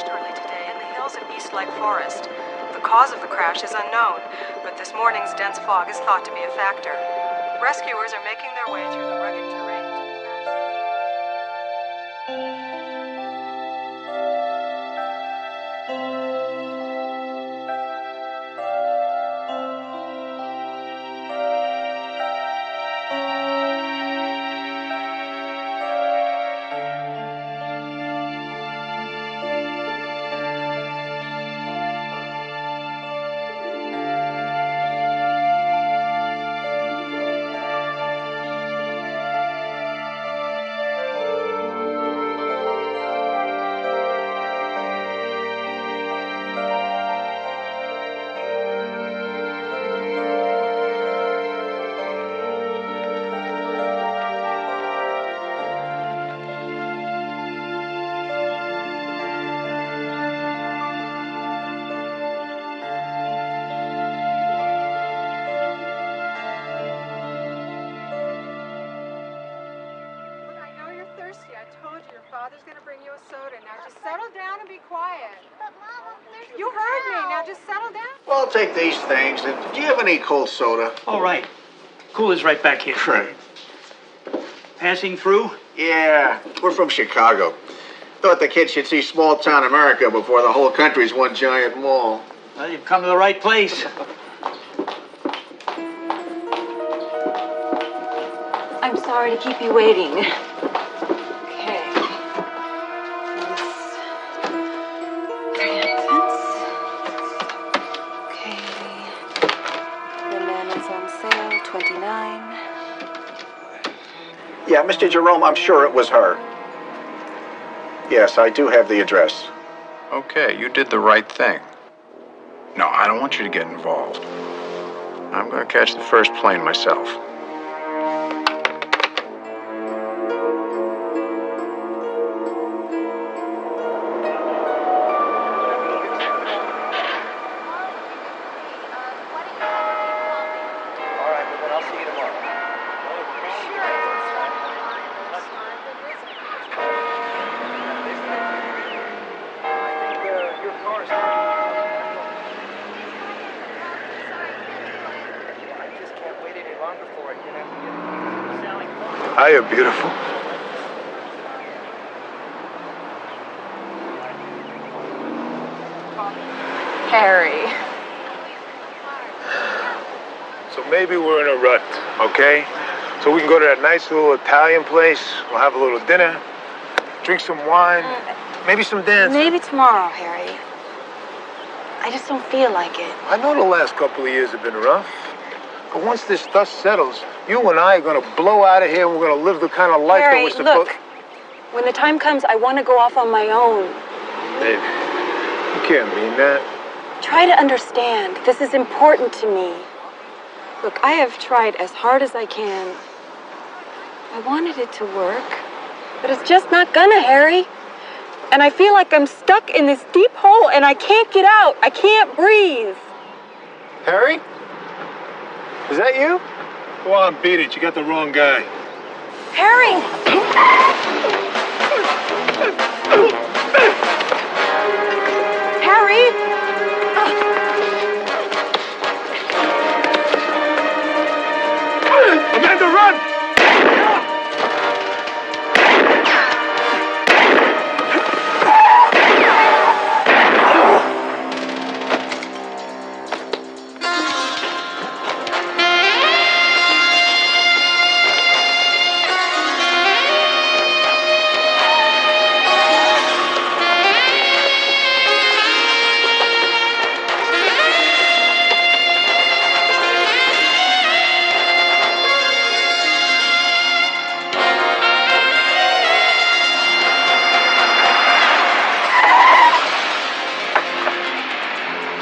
crashed early today in the hills of East Lake Forest. The cause of the crash is unknown, but this morning's dense fog is thought to be a factor. Rescuers are making their way through the rugged terrain. Father's gonna bring you a soda. Now just settle down and be quiet. But Mom, you heard me. Now just settle down. Well, I'll take these things. And do you have any cold soda? All right. Cooler's right back here. Right. Passing through? Yeah, we're from Chicago. Thought the kids should see small-town America before the whole country's one giant mall. Well, you've come to the right place. I'm sorry to keep you waiting. Yeah, Mr. Jerome, I'm sure it was her. Yes, I do have the address. Okay, you did the right thing. No, I don't want you to get involved. I'm going to catch the first plane myself. Hiya, beautiful. Harry. So maybe we're in a rut, okay? So we can go to that nice little Italian place. We'll have a little dinner, drink some wine, maybe some dancing. Maybe tomorrow, Harry. I just don't feel like it. I know the last couple of years have been rough. But once this dust settles, you and I are going to blow out of here and we're going to live the kind of life that Harry, we're supposed... look. When the time comes, I want to go off on my own. Babe, you can't mean that. Try to understand. This is important to me. Look, I have tried as hard as I can. I wanted it to work, but it's just not gonna, Harry. And I feel like I'm stuck in this deep hole and I can't get out. I can't breathe. Harry? Is that you? Go on, beat it. You got the wrong guy. Harry! Harry! Amanda, run!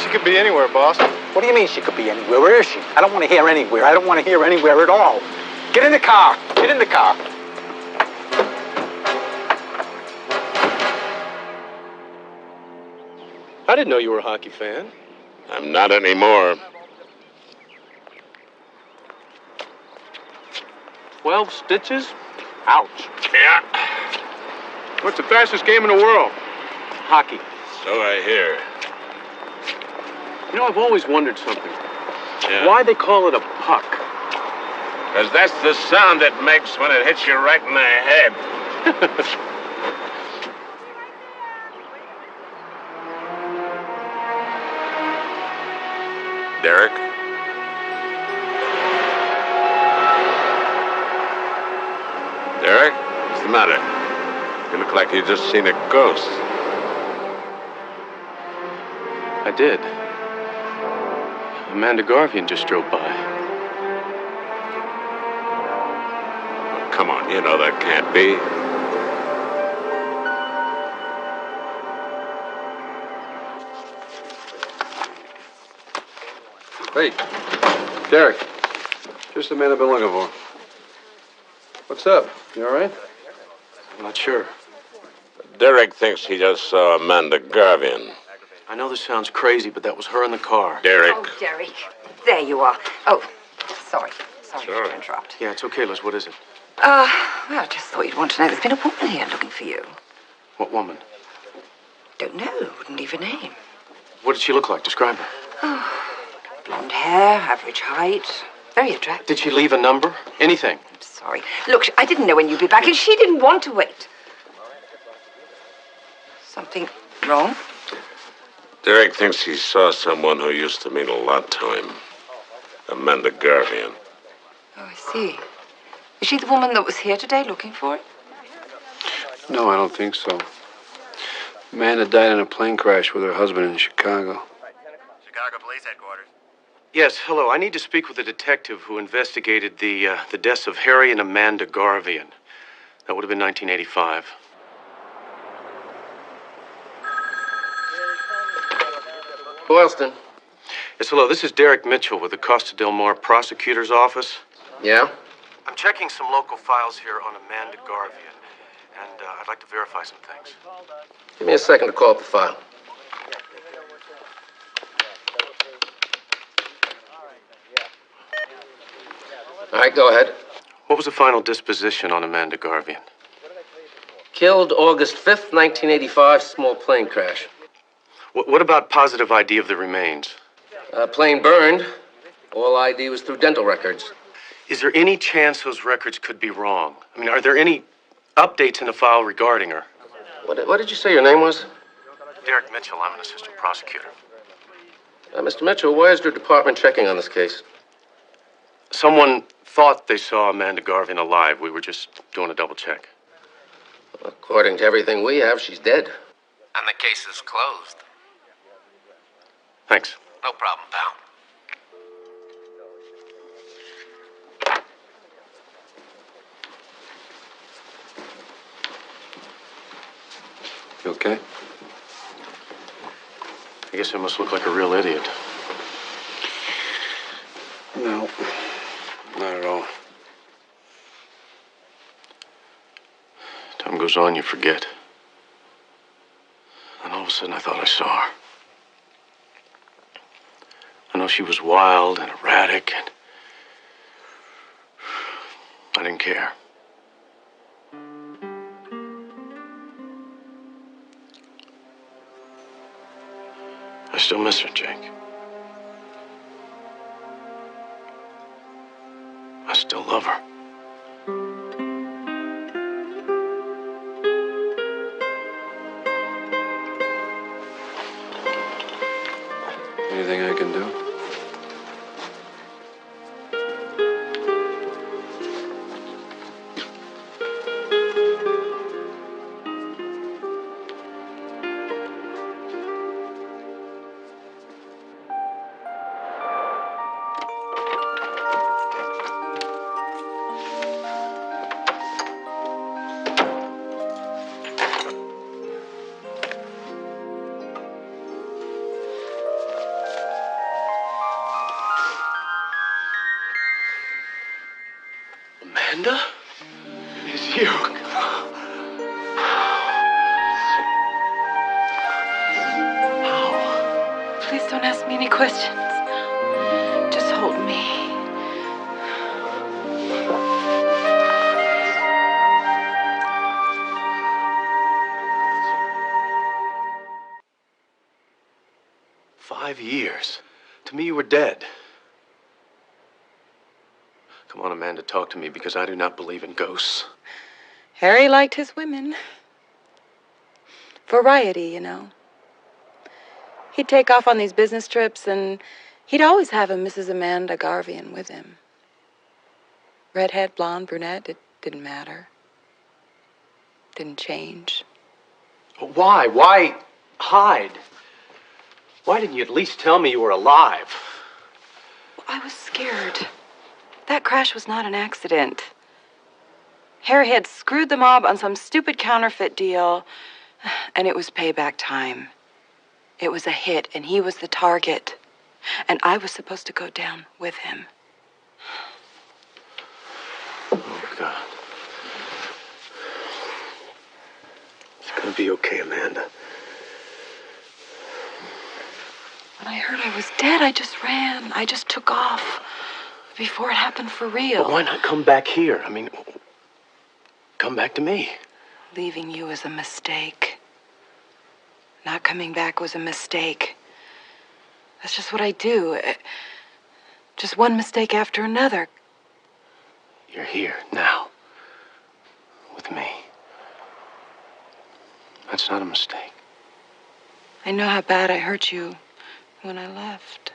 She could be anywhere, boss. What do you mean she could be anywhere? Where is she? I don't want to hear anywhere. I don't want to hear anywhere at all. Get in the car. Get in the car. I didn't know you were a hockey fan. I'm not anymore. 12 stitches? Ouch. Yeah. What's the fastest game in the world? Hockey. So I hear. You know, I've always wondered something. Yeah. Why they call it a puck? Because that's the sound it makes when it hits you right in the head. Derek? Derek? What's the matter? You look like you just seen a ghost. I did. Amanda Garvian just drove by. Oh, come on, you know that can't be. Hey, Derek. Just the man I've been looking for. What's up? You all right? I'm not sure. Derek thinks he just saw Amanda Garvian. I know this sounds crazy, but that was her in the car. Derek. Oh, Derek. There you are. Oh, sorry. Sorry Sure. to interrupt. Yeah, it's okay, Liz. What is it? Well, I just thought you'd want to know. There's been a woman here looking for you. What woman? Don't know. Wouldn't leave a name. What did she look like? Describe her. Blonde hair, average height. Very attractive. Did she leave a number? Anything? I'm sorry. Look, I didn't know when you'd be back, and she didn't want to wait. Something wrong? Derek thinks he saw someone who used to mean a lot to him. Amanda Garvian. Oh, I see. Is she the woman that was here today looking for it? No, I don't think so. Amanda died in a plane crash with her husband in Chicago. Chicago Police Headquarters. Yes, hello. I need to speak with the detective who investigated the deaths of Harry and Amanda Garvian. That would have been 1985. Boylston. Yes, hello. This is Derek Mitchell with the Costa Del Mar Prosecutor's Office. Yeah? I'm checking some local files here on Amanda Garvian, and I'd like to verify some things. Give me a second to call up the file. All right, go ahead. What was the final disposition on Amanda Garvian? Killed August 5th, 1985, small plane crash. What about positive ID of the remains? Plane burned. All ID was through dental records. Is there any chance those records could be wrong? I mean, are there any updates in the file regarding her? What did you say your name was? Derek Mitchell. I'm an assistant prosecutor. Mr. Mitchell, why is your department checking on this case? Someone thought they saw Amanda Garvian alive. We were just doing a double check. According to everything we have, she's dead. And the case is closed. Thanks. No problem, pal. You okay? I guess I must look like a real idiot. No, not at all. Time goes on, you forget. And all of a sudden, I thought I saw her. I know she was wild and erratic, and I didn't care. I still miss her, Jake. I still love her. Anything I can do? Amanda? It's you. How? Please don't ask me any questions. Just hold me. 5 years. To me, you were dead. Come on, Amanda, talk to me, because I do not believe in ghosts. Harry liked his women. Variety, you know. He'd take off on these business trips, and he'd always have a Mrs. Amanda Garvian with him. Redhead, blonde, brunette, it didn't matter. Didn't change. Why? Why hide? Why didn't you at least tell me you were alive? Well, I was scared. That crash was not an accident. Harry had screwed the mob on some stupid counterfeit deal, and it was payback time. It was a hit, and he was the target. And I was supposed to go down with him. Oh, God. It's gonna be okay, Amanda. When I heard I was dead, I just ran. I just took off before it happened for real. But why not come back here? I mean, come back to me. Leaving you was a mistake. Not coming back was a mistake. That's just what I do. Just one mistake after another. You're here now. With me. That's not a mistake. I know how bad I hurt you when I left.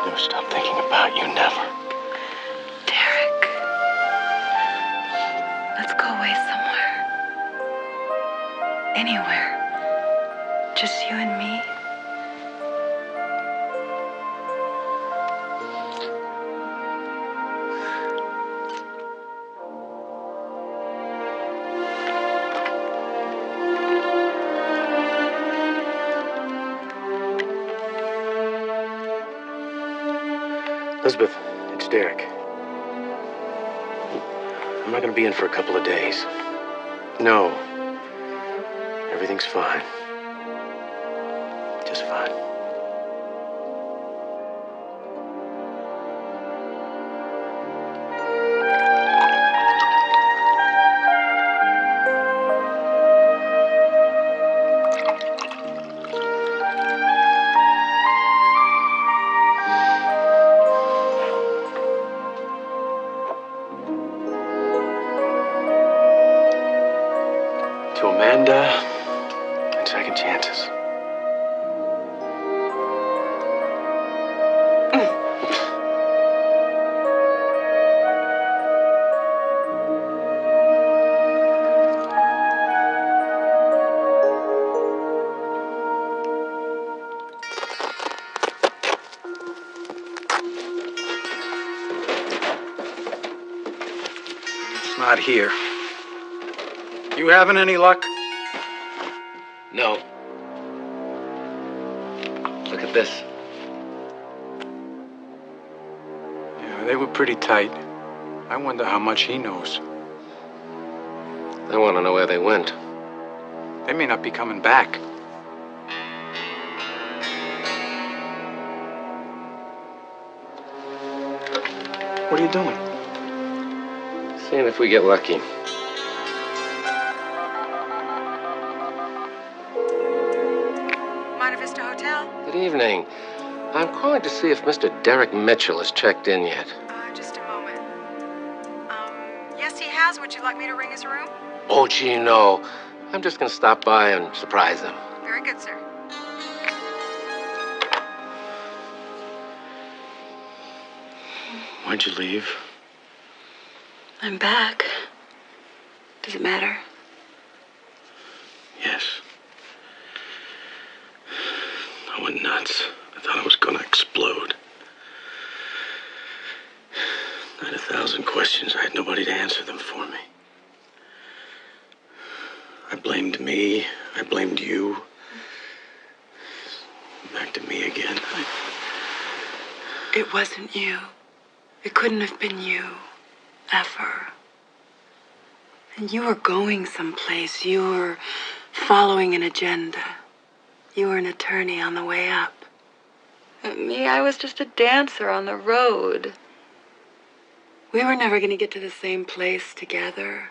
Never stop thinking about you, never. Derek, let's go away somewhere. Anywhere. Just you and me. Elizabeth, it's Derek. I'm not going to be in for a couple of days. No. Everything's fine. Just fine. To Amanda and second chances. It's not here. You having any luck? No. Look at this. Yeah, they were pretty tight. I wonder how much he knows. I want to know where they went. They may not be coming back. What are you doing? Seeing if we get lucky. Monte Vista Hotel? Good evening. I'm calling to see if Mr. Derek Mitchell has checked in yet. Just a moment. Yes, he has. Would you like me to ring his room? Oh, gee, no. I'm just going to stop by and surprise him. Very good, sir. Why'd you leave? I'm back. Does it matter? Yes. I went nuts. I thought I was gonna explode. I had 1,000 questions. I had nobody to answer them for me. I blamed me. I blamed you. Back to me again. It wasn't you. It couldn't have been you. Ever. And you were going someplace. You were following an agenda. You were an attorney on the way up. Me, I was just a dancer on the road. We were never going to get to the same place together.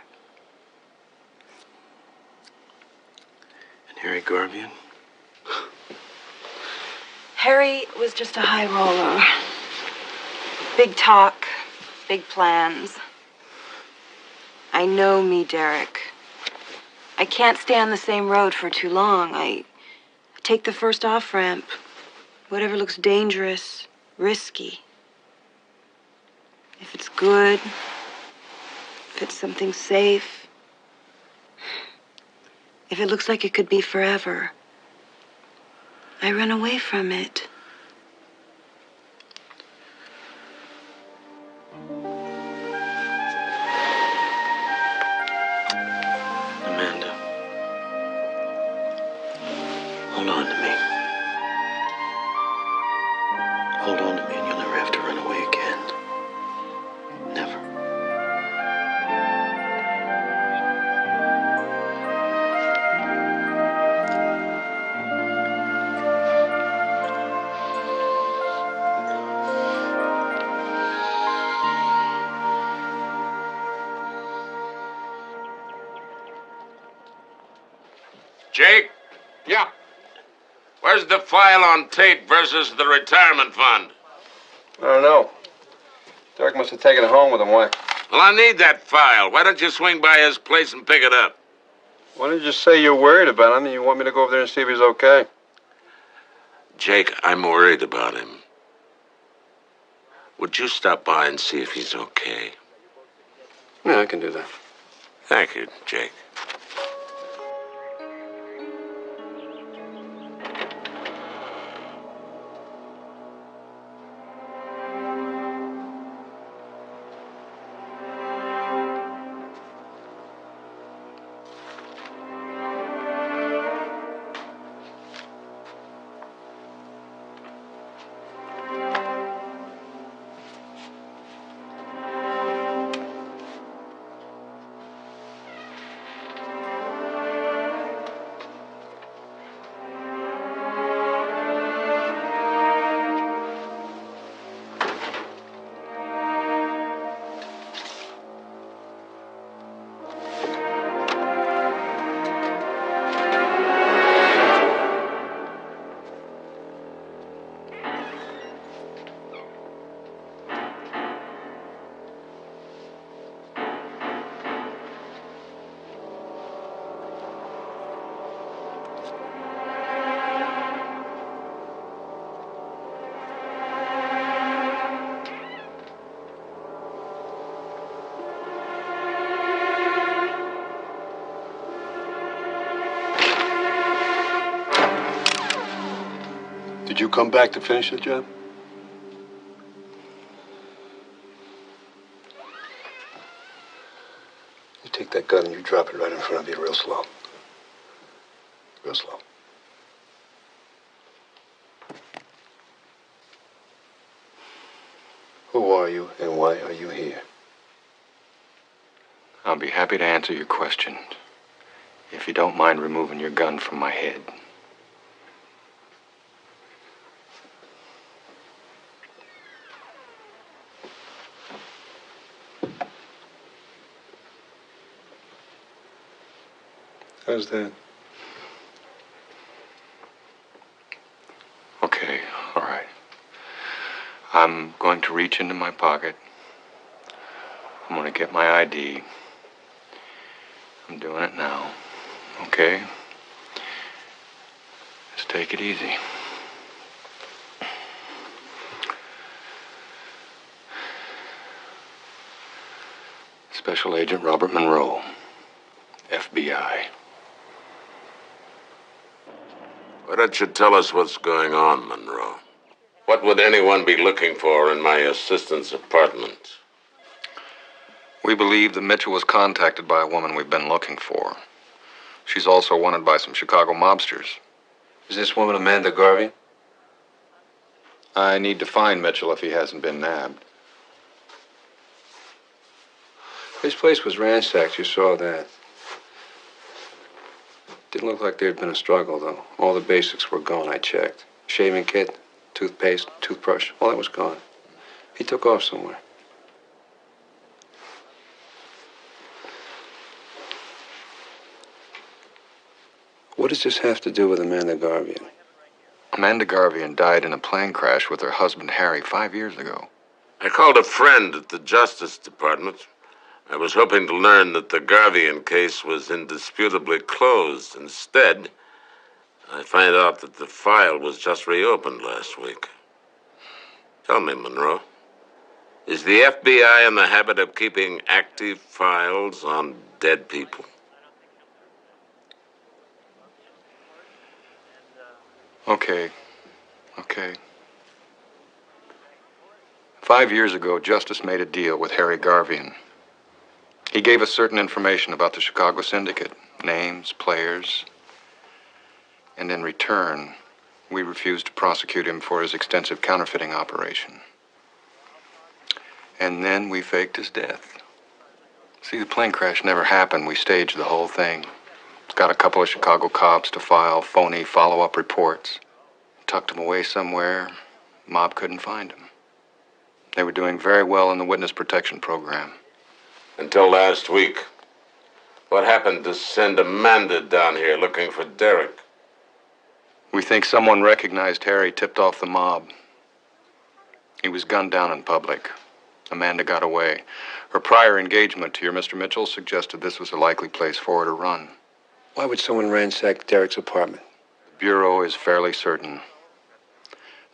And Harry Garvian? Harry was just a high roller. Big talk, big plans. I know me, Derek. I can't stay on the same road for too long. I take the first off-ramp. Whatever looks dangerous, risky. If it's good, if it's something safe, if it looks like it could be forever, I run away from it. Amanda, hold on to me. Hold on to me and you'll never have to run away again. Never. Jake? Yeah. Where's the file on Tate versus the retirement fund? I don't know. Derek must have taken it home with him. Why? Well, I need that file. Why don't you swing by his place and pick it up? Why didn't you say you're worried about him and you want me to go over there and see if he's okay? Jake, I'm worried about him. Would you stop by and see if he's okay? Yeah, I can do that. Thank you, Jake. Did you come back to finish the job? You take that gun and you drop it right in front of you real slow. Real slow. Who are you and why are you here? I'll be happy to answer your question. If you don't mind removing your gun from my head. How's that? Okay, all right. I'm going to reach into my pocket. I'm going to get my ID. I'm doing it now. Okay? Just take it easy. Special Agent Robert Monroe, FBI. Why don't you tell us what's going on, Monroe? What would anyone be looking for in my assistant's apartment? We believe that Mitchell was contacted by a woman we've been looking for. She's also wanted by some Chicago mobsters. Is this woman Amanda Garvian? I need to find Mitchell if he hasn't been nabbed. His place was ransacked. You saw that. Didn't look like there'd been a struggle, though. All the basics were gone, I checked. Shaving kit, toothpaste, toothbrush, all that was gone. He took off somewhere. What does this have to do with Amanda Garvian? Amanda Garvian died in a plane crash with her husband, Harry, 5 years ago. I called a friend at the Justice Department. I was hoping to learn that the Garvian case was indisputably closed. Instead, I find out that the file was just reopened last week. Tell me, Monroe, is the FBI in the habit of keeping active files on dead people? Okay. 5 years ago, Justice made a deal with Harry Garvian. He gave us certain information about the Chicago Syndicate, names, players, and in return, we refused to prosecute him for his extensive counterfeiting operation. And then we faked his death. See, the plane crash never happened. We staged the whole thing. Got a couple of Chicago cops to file phony follow-up reports. Tucked him away somewhere. Mob couldn't find him. They were doing very well in the witness protection program. Until last week. What happened to send Amanda down here looking for Derek? We think someone recognized Harry, tipped off the mob. He was gunned down in public. Amanda got away. Her prior engagement to your Mr. Mitchell suggested this was a likely place for her to run. Why would someone ransack Derek's apartment? The Bureau is fairly certain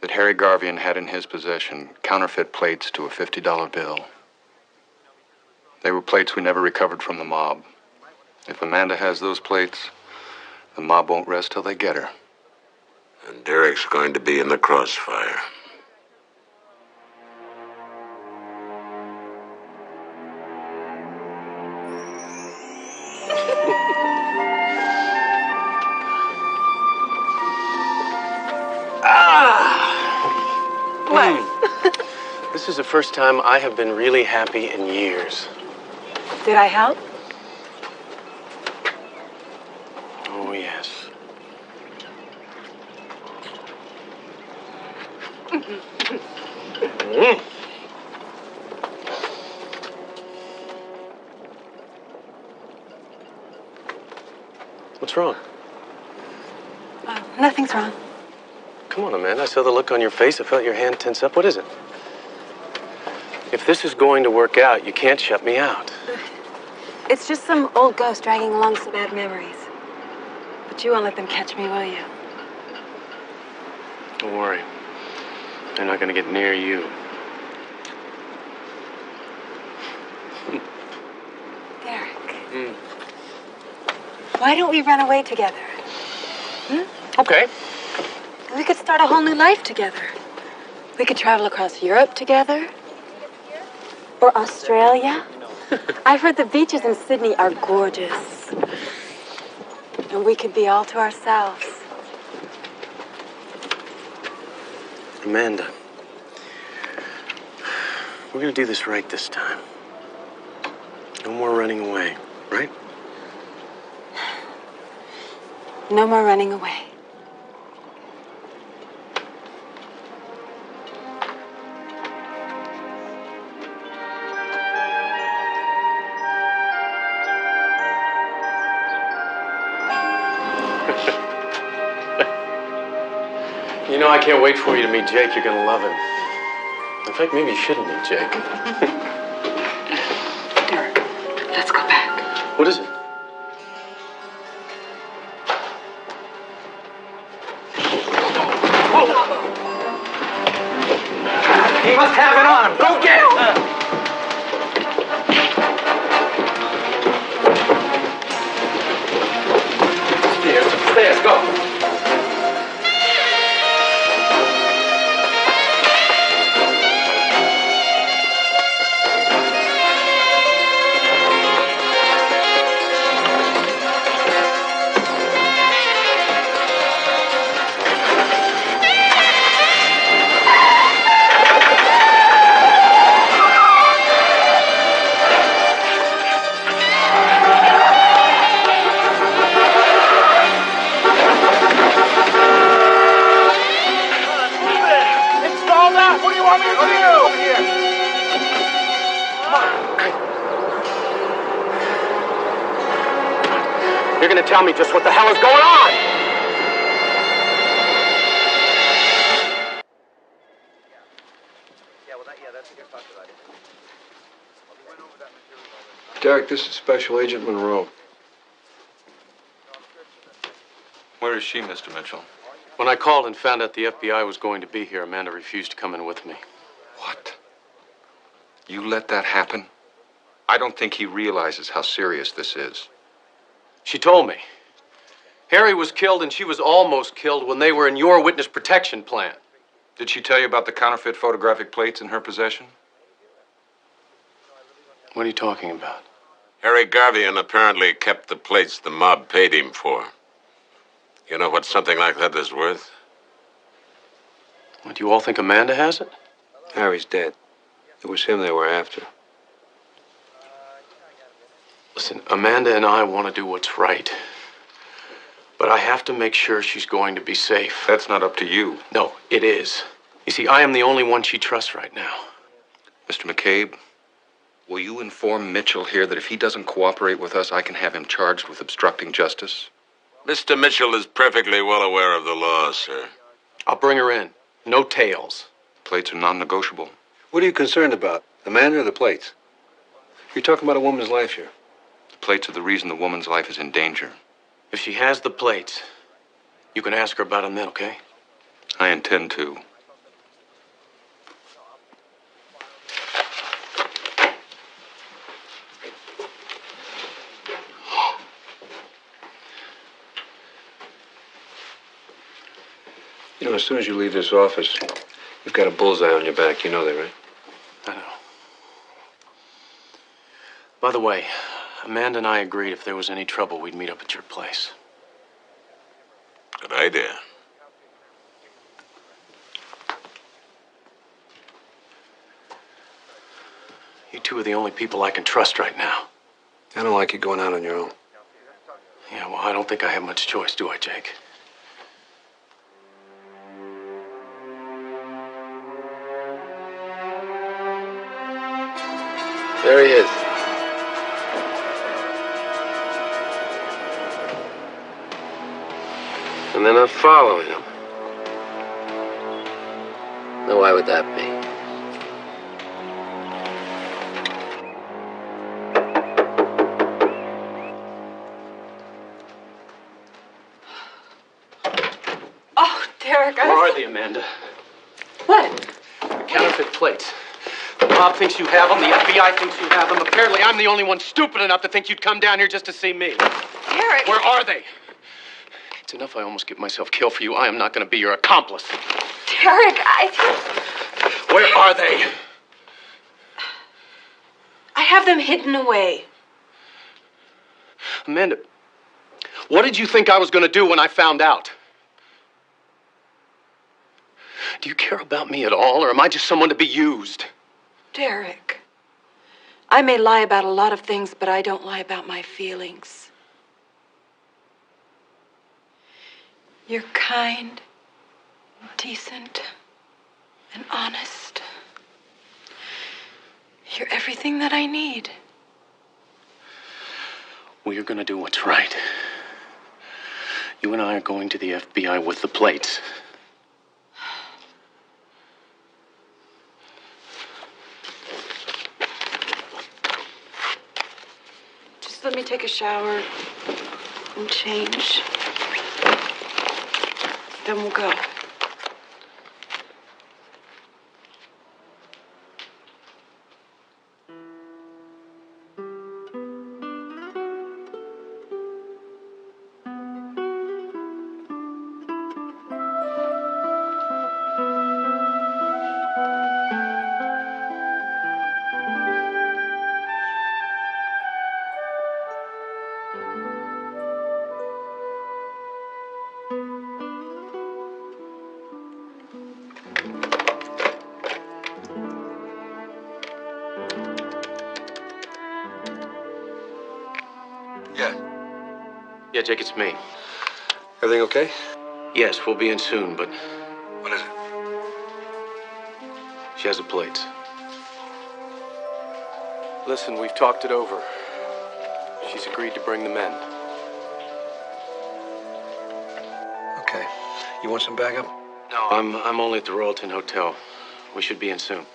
that Harry Garvian had in his possession counterfeit plates to a $50 bill. They were plates we never recovered from the mob. If Amanda has those plates, the mob won't rest till they get her. And Derek's going to be in the crossfire. This is the first time I have been really happy in years. Did I help? Oh, yes. What's wrong? Nothing's wrong. Come on, Amanda. I saw the look on your face. I felt your hand tense up. What is it? If this is going to work out, you can't shut me out. It's just some old ghost dragging along some bad memories. But you won't let them catch me, will you? Don't worry. They're not going to get near you. Derek. Why don't we run away together? Okay. We could start a whole new life together. We could travel across Europe together. Or Australia. I've heard the beaches in Sydney are gorgeous. And we could be all to ourselves. Amanda, we're going to do this right this time. No more running away, right? No more running away. You know, I can't wait for you to meet Jake. You're going to love him. In fact, maybe you shouldn't meet Jake. Derek, let's go back. What is it? He must have it on him. Go get him! Upstairs, go. You're gonna tell me just what the hell is going on! Derek, this is Special Agent Monroe. Where is she, Mr. Mitchell? When I called and found out the FBI was going to be here, Amanda refused to come in with me. What? You let that happen? I don't think he realizes how serious this is. She told me. Harry was killed and she was almost killed when they were in your witness protection plan. Did she tell you about the counterfeit photographic plates in her possession? What are you talking about? Harry Garvian apparently kept the plates the mob paid him for. You know what something like that is worth? What, do you all think Amanda has it? Harry's dead. It was him they were after. Listen, Amanda and I want to do what's right. But I have to make sure she's going to be safe. That's not up to you. No, it is. You see, I am the only one she trusts right now. Mr. McCabe, will you inform Mitchell here that if he doesn't cooperate with us, I can have him charged with obstructing justice? Mr. Mitchell is perfectly well aware of the law, sir. I'll bring her in. No tails. Plates are non-negotiable. What are you concerned about? Amanda or the plates? You're talking about a woman's life here. The plates are the reason the woman's life is in danger. If she has the plates, you can ask her about them then, okay? I intend to. You know, as soon as you leave this office, you've got a bullseye on your back. You know that, right? I know. By the way, Amanda and I agreed if there was any trouble, we'd meet up at your place. Good idea. You two are the only people I can trust right now. I don't like you going out on your own. Yeah, well, I don't think I have much choice, do I, Jake? There he is. And then I'm following him. Now, why would that be? Oh, Derek, Where are they, Amanda? What? The counterfeit plates. The mob thinks you have them. The FBI thinks you have them. Apparently, I'm the only one stupid enough to think you'd come down here just to see me. Derek! Where are they? It's enough I almost get myself killed for you. I am not going to be your accomplice. Derek, Where are they? I have them hidden away. Amanda, what did you think I was going to do when I found out? Do you care about me at all, or am I just someone to be used? Derek, I may lie about a lot of things, but I don't lie about my feelings. You're kind, decent, and honest. You're everything that I need. Well, you're going to do what's right. You and I are going to the FBI with the plates. Just let me take a shower and change. Then we'll go. Yeah, Jake, it's me. Everything okay? Yes, we'll be in soon, but What is it? she has the plates. Listen, we've talked it over. She's agreed to bring them in. You want some backup? No, I'm only at the Royalton Hotel. We should be in soon.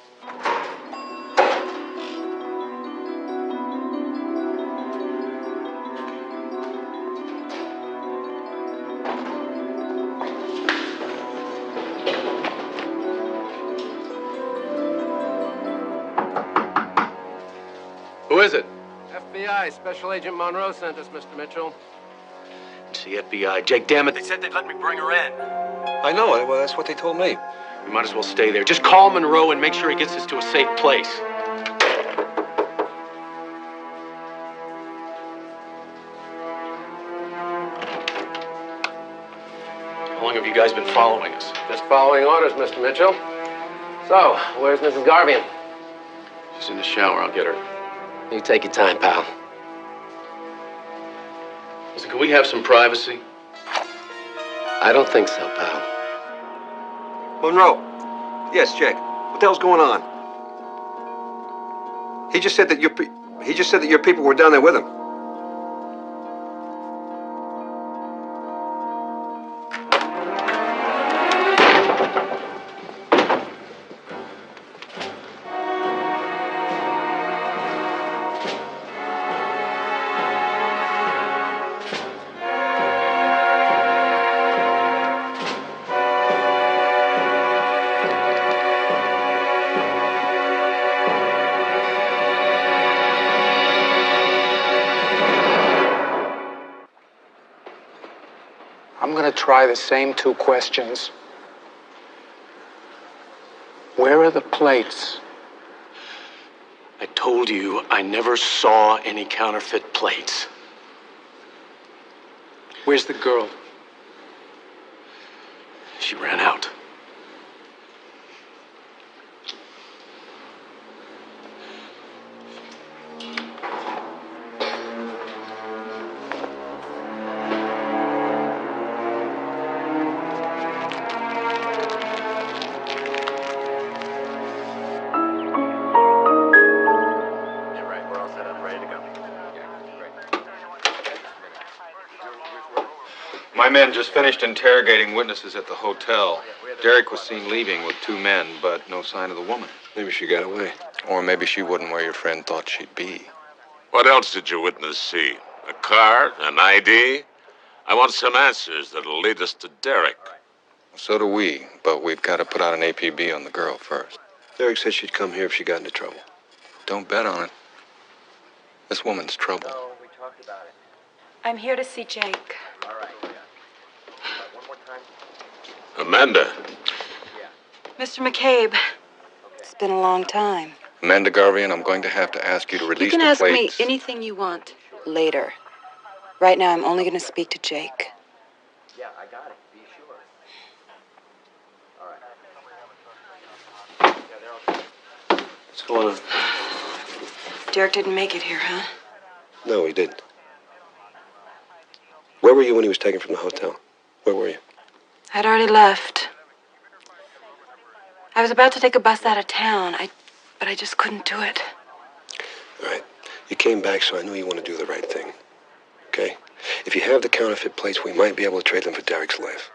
Who is it? FBI, Special Agent Monroe sent us, Mr. Mitchell. It's the FBI. Jake, damn it, they said they'd let me bring her in. I know. Well, that's what they told me. We might as well stay there. Just call Monroe and make sure he gets us to a safe place. How long have you guys been following us? Just following orders, Mr. Mitchell. So, where's Mrs. Garvian? She's in the shower. I'll get her. You take your time, pal. Listen, can we have some privacy? I don't think so, pal. Monroe. Yes, Jake. What the hell's going on? He just said that your people were down there with him. I'm going to try the same two questions. Where are the plates? I told you I never saw any counterfeit plates. Where's the girl? She ran out. My men just finished interrogating witnesses at the hotel. Derek was seen leaving with two men, but no sign of the woman. Maybe she got away. Or maybe she wasn't where your friend thought she'd be. What else did your witness see? A car? An ID? I want some answers that'll lead us to Derek. So do we, but we've got to put out an APB on the girl first. Derek said she'd come here if she got into trouble. Don't bet on it. This woman's trouble. I'm here to see Jake. Amanda. Mr. McCabe, it's been a long time. Amanda Garvian, I'm going to have to ask you to release You can the ask plates. me anything you want later. Right now, I'm only going to speak to Jake. Yeah, I got it. Be sure. All right. What's going on? Derek didn't make it here, huh? No, he didn't. Where were you when he was taken from the hotel? Where were you? I'd already left. I was about to take a bus out of town, but I just couldn't do it. All right. You came back, so I knew you want to do the right thing. Okay? If you have the counterfeit plates, we might be able to trade them for Derek's life.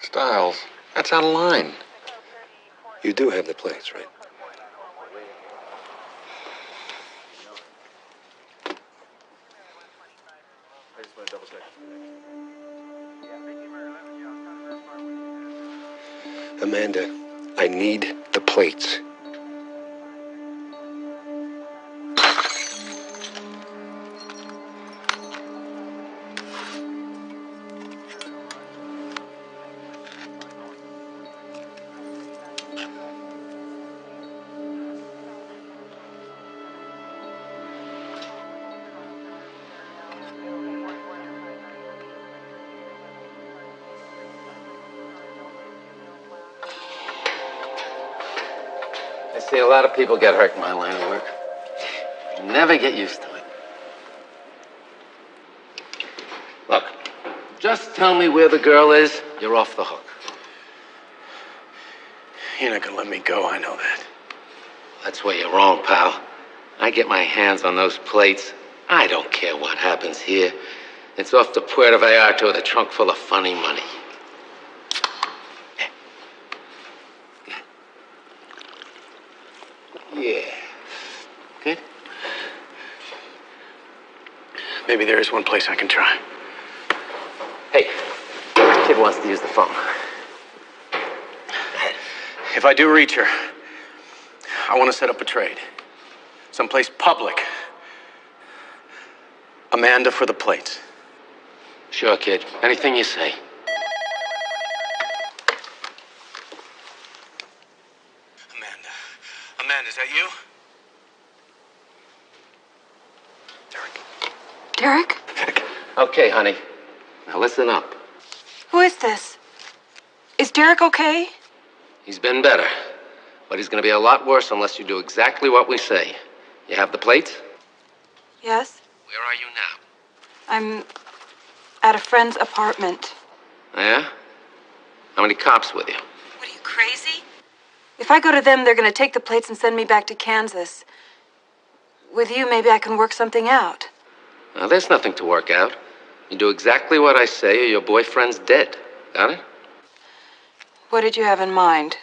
Styles, that's out of line. You do have the plates, right? I just want to double check. Amanda, I need the plates. I see a lot of people get hurt in my line of work. You never get used to it. Look, just tell me where the girl is, you're off the hook. You're not gonna let me go, I know that. That's where you're wrong, pal. I get my hands on those plates. I don't care what happens here. It's off to Puerto Vallarta with a trunk full of funny money. maybe there is one place I can try. Hey, kid wants to use the phone. If I do reach her, I want to set up a trade. Someplace public. Amanda for the plates. Sure, kid. Anything you say. Amanda, is that you? Derek? Okay, honey. Now listen up. Who is this? Is Derek okay? He's been better, but he's going to be a lot worse unless you do exactly what we say. You have the plates? Yes. Where are you now? I'm at a friend's apartment. Yeah? How many cops with you? What, are you crazy? If I go to them, they're going to take the plates and send me back to Kansas. With you, maybe I can work something out. Now, there's nothing to work out. You do exactly what I say or your boyfriend's dead. Got it? What did you have in mind?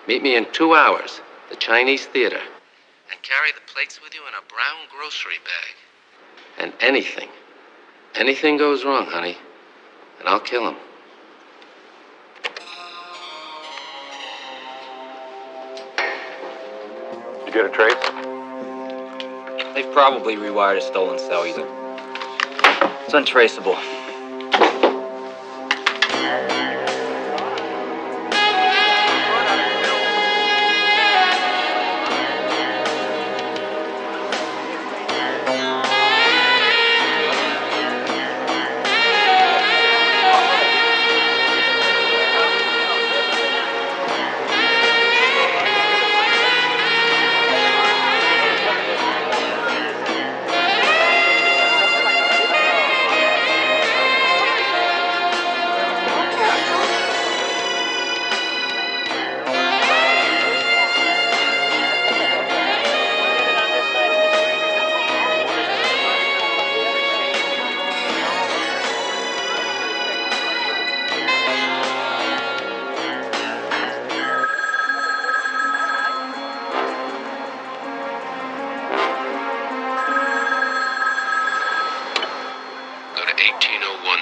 Meet me in 2 hours, the Chinese Theater. And carry the plates with you in a brown grocery bag. And anything goes wrong, honey, and I'll kill him. You get a trace? They've probably rewired a stolen cell either. It's untraceable.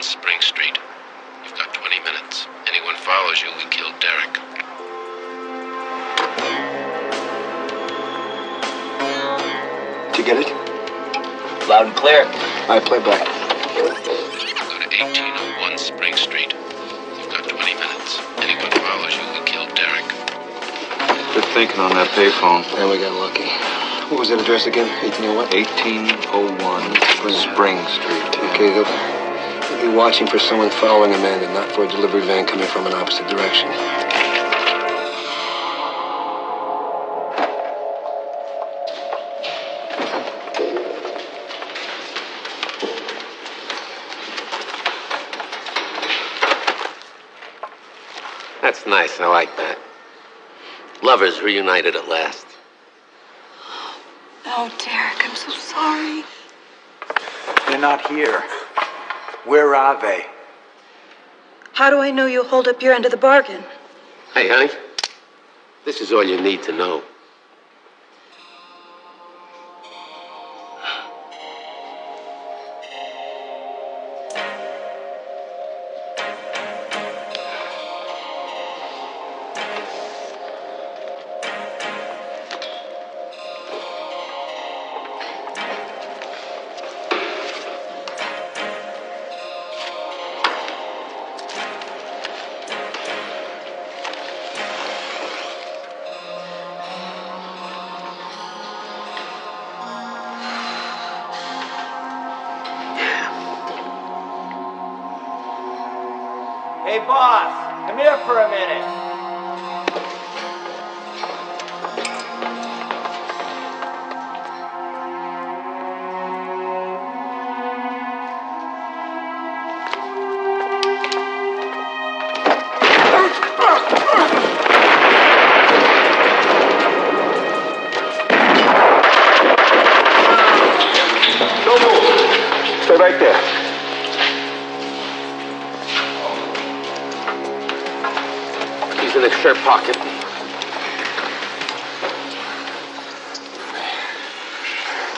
Spring Street. You've got 20 minutes. Anyone follows you, we kill Derek. Did you get it? Loud and clear. I play back. Go to 1801 Spring Street. You've got 20 minutes. Anyone follows you, we kill Derek. Good thinking on that payphone. And we got lucky. What was that address again? 1801? 1801 Spring Street. Okay, they'll be watching for someone following Amanda, not for a delivery van coming from an opposite direction. That's nice. I like that. Lovers reunited at last. Oh, Derek, I'm so sorry. They're not here. Where are they? How do I know you'll hold up your end of the bargain? Hey, honey. This is all you need to know. Hey, boss, come here for a minute. Don't move. Stay right there. He's in his shirt pocket.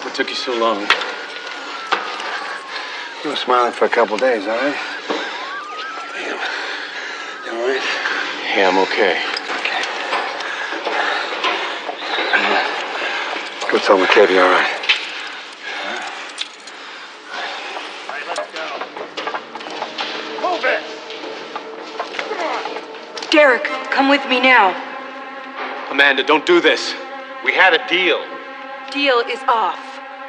What took you so long? You were smiling for a couple days, all right? Damn. You all right? Yeah, I'm okay. Go tell McCabe you're all right. Move it! Derek, come with me now. Amanda, don't do this. We had a deal. Deal is off.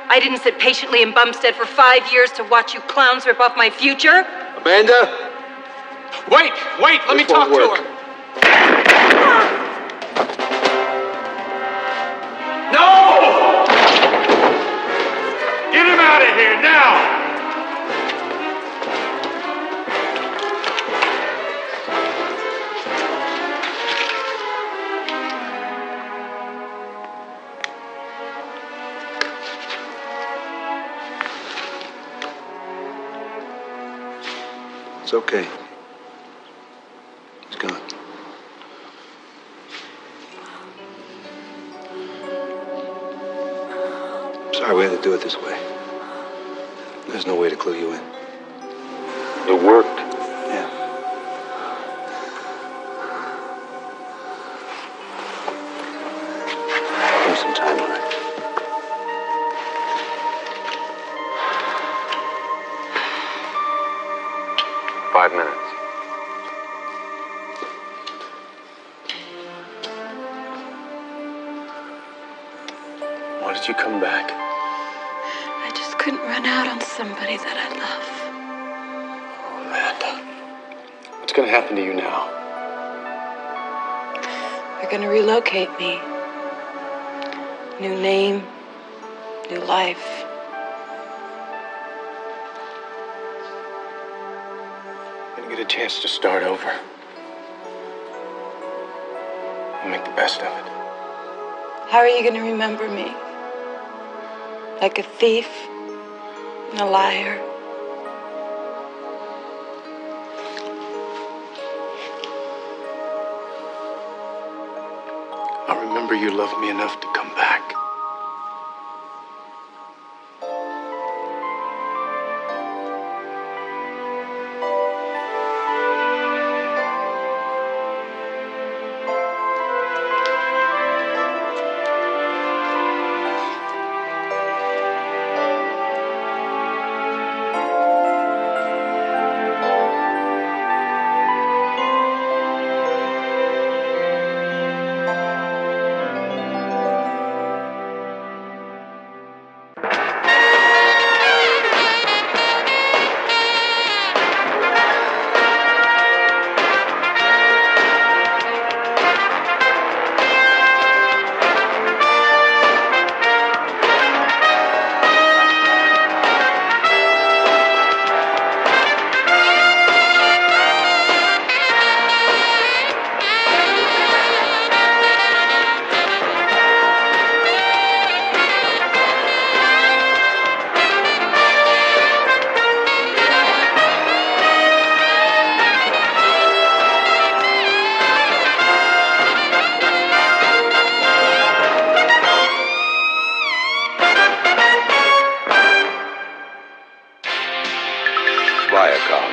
I didn't sit patiently in Bumstead for 5 years to watch you clowns rip off my future. Amanda? Wait, let me talk to her. No! Get him out of here now! It's okay. He's gone. Sorry we had to do it this way. There's no way to clue you in. It worked. Yeah. Give me some time, all right? Five minutes. Why did you come back? I just couldn't run out on somebody that I love. Amanda. What's gonna happen to you now? They're gonna relocate me. New name, new life. You're gonna get a chance to start over. And make the best of it. How are you gonna remember me? Like a thief and a liar? I remember you loved me enough to come back. Viacom.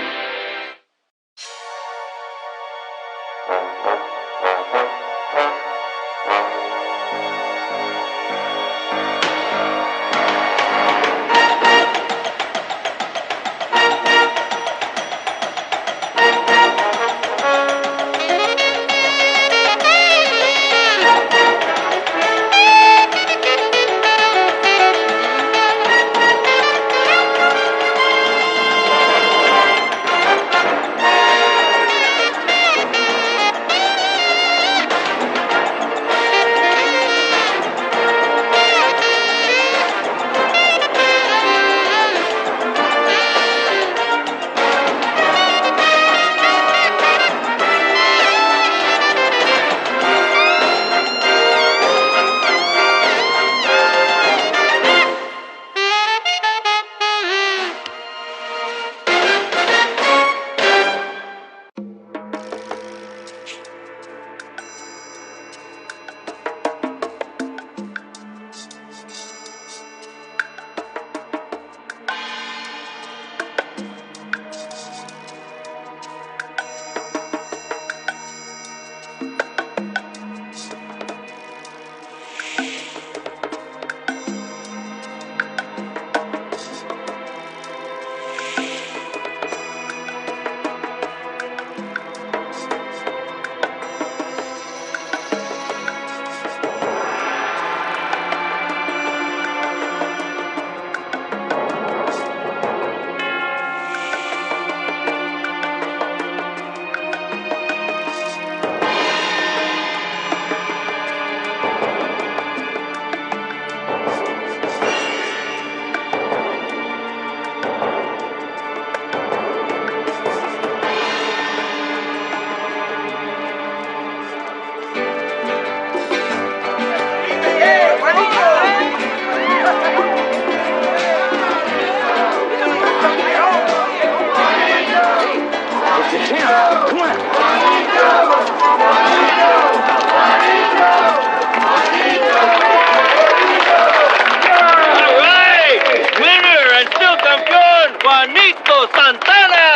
Juanito Santana!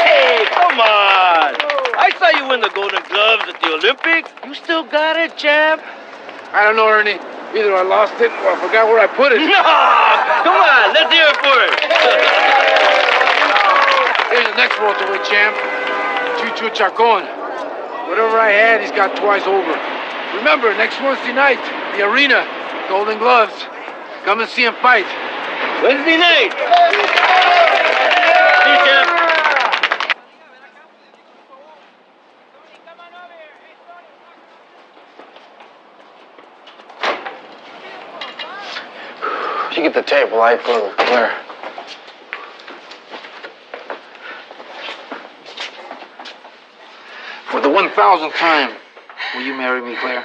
Hey, come on. I saw you win the Golden Gloves at the Olympics. You still got it, champ? I don't know, Ernie. Either I lost it or I forgot where I put it. No! Come on, let's hear it for it. Here's the next welterweight champ, Chucho Chacon. Whatever I had, he's got twice over. Remember, next Wednesday night, the arena, Golden Gloves. Come and see him fight. Wednesday night. See you, champ. You get the tape while I go to Claire. For the 1,000th time, will you marry me, Claire?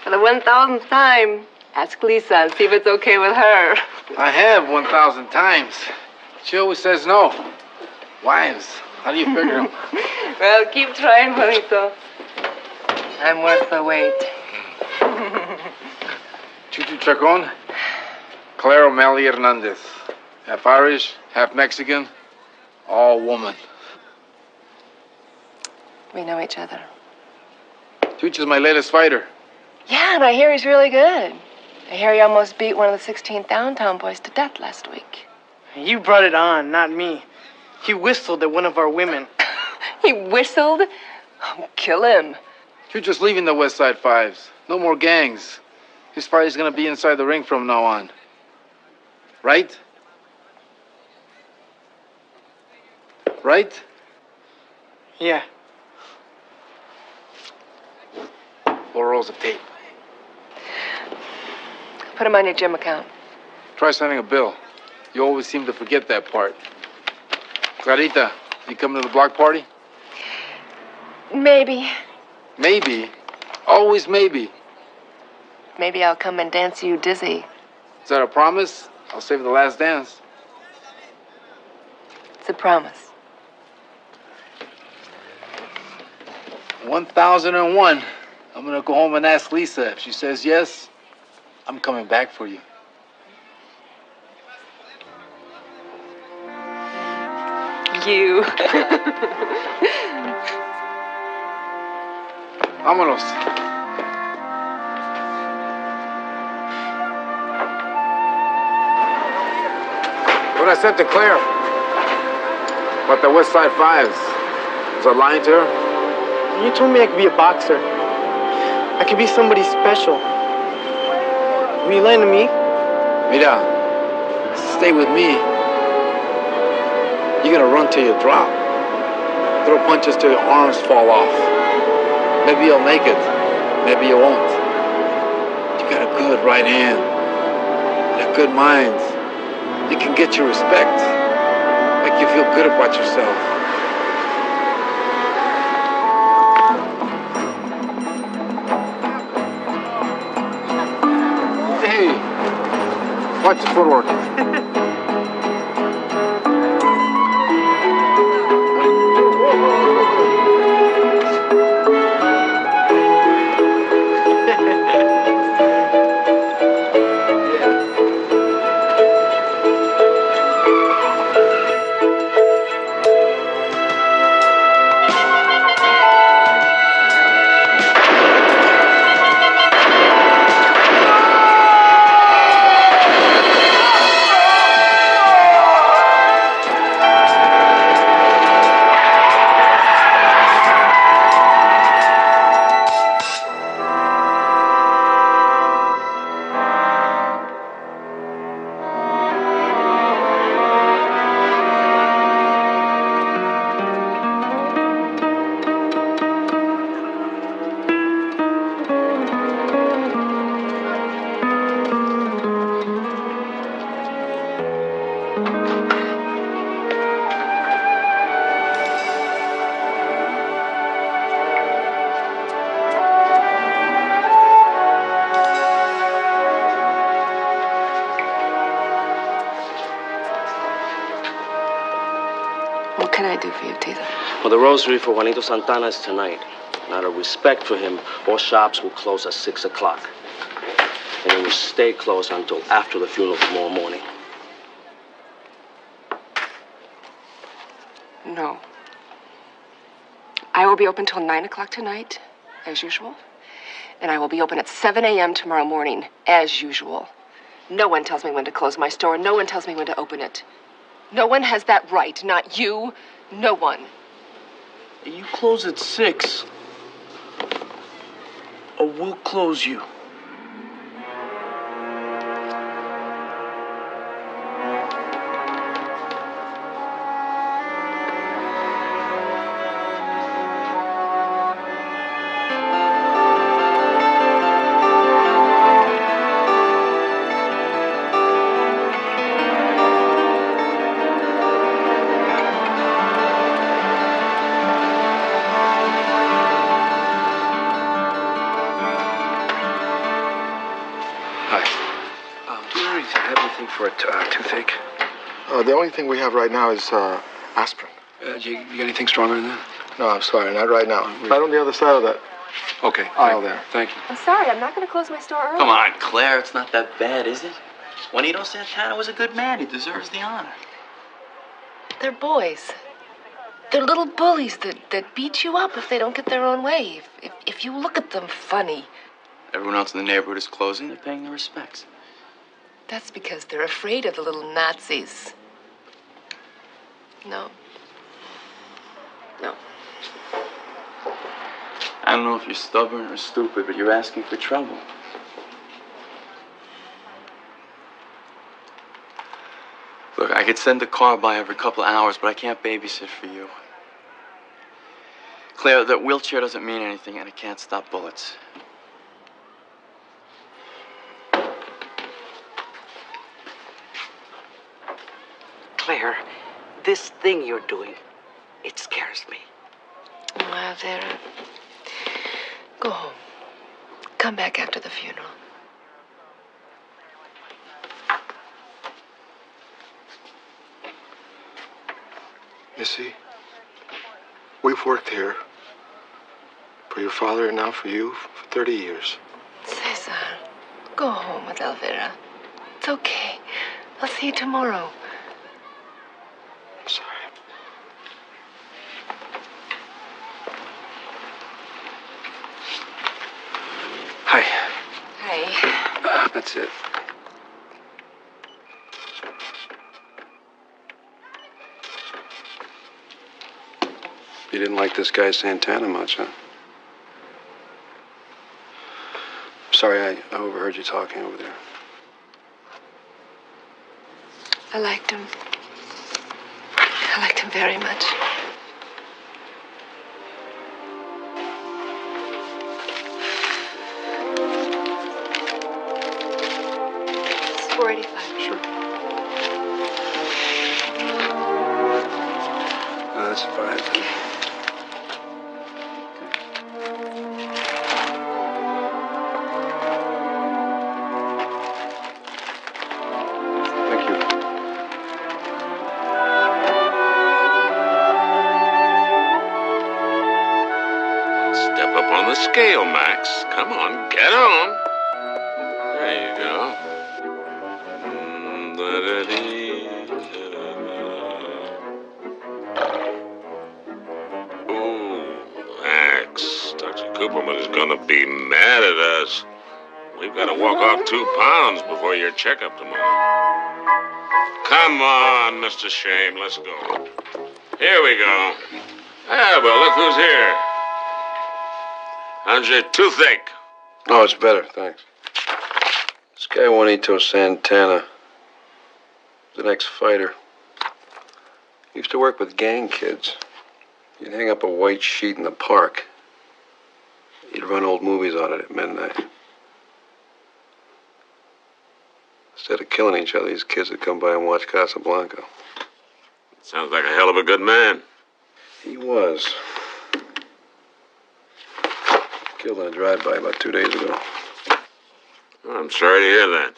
For the 1,000th time, ask Lisa and see if it's okay with her. I have 1,000 times. She always says no. Wives, how do you figure them? Well, keep trying, Juanito. I'm worth the wait. Chucho Chacon, Claire O'Malley Hernandez. Half Irish, half Mexican, all woman. We know each other. Chucho's my latest fighter. Yeah, and I hear he's really good. I hear he almost beat one of the 16 downtown boys to death last week. You brought it on, not me. He whistled at one of our women. He whistled? Oh, kill him. Chucho's leaving the West Side Fives. No more gangs. His fight is going to be inside the ring from now on. Right? Right? Yeah. 4 rolls of tape. Put him on your gym account. Try sending a bill. You always seem to forget that part. Clarita, you coming to the block party? Maybe. Maybe. Always maybe. Maybe I'll come and dance you dizzy. Is that a promise? I'll save the last dance. It's a promise. 1001. I'm gonna go home and ask Lisa. If she says yes, I'm coming back for you. You. Vámonos. What I said to Claire about the West Side Fives. Was I lying to her? You told me I could be a boxer. I could be somebody special. Will you lying to me? Mira, stay with me. You're gonna run till you drop. Throw punches till your arms fall off. Maybe you'll make it. Maybe you won't. You got a good right hand. And a good mind. It can get you respect. Make you feel good about yourself. Hey, watch the footwork. What can I do for you, Tito? Well, the rosary for Juanito Santana is tonight. And out of respect for him, all shops will close at 6 o'clock. And it will stay closed until after the funeral tomorrow morning. No. I will be open till 9 o'clock tonight, as usual. And I will be open at 7 a.m. tomorrow morning, as usual. No one tells me when to close my store. No one tells me when to open it. No one has that right. Not you. No one. You close at 6, or we'll close you. For a toothache? The only thing we have right now is aspirin. You got anything stronger than that? No, I'm sorry, not right now. Right on the other side of that Okay. aisle there. Thank you. I'm sorry, I'm not going to close my store early. Come on, Claire, it's not that bad, is it? Juanito Santana was a good man. He deserves the honor. They're boys. They're little bullies that beat you up if they don't get their own way. If you look at them funny. Everyone else in the neighborhood is closing. They're paying their respects. That's because they're afraid of the little Nazis. No. No. I don't know if you're stubborn or stupid, but you're asking for trouble. Look, I could send a car by every couple of hours, but I can't babysit for you. Claire, that wheelchair doesn't mean anything, and it can't stop bullets. Claire, this thing you're doing, it scares me. Well, Vera, go home. Come back after the funeral. Missy, we've worked here for your father and now for you for 30 years. Cesar, go home with Elvira. It's okay. I'll see you tomorrow. I'm sorry. Hi. Hey. That's it. You didn't like this guy Santana much, huh? Sorry, I overheard you talking over there. I liked him. I liked him very much. It's $4.85. Sure. No, that's fine. Thank you. Step up on the scale, Max. Come on, get on. There you go. Ooh, Max. Dr. Cooperman is gonna be mad at us. We've got to walk off 2 pounds before your checkup tomorrow. Come on, Mr. Shame, let's go. Here we go. Ah, well, look who's here. How's your toothache? Oh, it's better, thanks. This guy Juanito Santana, the next fighter. He used to work with gang kids. He'd hang up a white sheet in the park. He'd run old movies on it at midnight. Instead of killing each other, these kids would come by and watch Casablanca. Sounds like a hell of a good man. He was. Killed in a drive-by about 2 days ago. I'm sorry to hear that.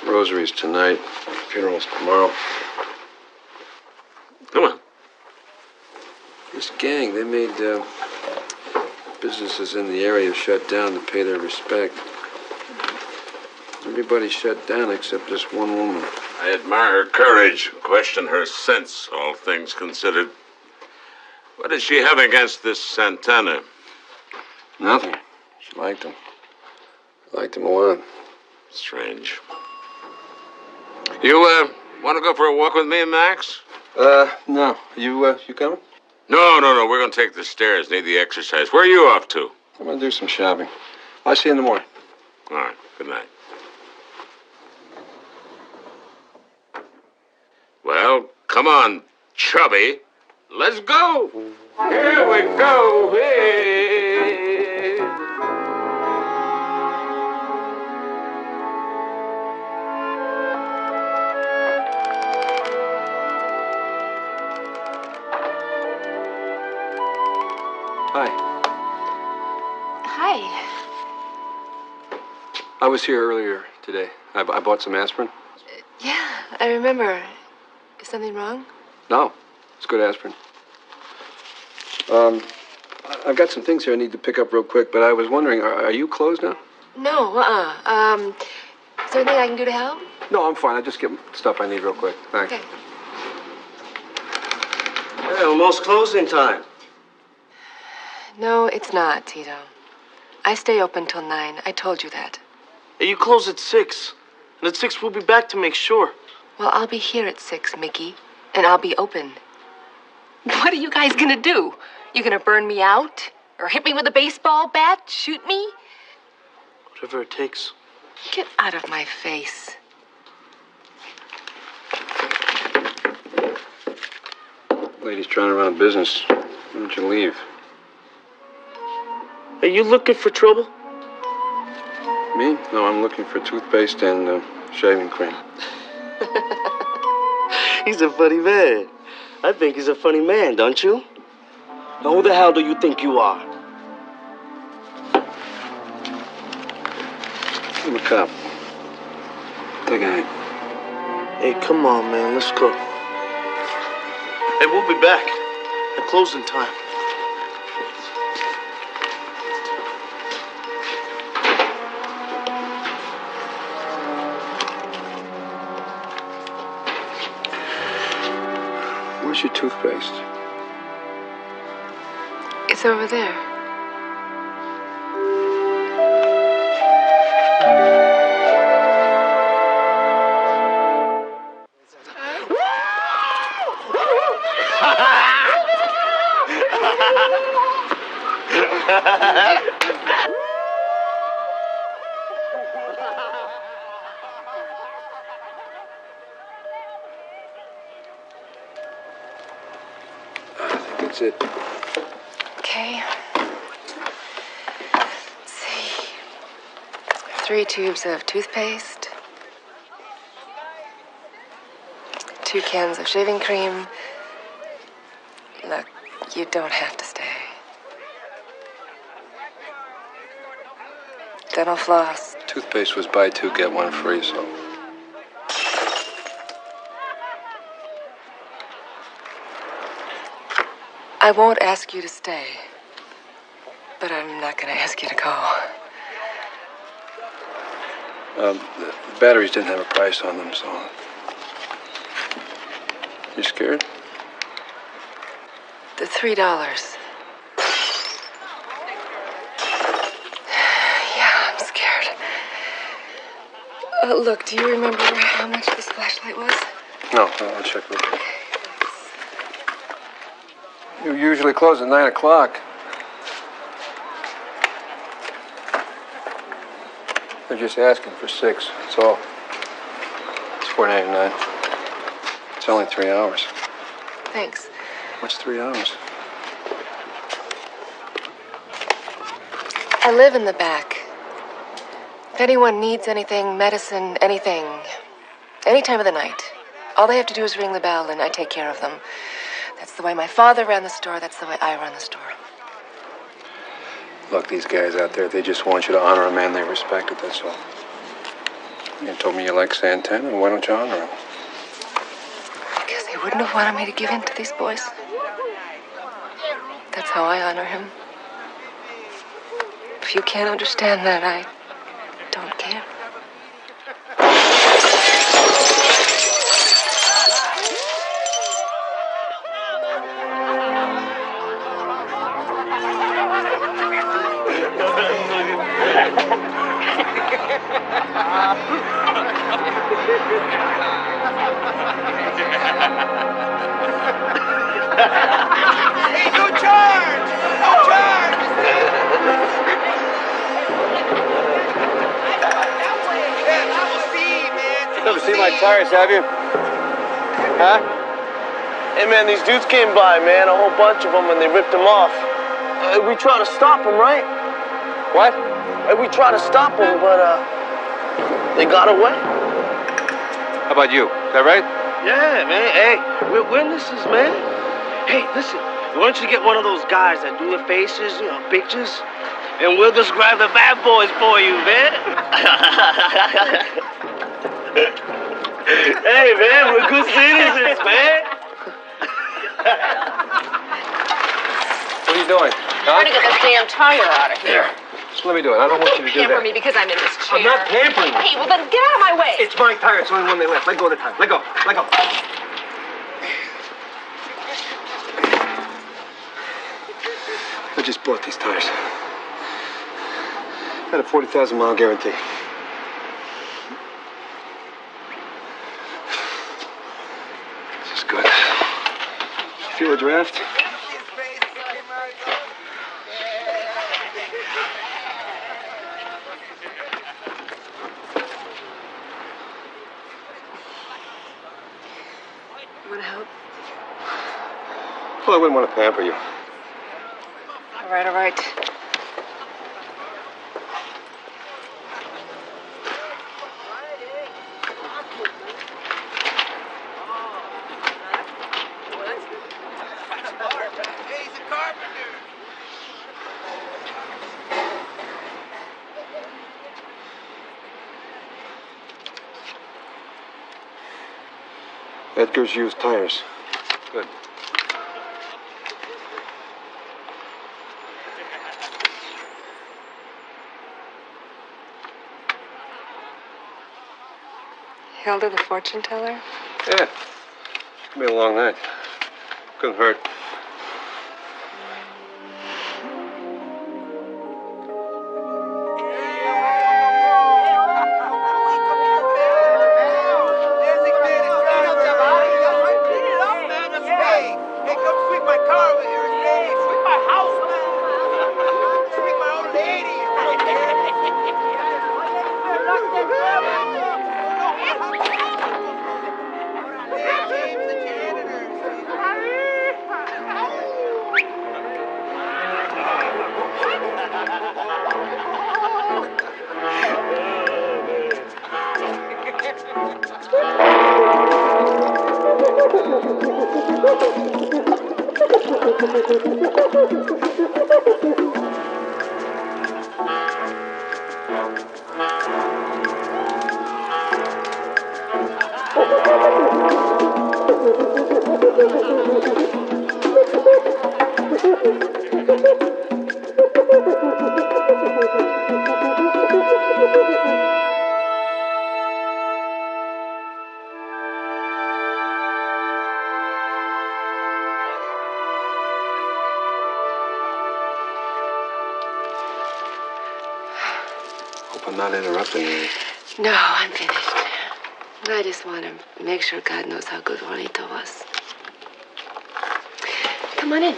Rosary's tonight. Funeral's tomorrow. Come on. This gang, they made businesses in the area shut down to pay their respect. Everybody shut down except this one woman. I admire her courage, question her sense, all things considered. What did she have against this Santana? Nothing. She liked him. Liked him a lot. Strange. You, want to go for a walk with me, Max? No. You coming? No. We're going to take the stairs. Need the exercise. Where are you off to? I'm going to do some shopping. I'll see you in the morning. All right. Good night. Well, come on, chubby. Let's go. Here we go. Hey. Hi. Hi. I was here earlier today. I bought some aspirin. Yeah, I remember. Is something wrong? No. It's good aspirin. I've got some things here I need to pick up real quick, but I was wondering, are you closed now? No, is there anything I can do to help? No, I'm fine. I'll just get stuff I need real quick. Thanks. Okay. Hey, almost closing time. No, it's not, Tito. I stay open till 9. I told you that. Hey, you close at 6. And at 6 we'll be back to make sure. Well, I'll be here at 6, Mickey. And I'll be open. What are you guys gonna do? You gonna burn me out? Or hit me with a baseball bat? Shoot me? Whatever it takes. Get out of my face. Lady's trying to run a business. Why don't you leave? Are you looking for trouble? Me? No, I'm looking for toothpaste and shaving cream. He's a funny man. I think he's a funny man, don't you? Now, who the hell do you think you are? I'm a cop. Take a hit. Hey, come on, man. Let's go. Hey, we'll be back at closing time. Where's your toothpaste? It's over there. That's it. Okay. Let's see. 3 tubes of toothpaste. 2 cans of shaving cream. Look, you don't have to stay. Dental floss. Toothpaste was buy 2, get 1 free, so. I won't ask you to stay. But I'm not going to ask you to go. The batteries didn't have a price on them, so. You scared? The $3. Yeah, I'm scared. Look, do you remember how much this flashlight was? No, I'll check real quick. You usually close at 9 o'clock. They're just asking for 6. That's all. It's $4.99. It's only 3 hours. Thanks. What's 3 hours? I live in the back. If anyone needs anything, medicine, anything, any time of the night, all they have to do is ring the bell and I take care of them. That's the way my father ran the store. That's the way I run the store. Look, these guys out there, they just want you to honor a man they respected, that's all. You told me you like Santana. Why don't you honor him? Because he wouldn't have wanted me to give in to these boys. That's how I honor him. If you can't understand that, I don't care. Hey, no charge! No charge! Never seen my tires, have you? Huh? Hey, man, these dudes came by, man, a whole bunch of them, and they ripped them off. We tried to stop them, right? What? We tried to stop them, but, they got away. How about you? Is that right? Yeah, man. Hey, we're witnesses, man. Hey, listen, why don't you get one of those guys that do the faces, pictures? And we'll describe the bad boys for you, man. Hey, man, we're good citizens, man. What are you doing? Trying to get this damn tire out of here. Just let me do it. I don't want you to do Pamper that. me because I'm in this chair. I'm not pampering you. Hey, well then get out of my way. It's my tire. It's the only one they left. Let go of the tire. Let go. Let go. I just bought these tires. Had a 40,000 mile guarantee. This is good. Feel a draft? You want to help? Well, I wouldn't want to pamper you. All right, all right. Edgar's used tires. Good. Hilda, the fortune teller? Yeah. Could be a long night. Couldn't hurt. Hey, come sweep my car over here. Hey, sweep my house. Sweep my old lady. James, the Hope I'm not interrupting you. No, I'm finished. I just want to make sure God knows how good Juanito was. Come on in.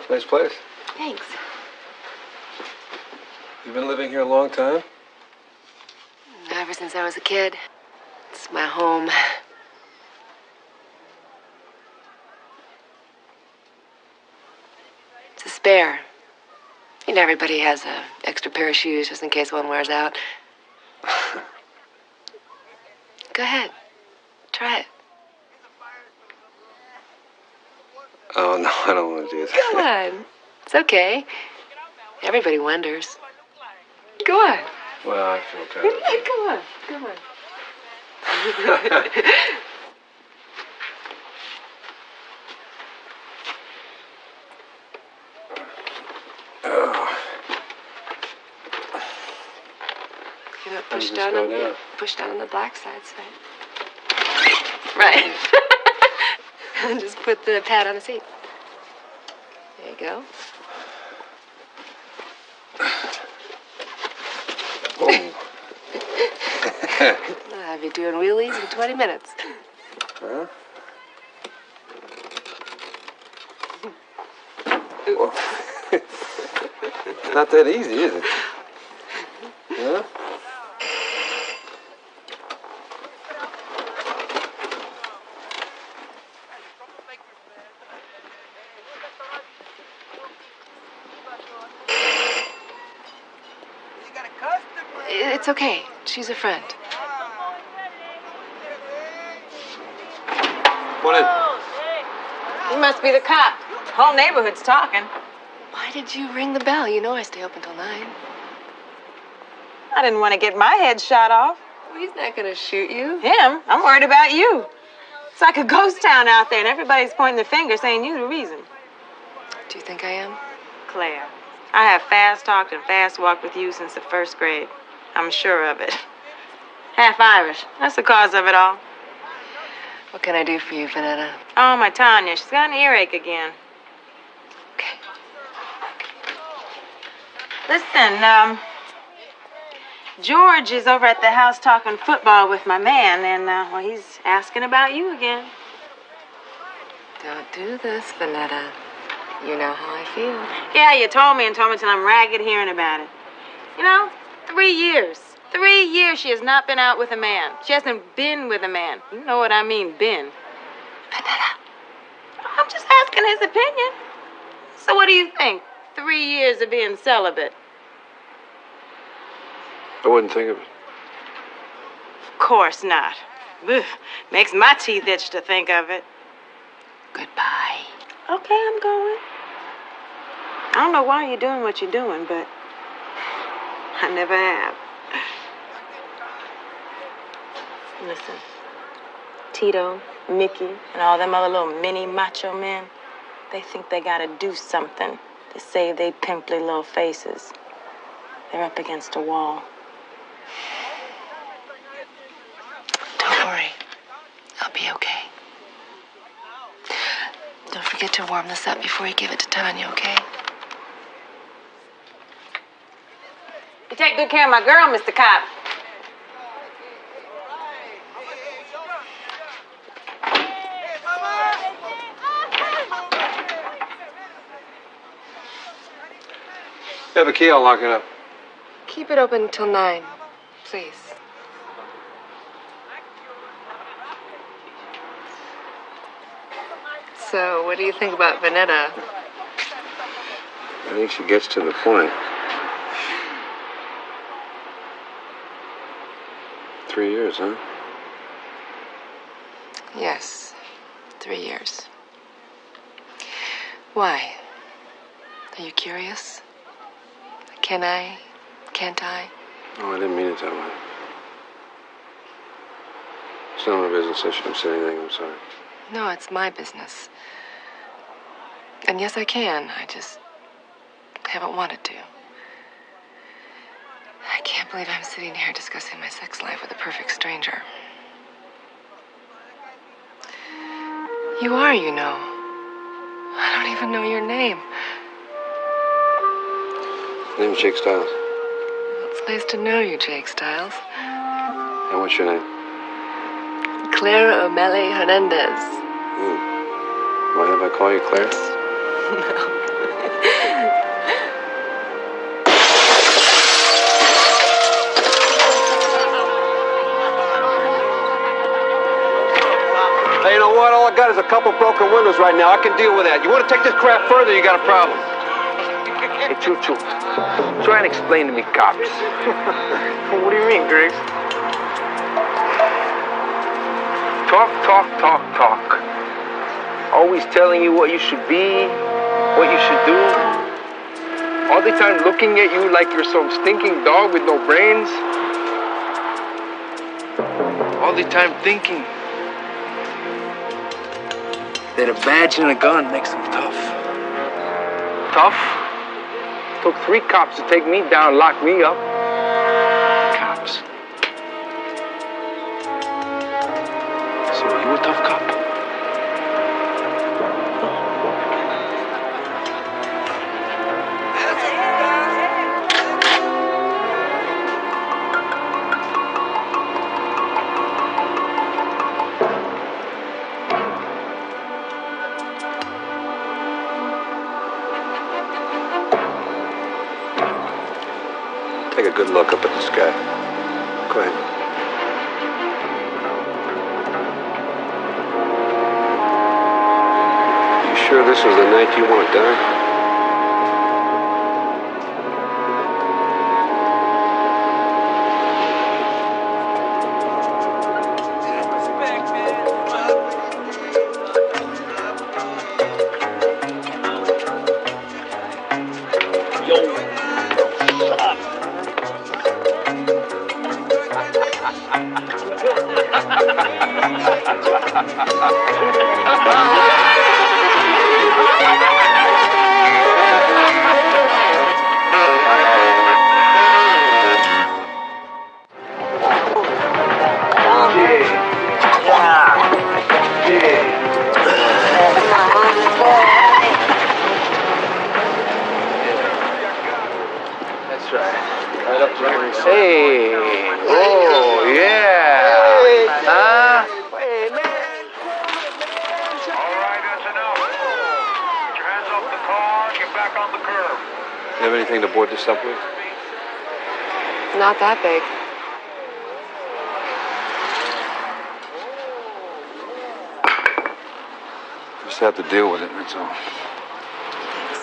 Nice place. Thanks. You've been living here a long time? Ever since I was a kid. It's my home. It's a spare. You know, everybody has an extra pair of shoes just in case one wears out. Go ahead. Try it. Oh, no, I don't want to do that. Come on. It's okay. Everybody wonders. Go on. Well, I feel kind of... Come on. Come on. You know, push down on the black side, right? And just put the pad on the seat. There you go. I'll be doing wheelies in 20 minutes. Huh? Not that easy, is it? Huh? It's okay. She's a friend. Come on in. You must be the cop. Whole neighborhood's talking. Why did you ring the bell? You know I stay open till 9. I didn't want to get my head shot off. Well, he's not going to shoot you. Him? I'm worried about you. It's like a ghost town out there, and everybody's pointing the finger saying you're the reason. Do you think I am? Claire, I have fast talked and fast walked with you since the 1st grade. I'm sure of it. Half Irish. That's the cause of it all. What can I do for you, Vanetta? Oh, my Tanya. She's got an earache again. Okay. Listen, George is over at the house talking football with my man, and, well, he's asking about you again. Don't do this, Vanetta. You know how I feel. Yeah, you told me till I'm ragged hearing about it. You know, 3 years. 3 years she has not been out with a man. She hasn't been with a man. You know what I mean, been. Vanetta. I'm just asking his opinion. So what do you think? 3 years of being celibate? I wouldn't think of it. Of course not. Ugh, makes my teeth itch to think of it. Goodbye. Okay, I'm going. I don't know why you're doing what you're doing, but I never have. Listen, Tito, Mickey, and all them other little mini macho men, they think they gotta do something to save their pimply little faces. They're up against a wall. Don't worry. I'll be okay. Don't forget to warm this up before you give it to Tanya, okay? You take good care of my girl, Mr. Cop. You have a key, I'll lock it up. Keep it open till 9, please. So, what do you think about Vanetta? I think she gets to the point. 3 years, huh? Yes, 3 years. Why? Are you curious? Can I? Can't I? Oh, I didn't mean it that way. It's not my business. I shouldn't say anything. I'm sorry. No, it's my business. And yes, I can. I just haven't wanted to. I can't believe I'm sitting here discussing my sex life with a perfect stranger. You are, you know. I don't even know your name. My name's Jake Stiles. It's nice to know you, Jake Stiles. And what's your name? Clara O'Malley Hernandez. Mind if I call you Claire? No. Hey, you know what? All I got is a couple broken windows right now. I can deal with that. You want to take this crap further, you got a problem. Hey, Choo-Choo, try and explain to me cops. What do you mean, Griggs? Talk, talk, talk, talk. Always telling you what you should be, what you should do. All the time looking at you like you're some stinking dog with no brains. All the time thinking that a badge and a gun makes them tough. Tough? Took 3 cops to take me down, lock me up. Cops. So are you a tough cop? Take a good look up at the sky. Go ahead. You sure this is the night you want, Doc? That's right. Right up to your waist. Hey. Oh, yeah. Huh? All right, that's enough. Put your hands off the car, get back on the curb. You have anything to board this up with? Not that big. Just have to deal with it, that's all. Thanks.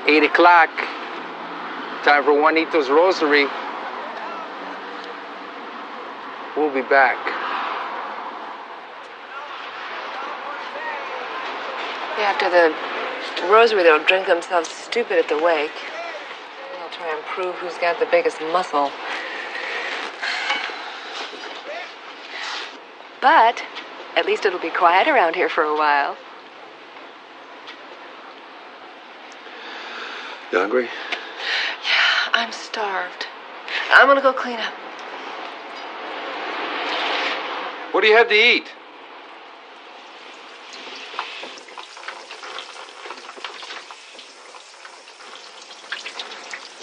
8 o'clock. Time for Juanito's Rosary. We'll be back. After the rosary, they'll drink themselves stupid at the wake. They'll try and prove who's got the biggest muscle. But at least it'll be quiet around here for a while. You hungry? Yeah, I'm starved. I'm gonna go clean up. What do you have to eat?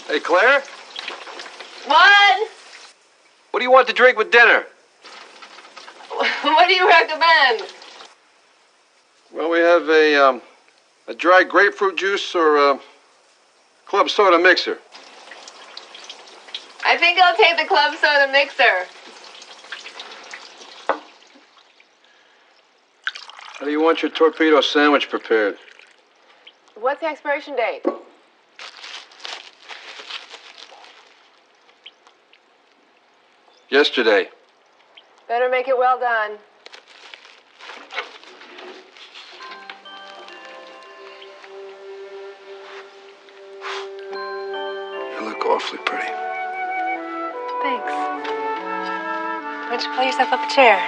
Hey, Claire? What? What do you want to drink with dinner? What do you recommend? Well, we have a dry grapefruit juice or a club soda mixer. I think I'll take the club soda mixer. How do you want your torpedo sandwich prepared? What's the expiration date? Yesterday. Better make it well done. You look awfully pretty. Thanks. Why don't you pull yourself up a chair?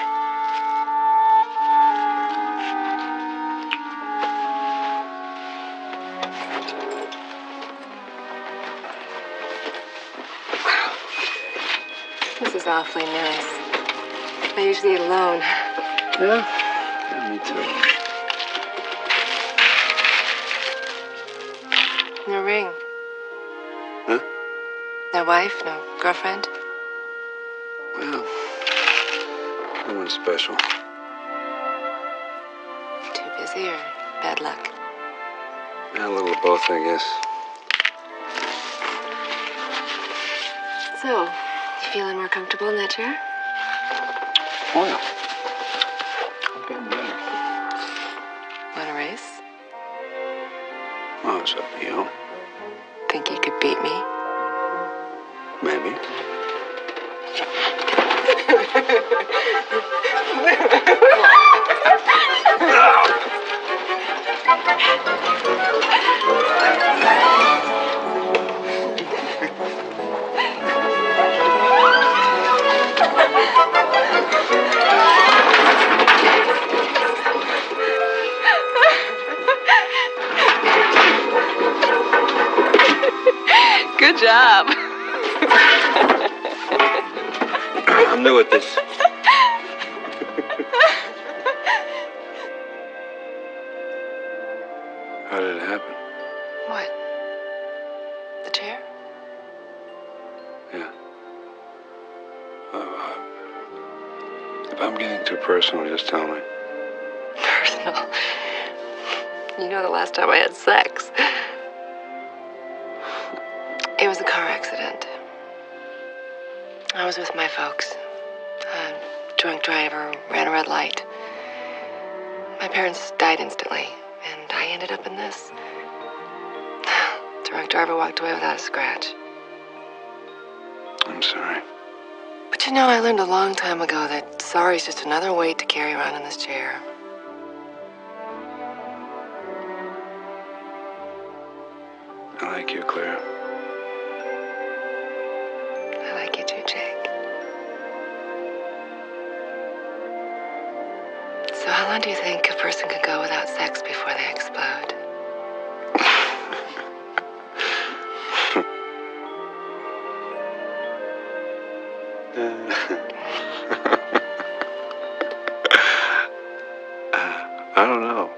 This is awfully nice. I usually eat alone. Yeah? Yeah, me too. No ring. Huh? No wife, no girlfriend. Well, no one special. Too busy or bad luck? Yeah, a little of both, I guess. So, you feeling more comfortable in that chair? Oh, yeah. I'm getting better. Want a race? Oh, it's up to you. Think you could beat me? Maybe. Good job. I'm new at this. How did it happen? What? The chair? Yeah. If I'm getting too personal, just tell me. Personal. You know the last time I had sex. It was a car accident. I was with my folks. A drunk driver ran a red light. My parents died instantly, and I ended up in this. The drunk driver walked away without a scratch. I'm sorry. But you know, I learned a long time ago that sorry's just another weight to carry around in this chair. I like you, Claire. I like you too, Jake. So how long do you think a person could go without sex before they explode? I don't know.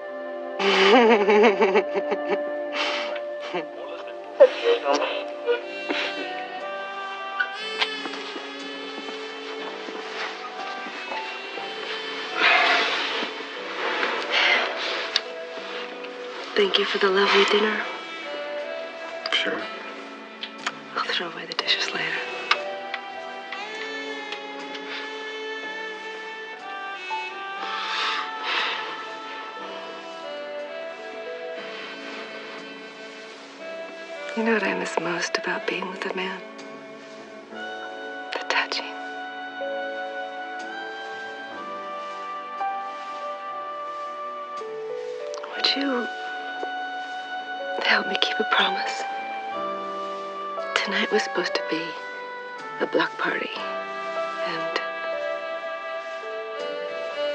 Thank you for the lovely dinner. Sure. I'll throw away the dishes later. You know what I miss most about being with a man? The touching. Would you help me keep a promise? Tonight was supposed to be a block party, and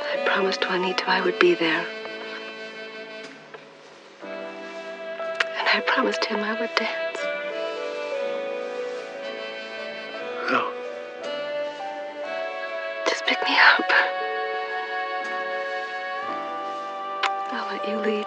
I promised Juanito I would be there. And I promised him I would dance. No. Just pick me up. I'll let you lead.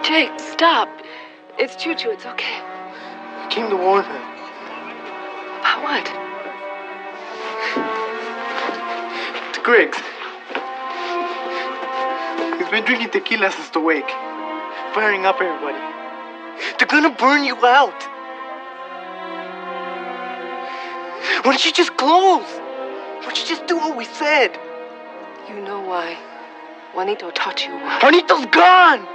Jake, stop. It's Choo-Choo. It's okay. I came to warn her. About what? It's Griggs. He's been drinking tequila since the wake. Firing up everybody. They're gonna burn you out. Why don't you just close? Why don't you just do what we said? You know why. Juanito taught you why. Juanito's gone!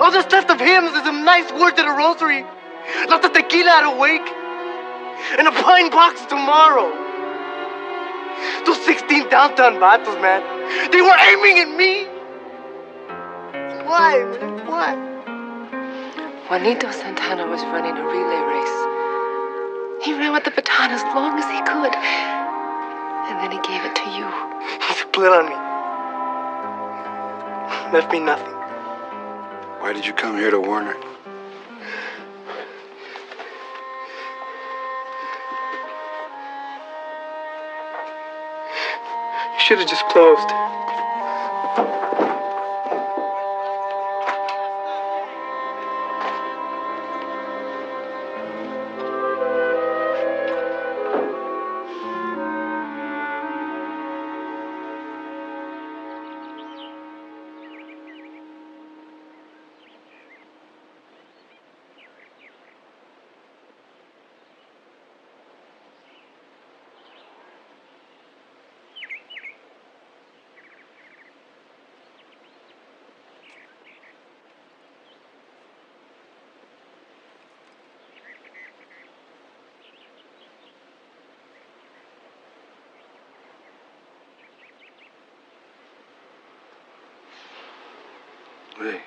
All that's left of him is some nice words at a rosary. Lots of tequila at a wake. And a pine box tomorrow. Those 16 downtown vatos, man. They were aiming at me. Why, man? Why? Juanito Santana was running a relay race. He ran with the baton as long as he could. And then he gave it to you. He split on me. Left me nothing. Why did you come here to Warner? You should have just closed. Hey.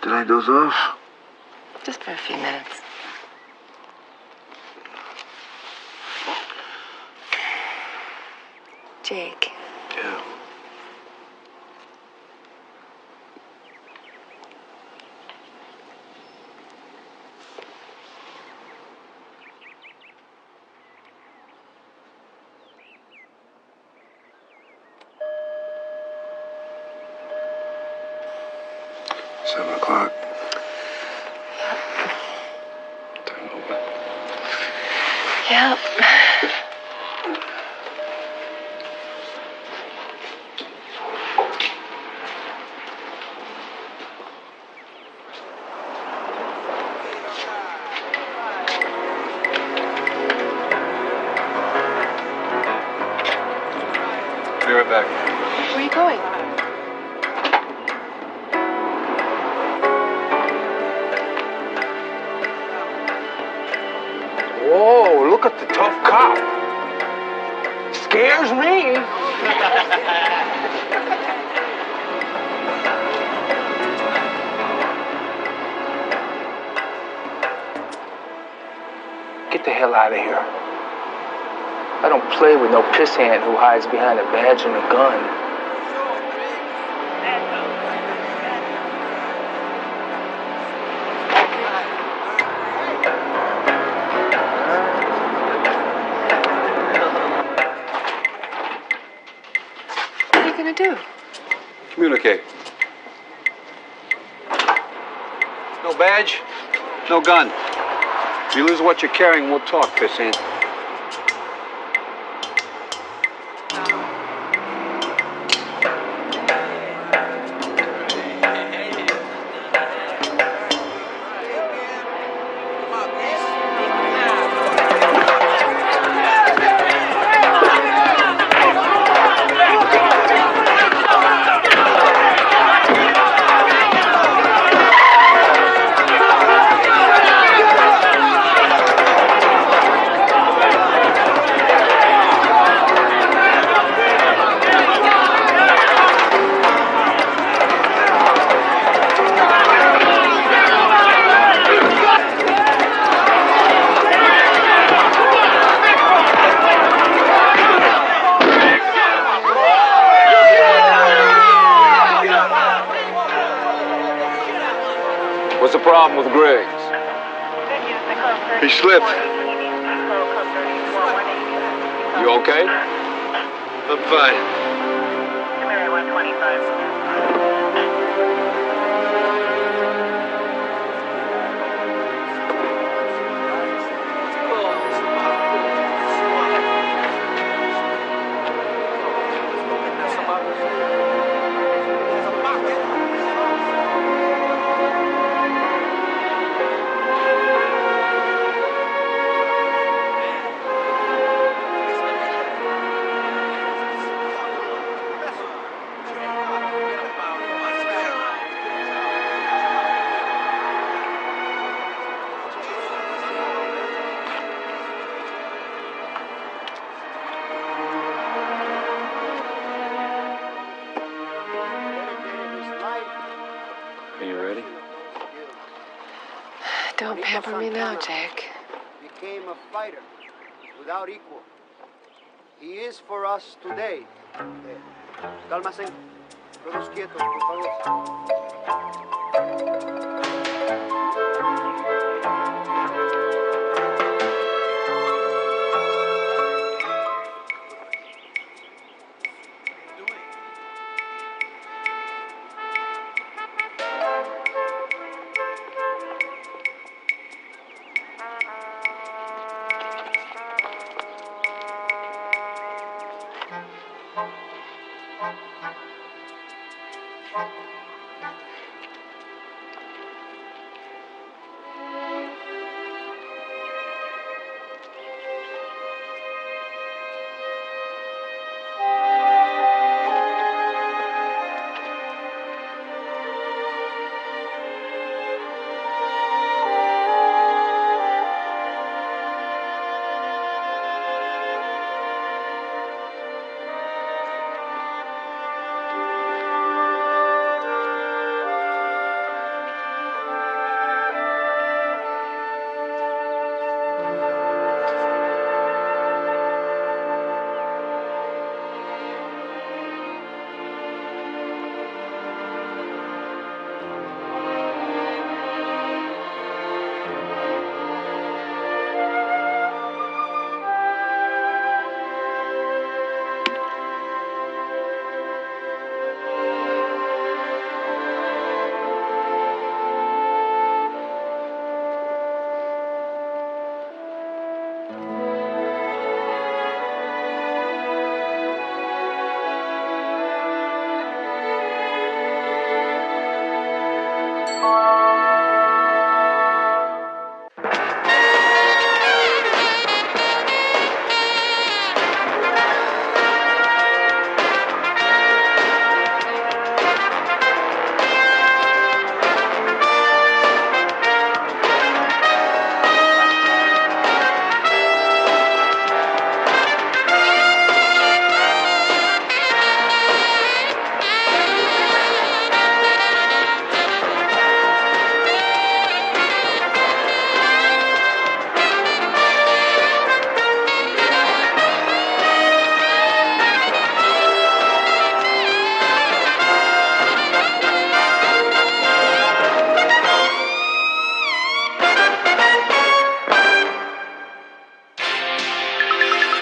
Did I doze off? Just for a few minutes. Jake. Yeah. Seven o'clock. Time over. Yep. Be right back. Where are you going? Whoa, look at the tough cop. Scares me. Get the hell out of here. I don't play with no pissant who hides behind a badge and a gun. What are you gonna do? Communicate. No badge, no gun. If you lose what you're carrying, we'll talk, pissant. What's the problem with Griggs? He slipped. You okay? I'm fine. Don't pamper me now, Jake. Became a fighter without equal. He is for us today. Cálmase. Todos quietos, por favor.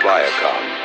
Viacom.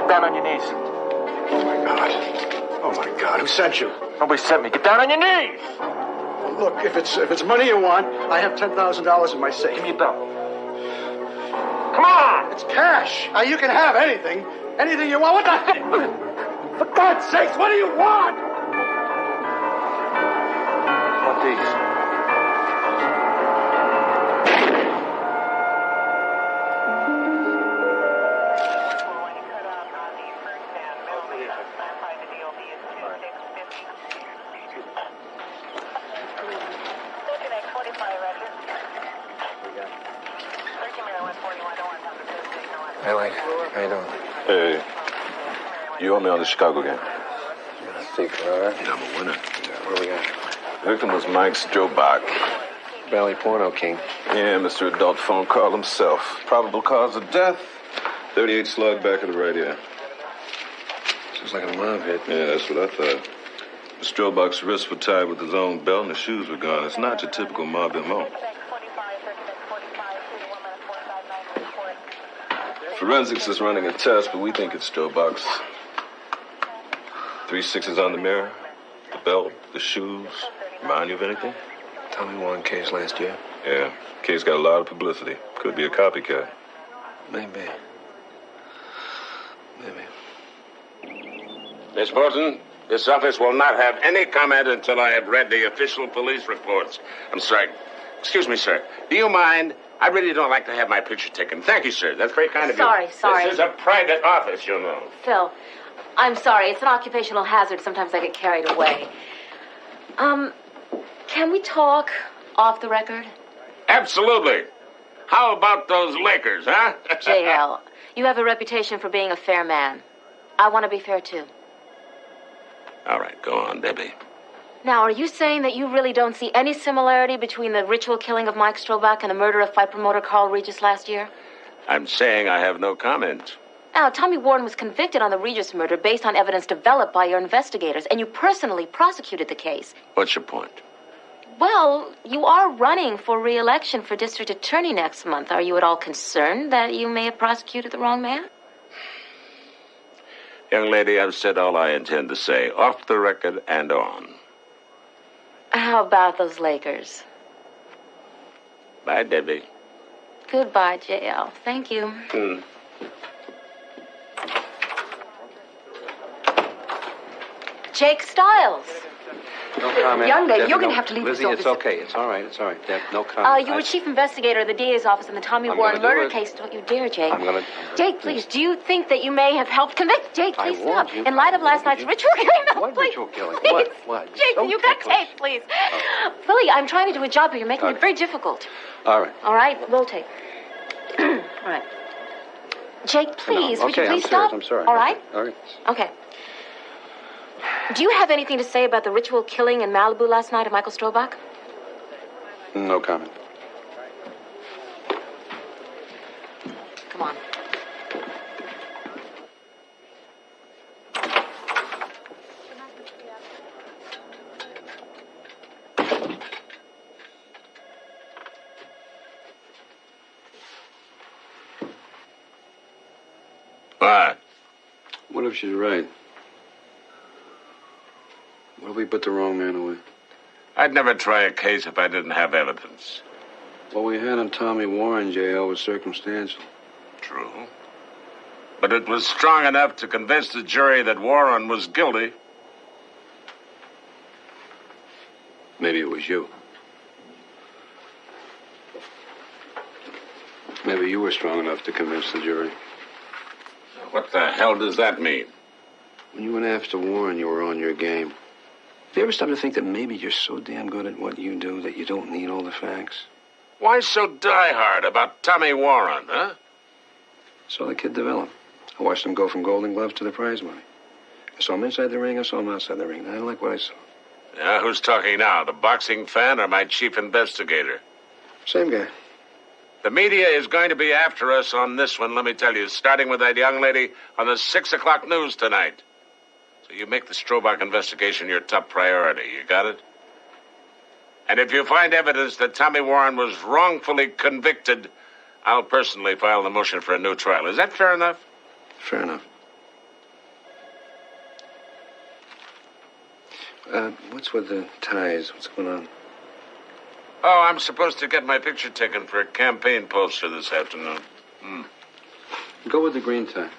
Down on your knees. Oh, my God. Oh, my God. Who sent you? Nobody sent me. Get down on your knees. Look, if it's money you want, I have $10,000 in my safe. Give me a belt. Come on! It's cash. Now, you can have anything. Anything you want. What the... For God's sakes, what do you want? Want these? Hey, Link. How you doing? Hey, you owe me on the Chicago game. Secret, all right? Yeah, I'm a winner. Yeah, what do we got? The victim was Mike Strobach. Valley Porno King. Yeah, Mr. Adult Phone Call himself. Probable cause of death, 38 slug back of the radio. Sounds like a mob hit. Yeah, that's what I thought. Strobach's wrists were tied with his own belt and his shoes were gone. It's not your typical mob MO. Forensics is running a test, but we think it's Strobach's. 3 6s on the mirror, the belt, the shoes. Remind you of anything? Tommy Warren case last year. Yeah, case got a lot of publicity. Could be a copycat. Maybe. Miss Morton, this office will not have any comment until I have read the official police reports. I'm sorry. Excuse me, sir. Do you mind? I really don't like to have my picture taken. Thank you, sir. That's very kind of you. Sorry. This is a private office, you know. Phil, I'm sorry. It's an occupational hazard. Sometimes I get carried away. Can we talk off the record? Absolutely. How about those Lakers, huh? JL, you have a reputation for being a fair man. I want to be fair, too. All right, go on, Debbie. Now, are you saying that you really don't see any similarity between the ritual killing of Mike Strobach and the murder of fight promoter Carl Regis last year? I'm saying I have no comment. Now, Tommy Warren was convicted on the Regis murder based on evidence developed by your investigators, and you personally prosecuted the case. What's your point? Well, you are running for re-election for district attorney next month. Are you at all concerned that you may have prosecuted the wrong man? Young lady, I've said all I intend to say, off the record and on. How about those Lakers? Bye, Debbie. Goodbye, JL. Thank you. Jake Stiles. No comment. Young lady, Debbie, you're going no. to have to leave Lizzie, this office. it's okay. It's all right. It's all right. Deb, no comment. You were chief investigator of the DA's office in the Tommy I'm Warren gonna do murder it. case. Don't you dare, Jake. I'm gonna... Jake, please, do you think that you may have helped convict? Jake, please I warned stop. you. In light of last night's ritual killing, no, What please. ritual killing? Please. What? Jake, So you got ticklish. tape, please. Philly, I'm trying to do a job here. You're making it very difficult. All right. All right, roll tape. All right. Jake, please, No, would you okay, please I'm stop? serious. I'm sorry. All right? All right. Okay. Do you have anything to say about the ritual killing in Malibu last night of Michael Strobach? No comment. Come on. What? What if she's right? What if we put the wrong man away? I'd never try a case if I didn't have evidence. What we had on Tommy Warren, J.L., was circumstantial. True. But it was strong enough to convince the jury that Warren was guilty. Maybe it was you. Maybe you were strong enough to convince the jury. What the hell does that mean? When you went after Warren, you were on your game. Have you ever stopped to think that maybe you're so damn good at what you do that you don't need all the facts? Why so diehard about Tommy Warren, huh? Saw the kid develop. I watched him go from Golden Gloves to the prize money. I saw him inside the ring, I saw him outside the ring. I didn't like what I saw. Yeah, who's talking now? The boxing fan or my chief investigator? Same guy. The media is going to be after us on this one, let me tell you, starting with that young lady on the 6 o'clock news tonight. So you make the Strobach investigation your top priority. You got it? And if you find evidence that Tommy Warren was wrongfully convicted, I'll personally file the motion for a new trial. Is that fair enough? Fair enough. What's with the ties? What's going on? Oh, I'm supposed to get my picture taken for a campaign poster this afternoon. Go with the green tie.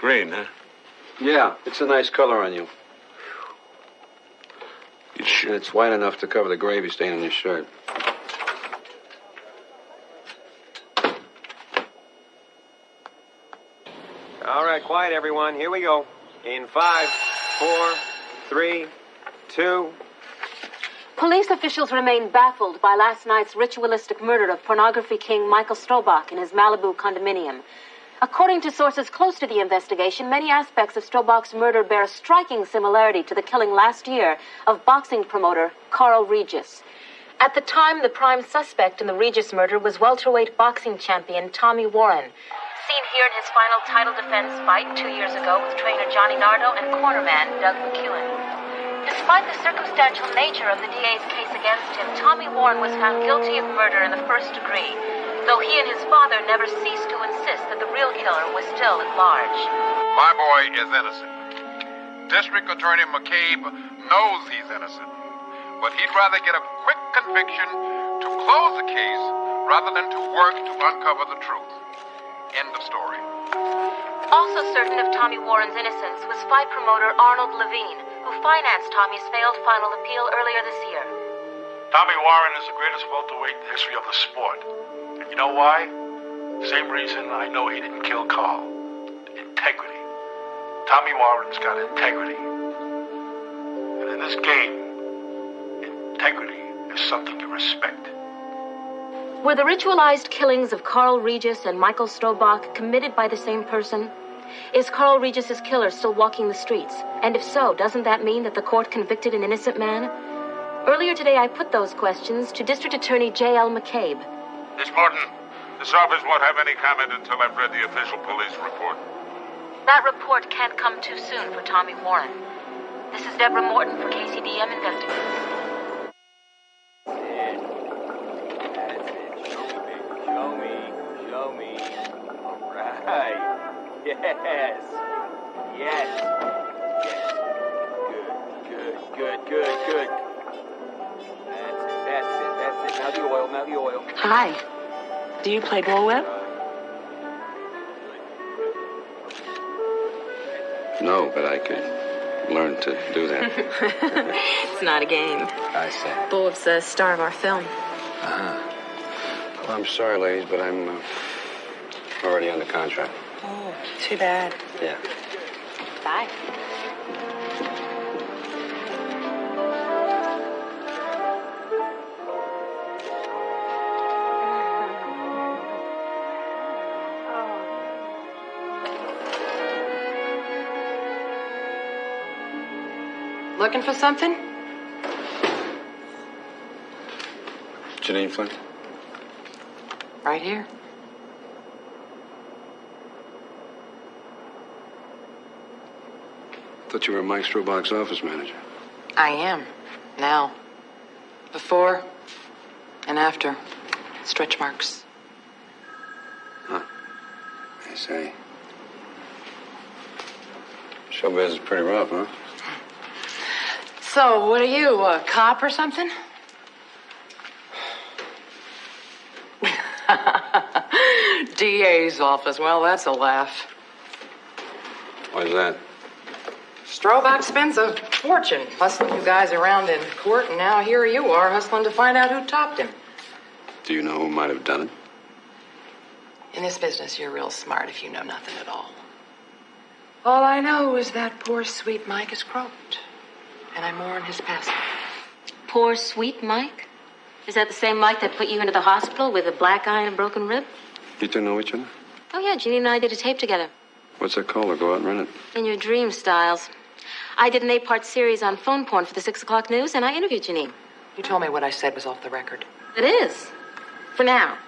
Green, huh? Yeah, it's a nice color on you. You sure? And it's white enough to cover the gravy stain on your shirt. All right, quiet, everyone. Here we go. In 5, 4, 3, 2... Police officials remain baffled by last night's ritualistic murder of pornography king Michael Strobach in his Malibu condominium. According to sources close to the investigation, many aspects of Strobach's murder bear a striking similarity to the killing last year of boxing promoter Carl Regis. At the time, the prime suspect in the Regis murder was welterweight boxing champion Tommy Warren, seen here in his final title defense fight 2 years ago with trainer Johnny Nardo and cornerman Doug McEwen. Despite the circumstantial nature of the DA's case against him, Tommy Warren was found guilty of murder in the first degree, though he and his father never ceased to insist that the real killer was still at large. My boy is innocent. District Attorney McCabe knows he's innocent, but he'd rather get a quick conviction to close the case rather than to work to uncover the truth. End of story. Also certain of Tommy Warren's innocence was fight promoter Arnold Levine, who financed Tommy's failed final appeal earlier this year. Tommy Warren is the greatest welterweight in the history of the sport. And you know why? Same reason I know he didn't kill Carl. Integrity. Tommy Warren's got integrity. And in this game, integrity is something you respect. Were the ritualized killings of Carl Regis and Michael Strobach committed by the same person? Is Carl Regis's killer still walking the streets? And if so, doesn't that mean that the court convicted an innocent man? Earlier today, I put those questions to District Attorney J.L. McCabe. Miss Morton, this office won't have any comment until I've read the official police report. That report can't come too soon for Tommy Warren. This is Deborah Morton for KCDM Investigates. Show me. All right. Yes. Good. That's it. Now the oil. Hi. Do you play bullwhip? No, but I could learn to do that. It's not a game. I see. Bullwhip's the star of our film. Well, I'm sorry, ladies, but I'm already under contract. Oh, too bad. Yeah. Bye. Looking for something? Janine Flynn? Right here. Thought you were Mike Strobach's office manager. I am. Now. Before and after. Stretch marks. Huh. I see. Showbiz is pretty rough, huh? So, what are you, a cop or something? DA's office. Well, that's a laugh. Why's that? Strobach spends a fortune hustling you guys around in court, and now here you are hustling to find out who topped him. Do you know who might have done it? In this business, you're real smart if you know nothing at all. All I know is that poor sweet Mike is croaked, and I mourn his passing. Poor sweet Mike? Is that the same Mike that put you into the hospital with a black eye and a broken rib? You two know each other? Oh, yeah, Jeannie and I did a tape together. What's that called? I'll go out and rent it. In your dream, Styles. I did an 8-part series on phone porn for the 6 o'clock news, and I interviewed Janine. You told me what I said was off the record. It is. For now.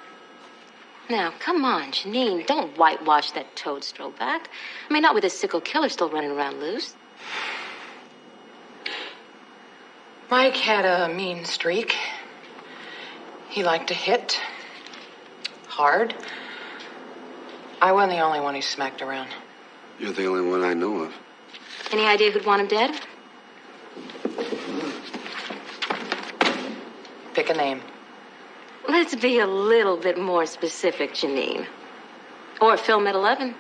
Now, come on, Janine. Don't whitewash that toad Strobach. I mean, not with this sicko killer still running around loose. Mike had a mean streak. He liked to hit. Hard. I wasn't the only one he smacked around. You're the only one I know of. Any idea who'd want him dead? Pick a name. Let's be a little bit more specific, Janine. Or film at 11.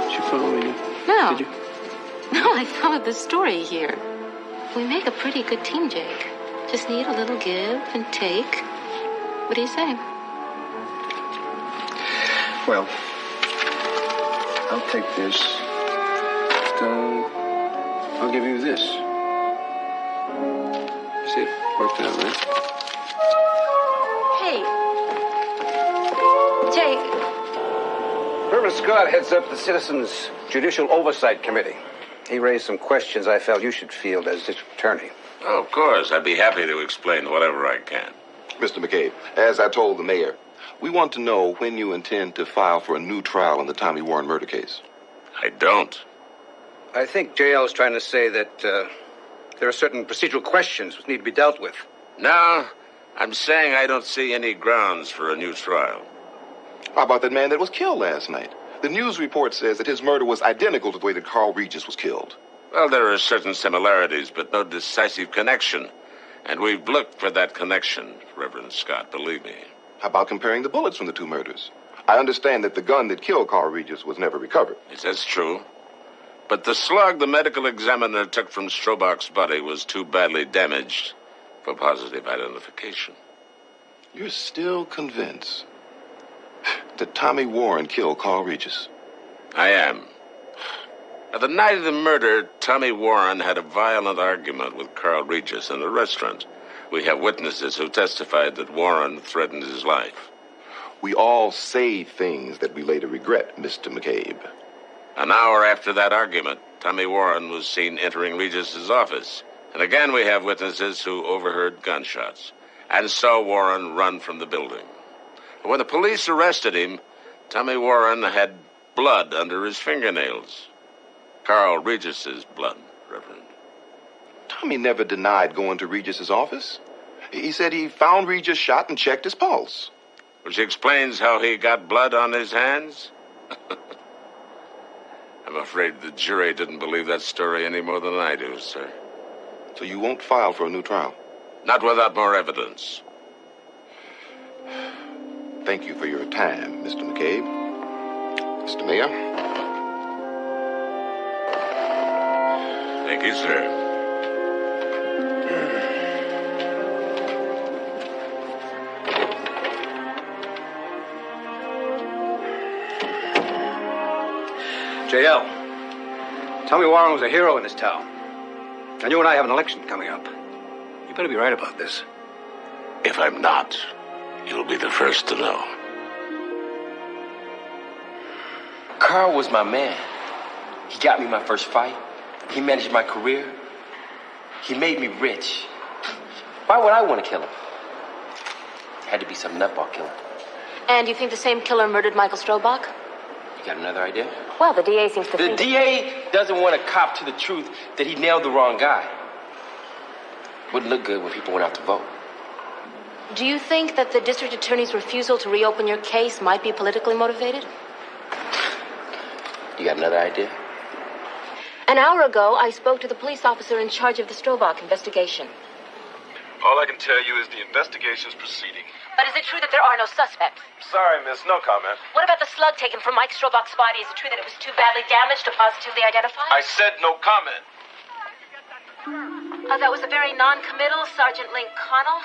Did you follow me? No. Did you? No, I followed the story here. We make a pretty good team, Jake. Just need a little give and take. What do you say? Well, I'll take this. I'll give you this. See, it worked out, right? Hey. Jake. Herman Scott heads up the Citizens Judicial Oversight Committee. He raised some questions I felt you should field as district attorney. Oh, of course. I'd be happy to explain whatever I can. Mr. McCabe, as I told the mayor, we want to know when you intend to file for a new trial in the Tommy Warren murder case. I don't. I think JL is trying to say that there are certain procedural questions which need to be dealt with. No, I'm saying I don't see any grounds for a new trial. How about that man that was killed last night? The news report says that his murder was identical to the way that Carl Regis was killed. Well, there are certain similarities, but no decisive connection. And we've looked for that connection, Reverend Scott, believe me. How about comparing the bullets from the two murders? I understand that the gun that killed Carl Regis was never recovered. Yes, that's true. But the slug the medical examiner took from Strobach's body was too badly damaged for positive identification. You're still convinced that Tommy Warren killed Carl Regis? I am. Now, the night of the murder, Tommy Warren had a violent argument with Carl Regis in a restaurant. We have witnesses who testified that Warren threatened his life. We all say things that we later regret, Mr. McCabe. An hour after that argument, Tommy Warren was seen entering Regis's office. And again, we have witnesses who overheard gunshots and saw Warren run from the building. When the police arrested him, Tommy Warren had blood under his fingernails. Carl Regis's blood, Reverend. Tommy never denied going to Regis's office. He said he found Regis shot and checked his pulse. Which explains how he got blood on his hands? I'm afraid the jury didn't believe that story any more than I do, sir. So you won't file for a new trial? Not without more evidence. Thank you for your time, Mr. McCabe. Mr. Mayor? Thank you, sir. JL, Tommy Warren was a hero in this town. And you and I have an election coming up. You better be right about this. If I'm not, you'll be the first to know. Carl was my man. He got me my first fight. He managed my career. He made me rich. Why would I want to kill him? Had to be some nutball killer. And you think the same killer murdered Michael Strobach? You got another idea? Well, the DA seems to think... The DA doesn't want to cop to the truth that he nailed the wrong guy. Wouldn't look good when people went out to vote. Do you think that the district attorney's refusal to reopen your case might be politically motivated? You got another idea? An hour ago, I spoke to the police officer in charge of the Strobach investigation. All I can tell you is the investigation's proceeding. But is it true that there are no suspects? Sorry, miss, no comment. What about the slug taken from Mike Strobach's body? Is it true that it was too badly damaged to positively identify? I said no comment. That was a very non-committal Sergeant Link Connell.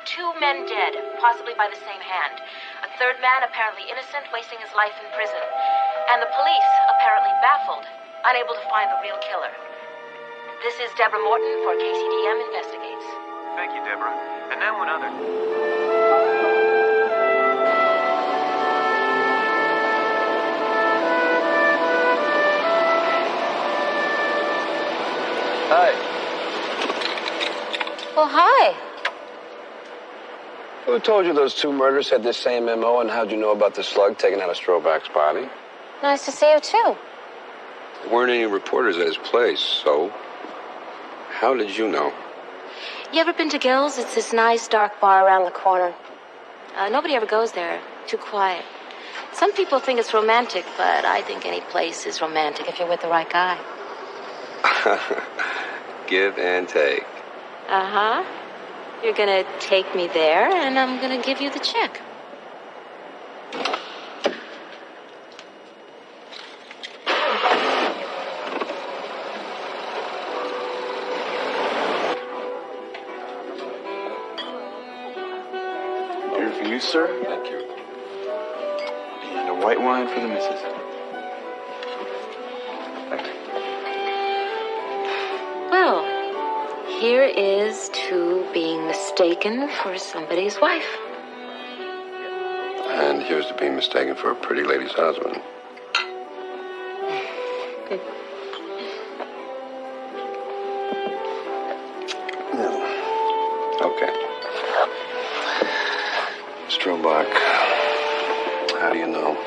2 men dead, possibly by the same hand. A third man, apparently innocent, wasting his life in prison. And the police, apparently baffled, unable to find the real killer. This is Deborah Morton for KCDM Investigates. Thank you, Deborah. And now another. Hi. Well, hi. Who told you those 2 murders had the same MO, and how'd you know about the slug taken out of Strobach's body? Nice to see you, too. There weren't any reporters at his place, so how did you know? You ever been to Gill's? It's this nice dark bar around the corner. Nobody ever goes there. Too quiet. Some people think it's romantic, but I think any place is romantic if you're with the right guy. Give and take. Uh-huh. You're gonna take me there, and I'm gonna give you the check. Here for you, sir. Thank you. And a white wine for the missus. Well, here is to being mistaken for somebody's wife. And here's to being mistaken for a pretty lady's husband. Okay. Strobach, how do you know?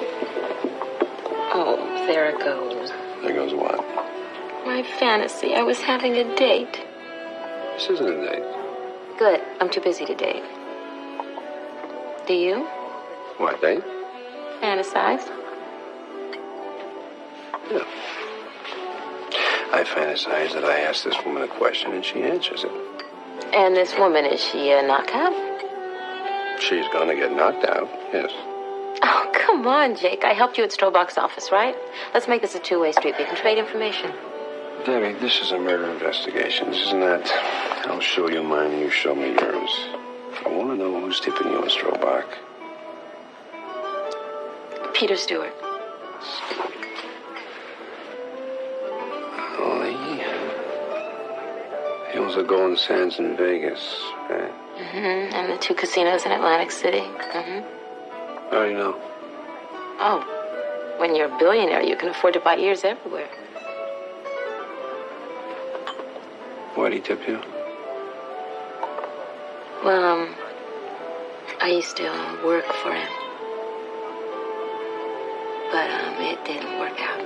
Oh, there it goes. There goes what? My fantasy. I was having a date. This isn't a date. Good. I'm too busy to date. Do you? What, date? Fantasize? Yeah. I fantasize that I ask this woman a question and she answers it. And this woman, is she a knockout? She's gonna get knocked out, yes. Oh, come on, Jake. I helped you at Strobach's office, right? Let's make this a two-way street. We can trade information. Debbie, this is a murder investigation. This isn't that. I'll show you mine and you show me yours. I want to know who's tipping you on Strobach. Peter Stewart. He owns the Golden Sands in Vegas, right? Mm-hmm. And the 2 casinos in Atlantic City. Mm-hmm. How do you know? Oh, when you're a billionaire, you can afford to buy ears everywhere. Why'd he tip you? Well, I used to work for him. But, it didn't work out.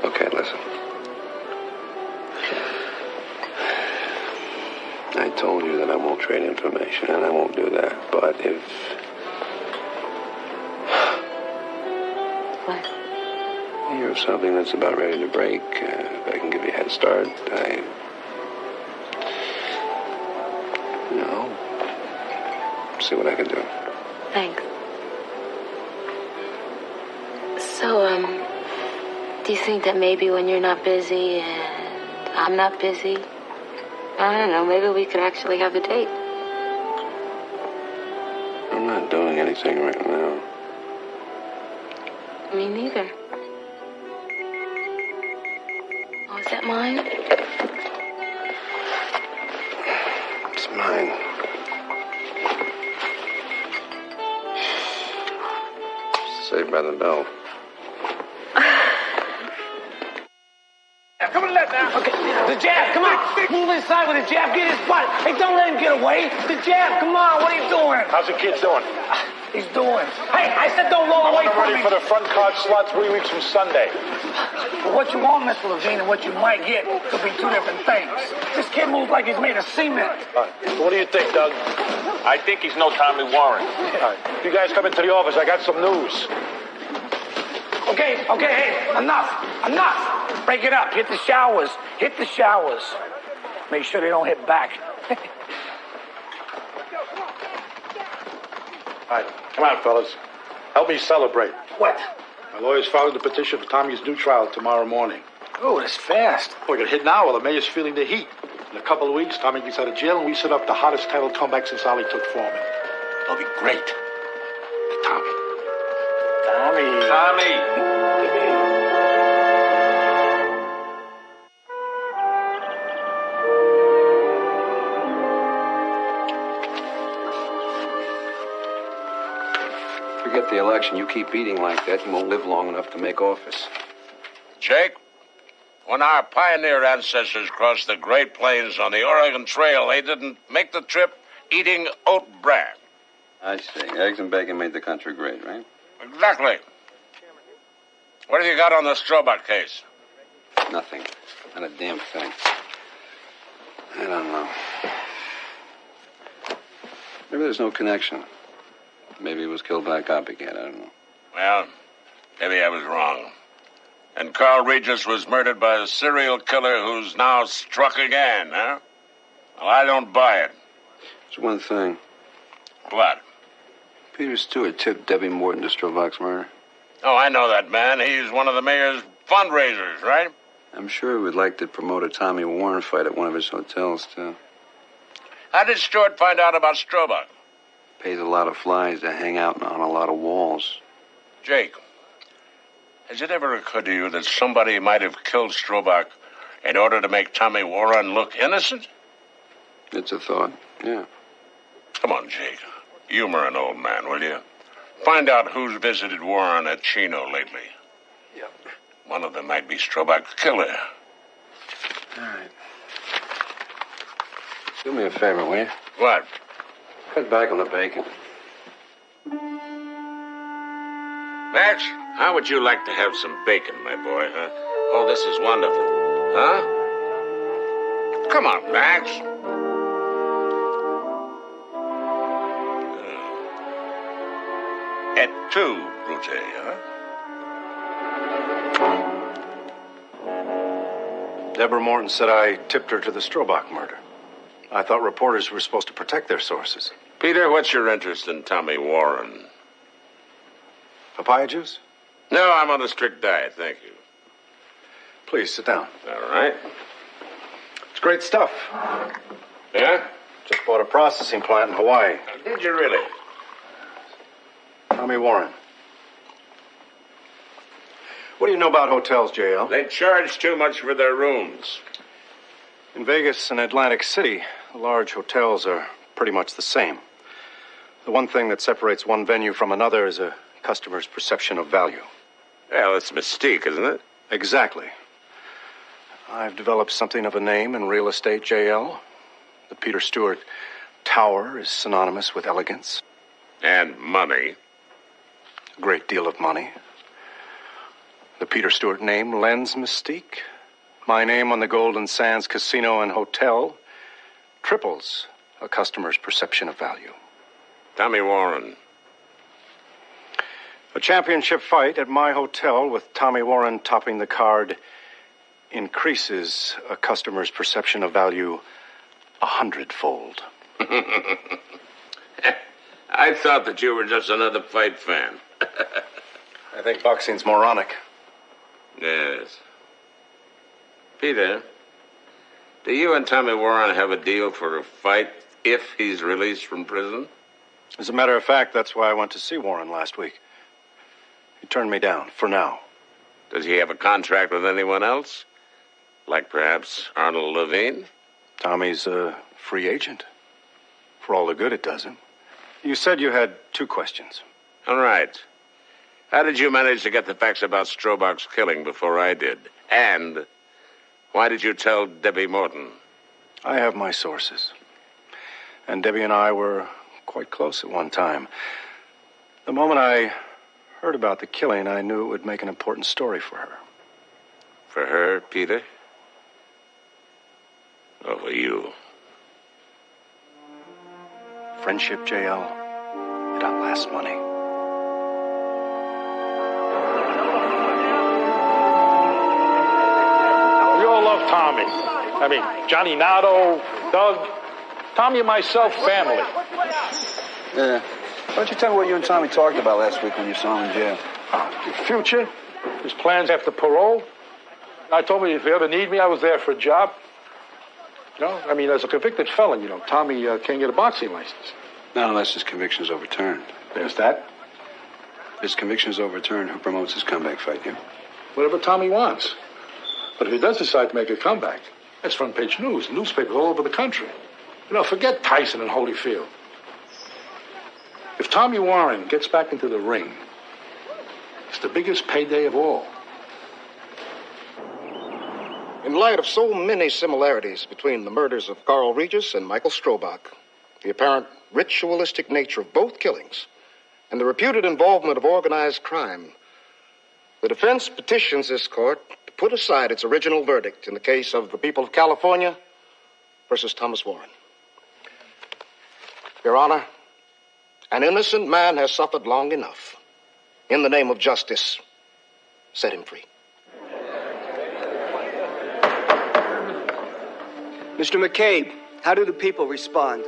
Okay, listen. I told you that I won't trade information, and I won't do that. But if... What? You hear of something that's about ready to break, if I can give you a head start, see what I can do. Thanks. So, do you think that maybe when you're not busy and I'm not busy, I don't know, maybe we could actually have a date? I'm not doing anything right now. Me neither. Oh, is that mine? It's mine. Saved by the bell. Come on, left now. Okay, the jab, come on. Move inside with the jab, get his butt. Hey, don't let him get away. The jab, come on, what are you doing? How's the kid doing? he's doing? Hey, I said don't roll away from me. Ready for the front card slot 3 weeks from Sunday. But what you want, Mr. Levine, and what you might get could be two different things. This kid moves like he's made of cement. What do you think, Doug? I think he's no Tommy Warren. All right. You guys come into the office. I got some news. Okay, hey, enough. Break it up. Hit the showers. Make sure they don't hit back. All right, come on, fellas. Help me celebrate. What? My lawyers filed the petition for Tommy's new trial tomorrow morning. Oh, that's fast. We're going to hit now while the mayor's feeling the heat. In a couple of weeks, Tommy gets out of jail, and we set up the hottest title comeback since Ollie took Foreman. It'll be great. Tommy. Forget the election. You keep eating like that, you won't live long enough to make office. Jake, when our pioneer ancestors crossed the Great Plains on the Oregon Trail, they didn't make the trip eating oat bran. I see. Eggs and bacon made the country great, right? Exactly. What have you got on the Strobach case? Nothing. Not a damn thing. I don't know. Maybe there's no connection. Maybe he was killed by a copycat. I don't know. Well, maybe I was wrong. And Carl Regis was murdered by a serial killer who's now struck again, huh? Well, I don't buy it. There's one thing. What? Peter Stewart tipped Debbie Morton to Strobach's murder. Oh, I know that man. He's one of the mayor's fundraisers, right? I'm sure he would like to promote a Tommy Warren fight at one of his hotels, too. How did Stewart find out about Strobach? Pays a lot of flies to hang out on a lot of walls. Jake, has it ever occurred to you that somebody might have killed Strobach in order to make Tommy Warren look innocent? It's a thought, yeah. Come on, Jake. Humor an old man, will you? Find out who's visited Warren at Chino lately. Yep. One of them might be Strobach's killer. All right. Do me a favor, will you? What? Cut back on the bacon. Max, how would you like to have some bacon, my boy, huh? Oh, this is wonderful. Huh? Come on, Max. Et tu, Brute, huh? Deborah Morton said I tipped her to the Strobach murder. I thought reporters were supposed to protect their sources. Peter, what's your interest in Tommy Warren? Papaya juice? No, I'm on a strict diet, thank you. Please, sit down. All right. It's great stuff. Yeah? Just bought a processing plant in Hawaii. Did you really? Tommy Warren. What do you know about hotels, JL? They charge too much for their rooms. In Vegas and Atlantic City, the large hotels are pretty much the same. The one thing that separates one venue from another is a customer's perception of value. Well, it's mystique, isn't it? Exactly. I've developed something of a name in real estate, JL. The Peter Stewart Tower is synonymous with elegance. And money. A great deal of money. The Peter Stewart name lends mystique. My name on the Golden Sands Casino and Hotel triples a customer's perception of value. Tommy Warren. A championship fight at my hotel with Tommy Warren topping the card increases a customer's perception of value 100-fold. I thought that you were just another fight fan. I think boxing's moronic. Yes. Peter, do you and Tommy Warren have a deal for a fight if he's released from prison? As a matter of fact, that's why I went to see Warren last week. He turned me down, for now. Does he have a contract with anyone else? Like perhaps Arnold Levine? Tommy's a free agent. For all the good it does him. You said you had 2 questions. All right. How did you manage to get the facts about Strobach's killing before I did? And why did you tell Debbie Morton? I have my sources. And Debbie and I were quite close at one time. The moment I heard about the killing, I knew it would make an important story for her. For her, Peter? Or for you? Friendship, JL, it outlasts money. We all love Tommy. I mean, Johnny Nato, Doug, Tommy and myself, family. Yeah. Why don't you tell me what you and Tommy talked about last week when you saw him in jail? Future, his plans after parole. I told him if you ever need me, I was there for a job. You know, I mean, as a convicted felon, you know, Tommy can't get a boxing license. Not unless his conviction is overturned. There's that. If his conviction is overturned, who promotes his comeback fight, you? Whatever Tommy wants. But if he does decide to make a comeback, that's front page news, newspapers all over the country. You know, forget Tyson and Holyfield. If Tommy Warren gets back into the ring, it's the biggest payday of all. In light of so many similarities between the murders of Carl Regis and Michael Strobach, the apparent ritualistic nature of both killings, and the reputed involvement of organized crime, the defense petitions this court to put aside its original verdict in the case of the people of California versus Thomas Warren. Your Honor, an innocent man has suffered long enough. In the name of justice, set him free. Mr. McCabe, how do the people respond?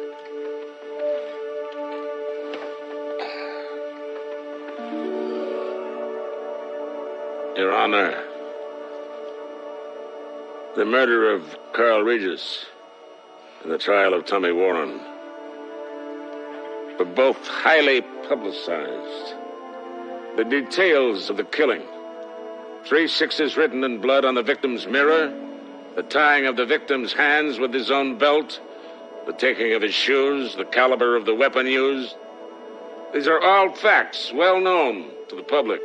Your Honor, the murder of Carl Regis and the trial of Tommy Warren were both highly publicized. The details of the killing, 3 6s written in blood on the victim's mirror, the tying of the victim's hands with his own belt, the taking of his shoes, the caliber of the weapon used. These are all facts well known to the public.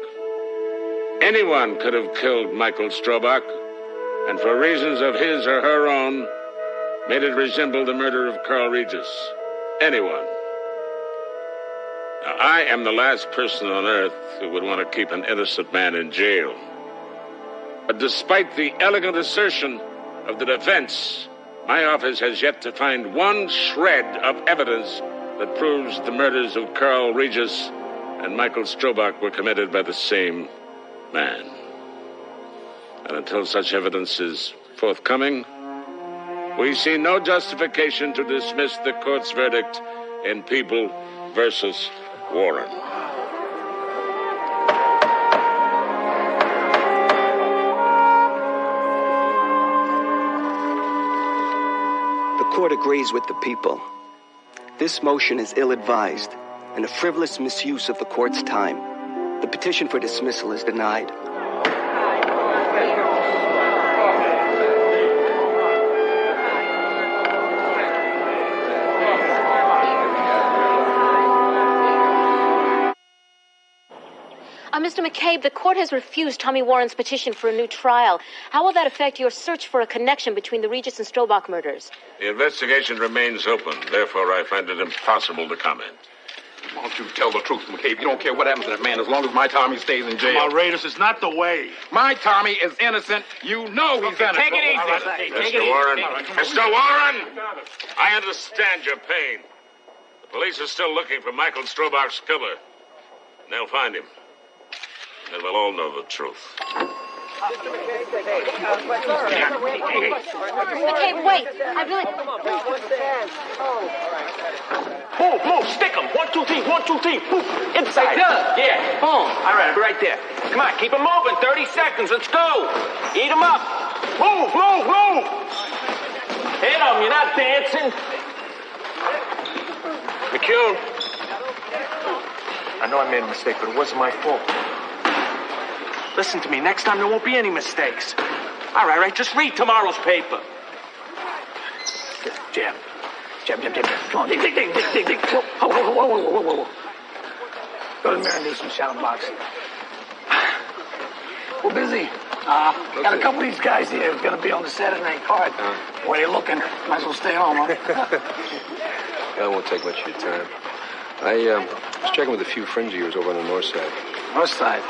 Anyone could have killed Michael Strobach, and for reasons of his or her own, made it resemble the murder of Carl Regis. Anyone. Now, I am the last person on earth who would want to keep an innocent man in jail. But despite the elegant assertion of the defense, my office has yet to find one shred of evidence that proves the murders of Carl Regis and Michael Strobach were committed by the same man. And until such evidence is forthcoming, we see no justification to dismiss the court's verdict in People versus Warren. The court agrees with the people. This motion is ill-advised and a frivolous misuse of the court's time. The petition for dismissal is denied. Mr. McCabe, the court has refused Tommy Warren's petition for a new trial. How will that affect your search for a connection between the Regis and Strobach murders? The investigation remains open. Therefore, I find it impossible to comment. Why don't you tell the truth, McCabe? You don't care what happens to that man as long as my Tommy stays in jail. Come on, Raiders, it's not the way. My Tommy is innocent. You know he's innocent. Take it easy. Mr. Warren, Mr. Warren, I understand your pain. The police are still looking for Michael Strobach's killer. And they'll find him. And we'll all know the truth. McCabe, wait. I really... Move, stick him. 1, 2, 3, 1, 2, 3. Move. Inside. Yeah. Boom. All right, I'll be right there. Come on, keep him moving. 30 seconds. Let's go. Eat him up. Move. Hit him. You're not dancing. McCune. I know I made a mistake, but it wasn't my fault. Listen to me. Next time there won't be any mistakes. All right. Just read tomorrow's paper. Jam. Come on, dig. Whoa. Go to the mirror and do some sound boxing. We're busy. Got a couple of these guys here who's going to be on the Saturday night card. While you're looking, might as well stay home, huh? I won't take much of your time. I was checking with a few friends of yours over on the north side. North side?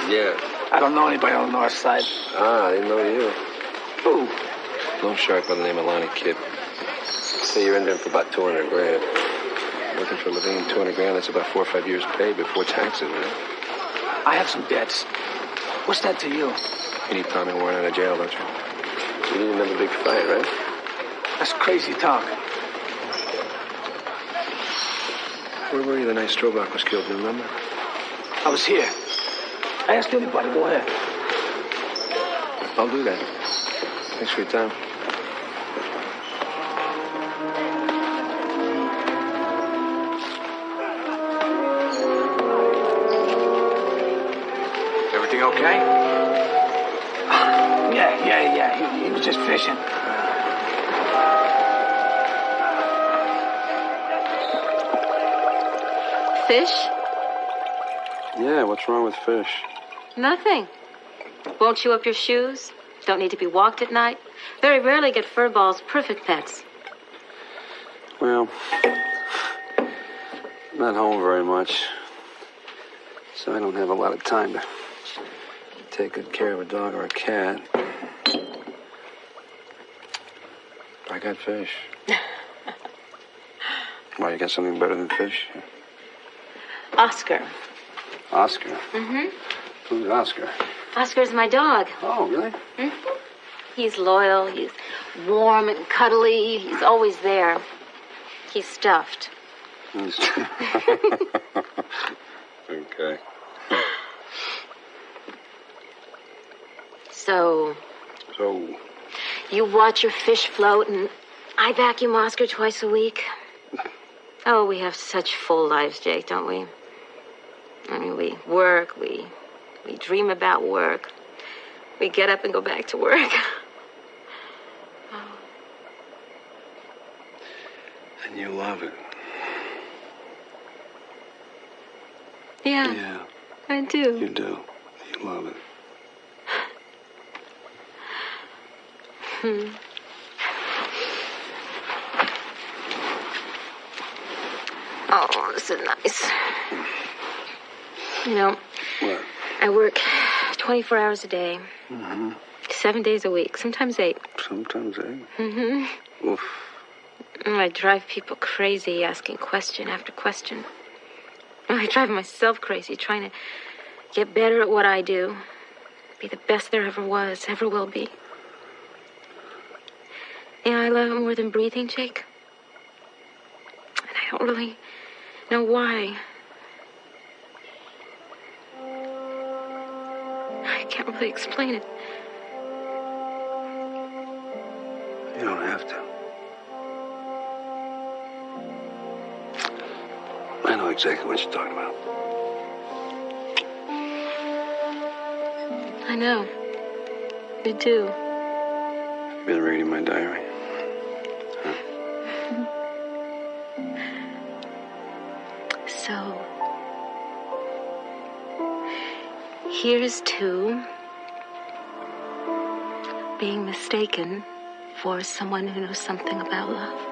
Yeah. I don't know anybody on the north side. Ah, I didn't know you. Who? Loan shark by the name of Lonnie Kidd. Say you're in there for about 200 grand. Looking for Levine, 200 grand, that's about 4 or 5 years' pay before taxes, right? I have some debts. What's that to you? You need Tommy Warren out of jail, don't you? You need another big fight, right? That's crazy talk. Where were you the night Strobach was killed, do you remember? I was here. I asked anybody. Go ahead. I'll do that. Thanks for your time. Everything okay? Yeah. He was just fishing. Fish? Yeah, what's wrong with fish? Nothing. Won't chew up your shoes. Don't need to be walked at night. Very rarely get fur balls perfect pets. Well, not home very much. So I don't have a lot of time to take good care of a dog or a cat. I got fish. Why, you got something better than fish? Oscar. Oscar? Mm-hmm. Who's Oscar? Oscar's my dog. Oh, really? Mm-hmm. He's loyal. He's warm and cuddly. He's always there. He's stuffed. Okay. So, So, you watch your fish float, and I vacuum Oscar twice a week. Oh, we have such full lives, Jake, don't we? I mean, we work, we dream about work. We get up and go back to work. and you love it. Yeah. Yeah, I do. you do. You love it. Oh, this is nice. You know, What? I work 24 hours a day, Mm-hmm. 7 days a week, sometimes 8. Sometimes, eh? Mm-hmm. Oof. I drive people crazy asking question after question. I drive myself crazy trying to get better at what I do. Be the best there ever was, ever will be. You know, I love it more than breathing, Jake. And I don't really know why. I can't really explain it. You don't have to. I know exactly what you're talking about. I know. You do. You've been reading my diary. So, here's to being mistaken for someone who knows something about love.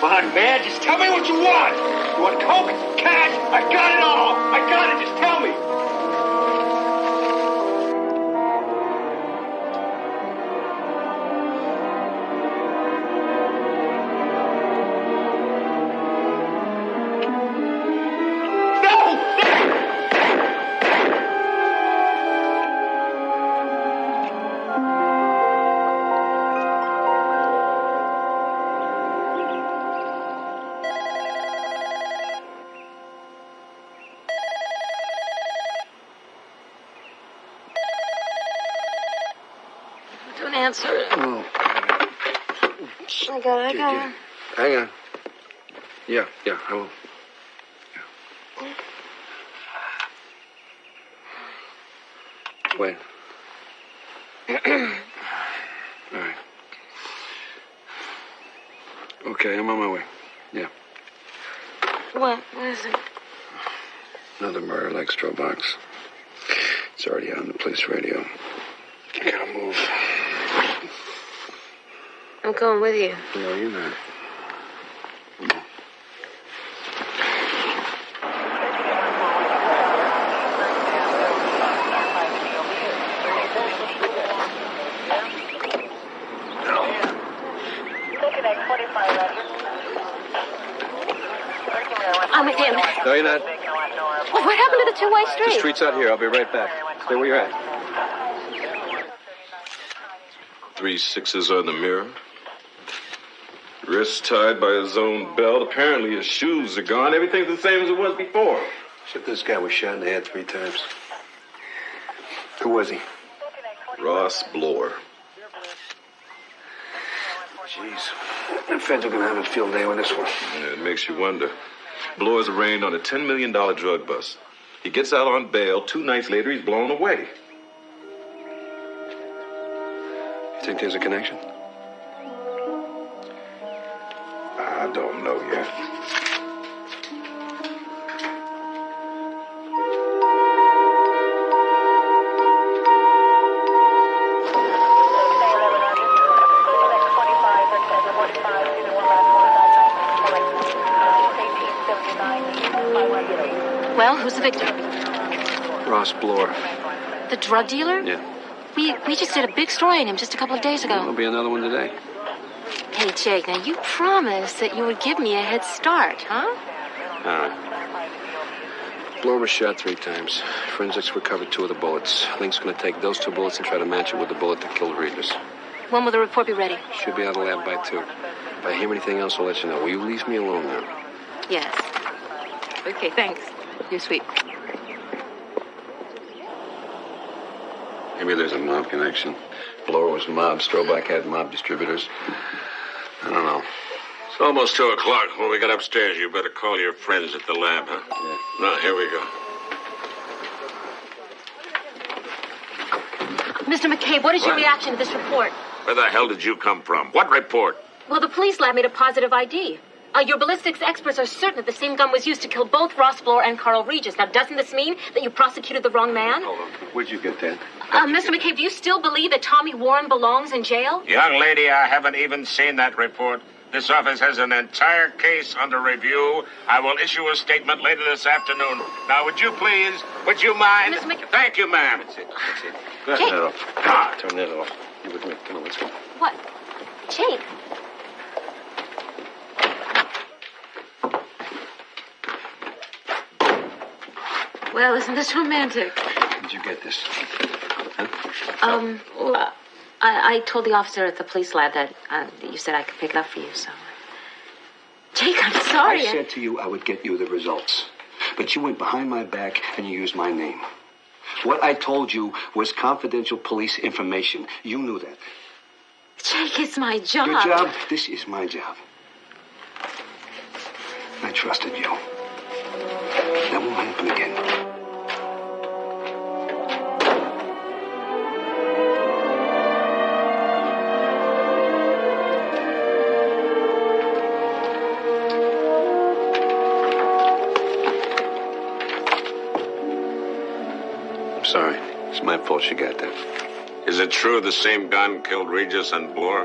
Come on, man, just tell me what you want. You want coke, cash? I got it all. I got it. Just tell me. Don't answer it. Oh. I got it. Hang on. Yeah, I will. Yeah. Wait. All right. Okay, I'm on my way. Yeah. What? What is it? Another murder like Strobach's. It's already on the police radio. You gotta move. I'm going with you. No, you're not. I'm with him. No, you're not. Well, what happened to the two-way The street? street's out here. I'll be right back. Stay where you're at. 3 6s on the mirror. Wrist tied by his own belt. Apparently his shoes are gone. Everything's the same as it was before. Except this guy was shot in the head 3 times. Who was he? Ross Bloor. Jeez. The feds are going to have a field day with this one. Yeah, it makes you wonder. Bloor's arraigned on a $10 million drug bust. He gets out on bail. 2 nights later, he's blown away. You think there's a connection? I don't know yet. Well, who's the victim? Ross Bloor. The drug dealer? Yeah. We just did a big story on him just a couple of days ago. There'll be another one today. Hey, Jake, now you promised that you would give me a head start, huh? All right. Bloor was shot 3 times. Forensics recovered 2 of the bullets. Link's going to take those 2 bullets and try to match it with the bullet that killed Regis. When will the report be ready? Should be out of the lab by 2. If I hear anything else, I'll let you know. Will you leave me alone now? Yes. Okay, thanks. You're sweet. Maybe there's a mob connection. Bloor was mob. Strobach had mob distributors. I don't know. It's almost 2 o'clock. When we get upstairs, you better call your friends at the lab, huh? Yeah. No, here we go. Mr. McCabe, what is your reaction to this report? Where the hell did you come from? What report? Well, the police lab made a positive ID. Your ballistics experts are certain that the same gun was used to kill both Ross Bloor and Carl Regis. Now, doesn't this mean that you prosecuted the wrong man? Hold on. Where'd you get that? Mr. McCabe, do you still believe that Tommy Warren belongs in jail? Young lady, I haven't even seen that report. This office has an entire case under review. I will issue a statement later this afternoon. Now, would you mind? Mr. McCabe. Thank you, ma'am. That's it. Go ahead. Turn that off. Turn that off. You with me? Come on, let's go. What? Jake? Well, isn't this romantic? Did you get this? Well, I told the officer at the police lab that you said I could pick it up for you, so... Jake, I'm sorry. I said to you I would get you the results. But you went behind my back and you used my name. What I told you was confidential police information. You knew that. Jake, it's my job. Your job? This is my job. I trusted you. That won't happen again. Sorry. It's my fault she got that. Is it true the same gun killed Regis and Bloor?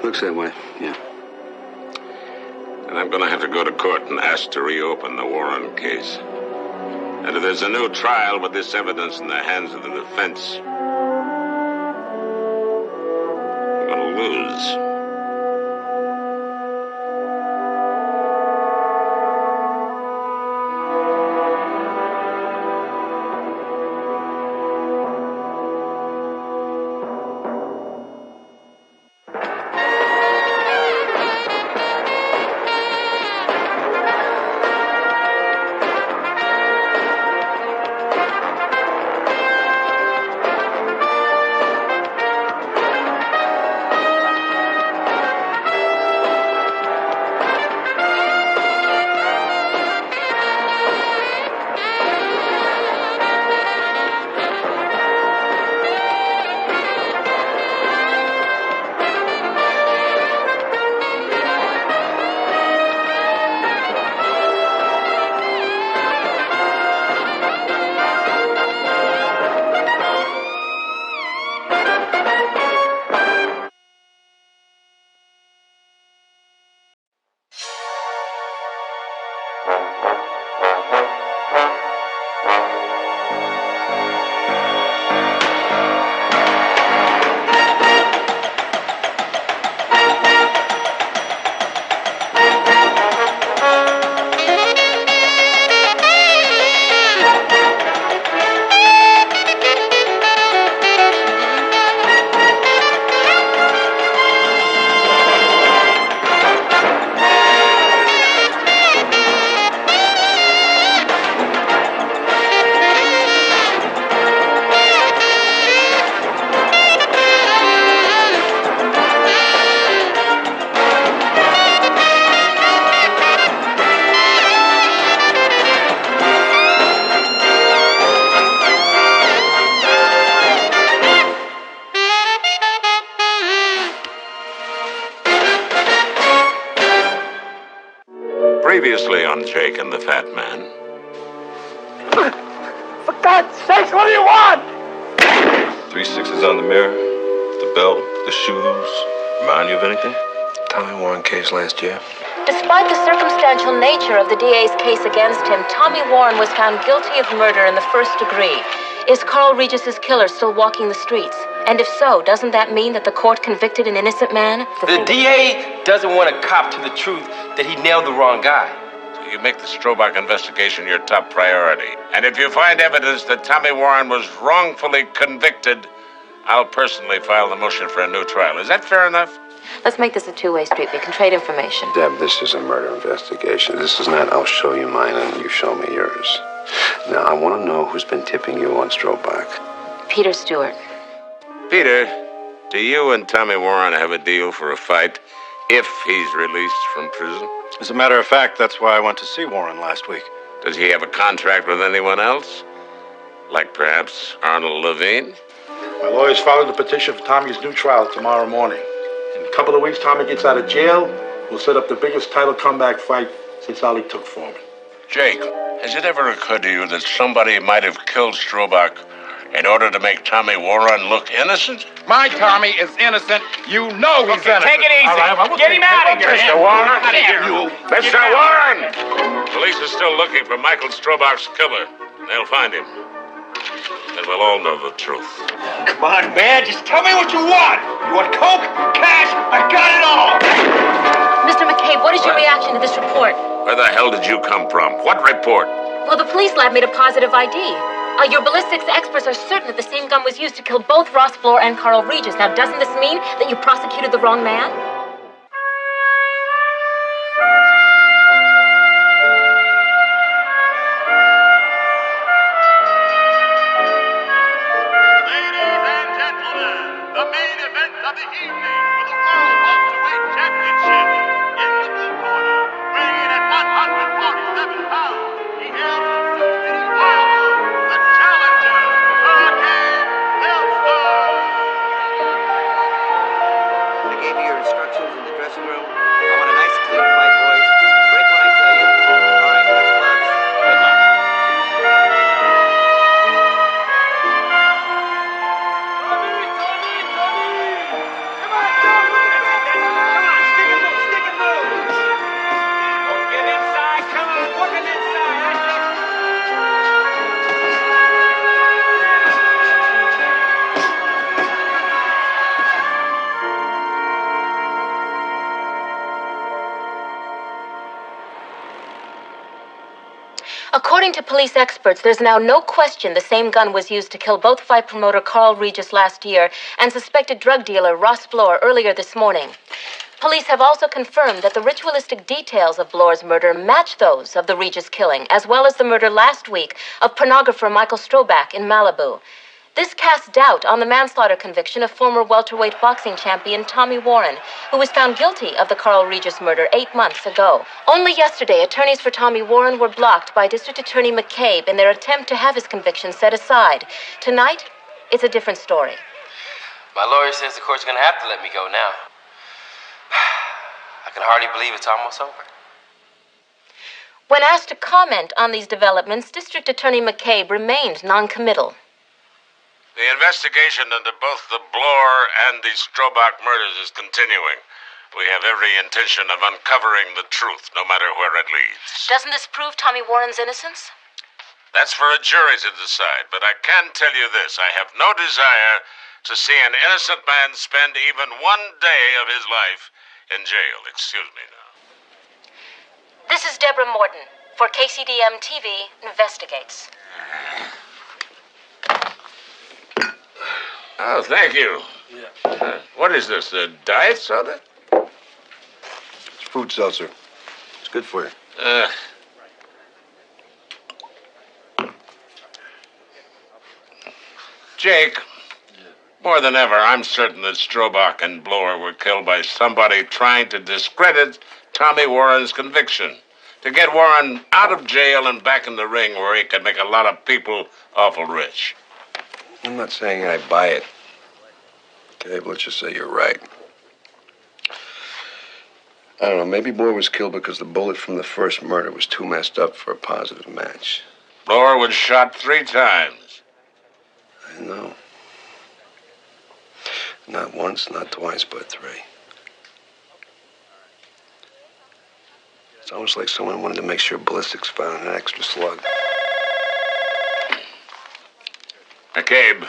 Looks that way, yeah. And I'm going to have to go to court and ask to reopen the Warren case. And if there's a new trial with this evidence in the hands of the defense, I'm going to lose. Previously on Jake and the Fat Man. For God's sakes, what do you want? 3 6s on the mirror, the belt, the shoes. Remind you of anything? Tommy Warren case last year. Despite the circumstantial nature of the DA's case against him, Tommy Warren was found guilty of murder in the first degree. Is Carl Regis's killer still walking the streets? And if so, doesn't that mean that the court convicted an innocent man? The DA doesn't want to cop to the truth that he nailed the wrong guy. So you make the Strobach investigation your top priority. And if you find evidence that Tommy Warren was wrongfully convicted, I'll personally file the motion for a new trial. Is that fair enough? Let's make this a two-way street. We can trade information. Deb, this is a murder investigation. This is not, I'll show you mine and you show me yours. Now, I want to know who's been tipping you on Strobach. Peter Stewart. Peter, do you and Tommy Warren have a deal for a fight if he's released from prison? As a matter of fact, that's why I went to see Warren last week. Does he have a contract with anyone else? Like perhaps Arnold Levine? My lawyers filed a petition for Tommy's new trial tomorrow morning. In a couple of weeks, Tommy gets out of jail. We'll set up the biggest title comeback fight since Ali took Foreman. Jake, has it ever occurred to you that somebody might have killed Strobach in order to make Tommy Warren look innocent? My Tommy is innocent. You know he's innocent. Take it easy. Get him out of here. Mr. Warren! Out of here. Mr. Warren! Police are still looking for Michael Strobach's killer. They'll find him. And we'll all know the truth. Come on, man. Just tell me what you want. You want coke? Cash? I got it all. Mr. McCabe, what is your reaction to this report? Where the hell did you come from? What report? Well, the police lab made a positive ID. Your ballistics experts are certain that the same gun was used to kill both Ross Floor and Carl Regis. Now, doesn't this mean that you prosecuted the wrong man? Ladies and gentlemen, the main event of the evening for the World Welterweight Championship. In the blue corner, weighing in at 147 pounds, he hails from Sioux City, Iowa, the challenger, Hurricane Nelson. I gave you your instructions in the dressing room. I want a nice, clean fight, boys. Break when I tell you. All right, best gloves. Good luck. According to police experts, there's now no question the same gun was used to kill both fight promoter Carl Regis last year and suspected drug dealer Ross Bloor earlier this morning. Police have also confirmed that the ritualistic details of Bloor's murder match those of the Regis killing, as well as the murder last week of pornographer Michael Strobach in Malibu. This casts doubt on the manslaughter conviction of former welterweight boxing champion Tommy Warren, who was found guilty of the Carl Regis murder 8 months ago. Only yesterday, attorneys for Tommy Warren were blocked by District Attorney McCabe in their attempt to have his conviction set aside. Tonight, it's a different story. My lawyer says the court's gonna have to let me go now. I can hardly believe it's almost over. When asked to comment on these developments, District Attorney McCabe remained non-committal. The investigation into both the Bloor and the Strobach murders is continuing. We have every intention of uncovering the truth, no matter where it leads. Doesn't this prove Tommy Warren's innocence? That's for a jury to decide, but I can tell you this. I have no desire to see an innocent man spend even one day of his life in jail. Excuse me now. This is Deborah Morton for KCDM TV Investigates. Oh, thank you. What is this, a diet soda? It's fruit seltzer. It's good for you. Jake, more than ever, I'm certain that Strobach and Bloor were killed by somebody trying to discredit Tommy Warren's conviction, to get Warren out of jail and back in the ring where he could make a lot of people awful rich. I'm not saying I buy it. Okay, but let's just say you're right. I don't know, maybe Bloor was killed because the bullet from the first murder was too messed up for a positive match. Bloor was shot 3 times. I know. Not once, not twice, but 3. It's almost like someone wanted to make sure ballistics found an extra slug. McCabe.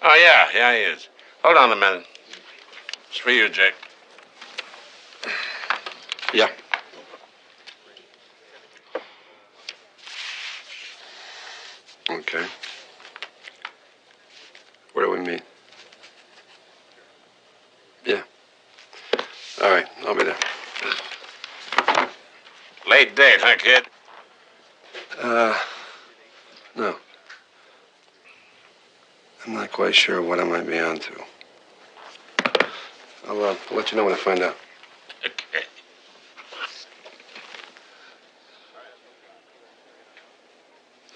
Oh, yeah, he is. Hold on a minute. It's for you, Jake. Yeah. Okay. Where do we meet? Yeah. All right, I'll be there. Late date, huh, kid? No. I'm not quite sure what I might be onto. I'll let you know when I find out. Okay.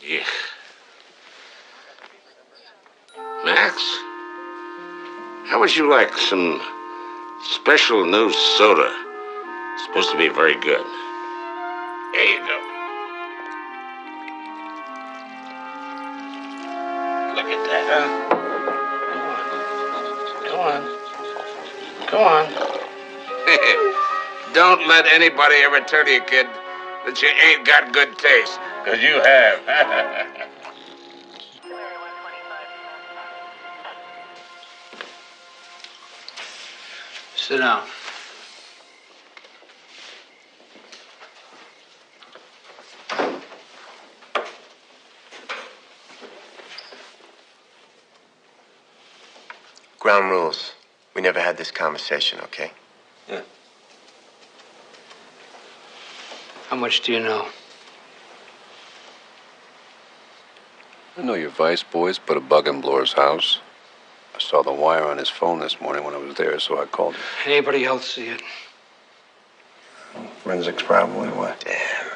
Yeah. Max, how would you like some special new soda? It's supposed to be very good. Here you go. Look at that, huh? Go on. Don't let anybody ever tell you, kid, that you ain't got good taste, because you have. Sit down. Ground rules. We never had this conversation, okay? Yeah. How much do you know? I know your vice boys put a bug in Bloor's house. I saw the wire on his phone this morning when I was there, so I called him. Anybody else see it? Forensics probably, what? Damn.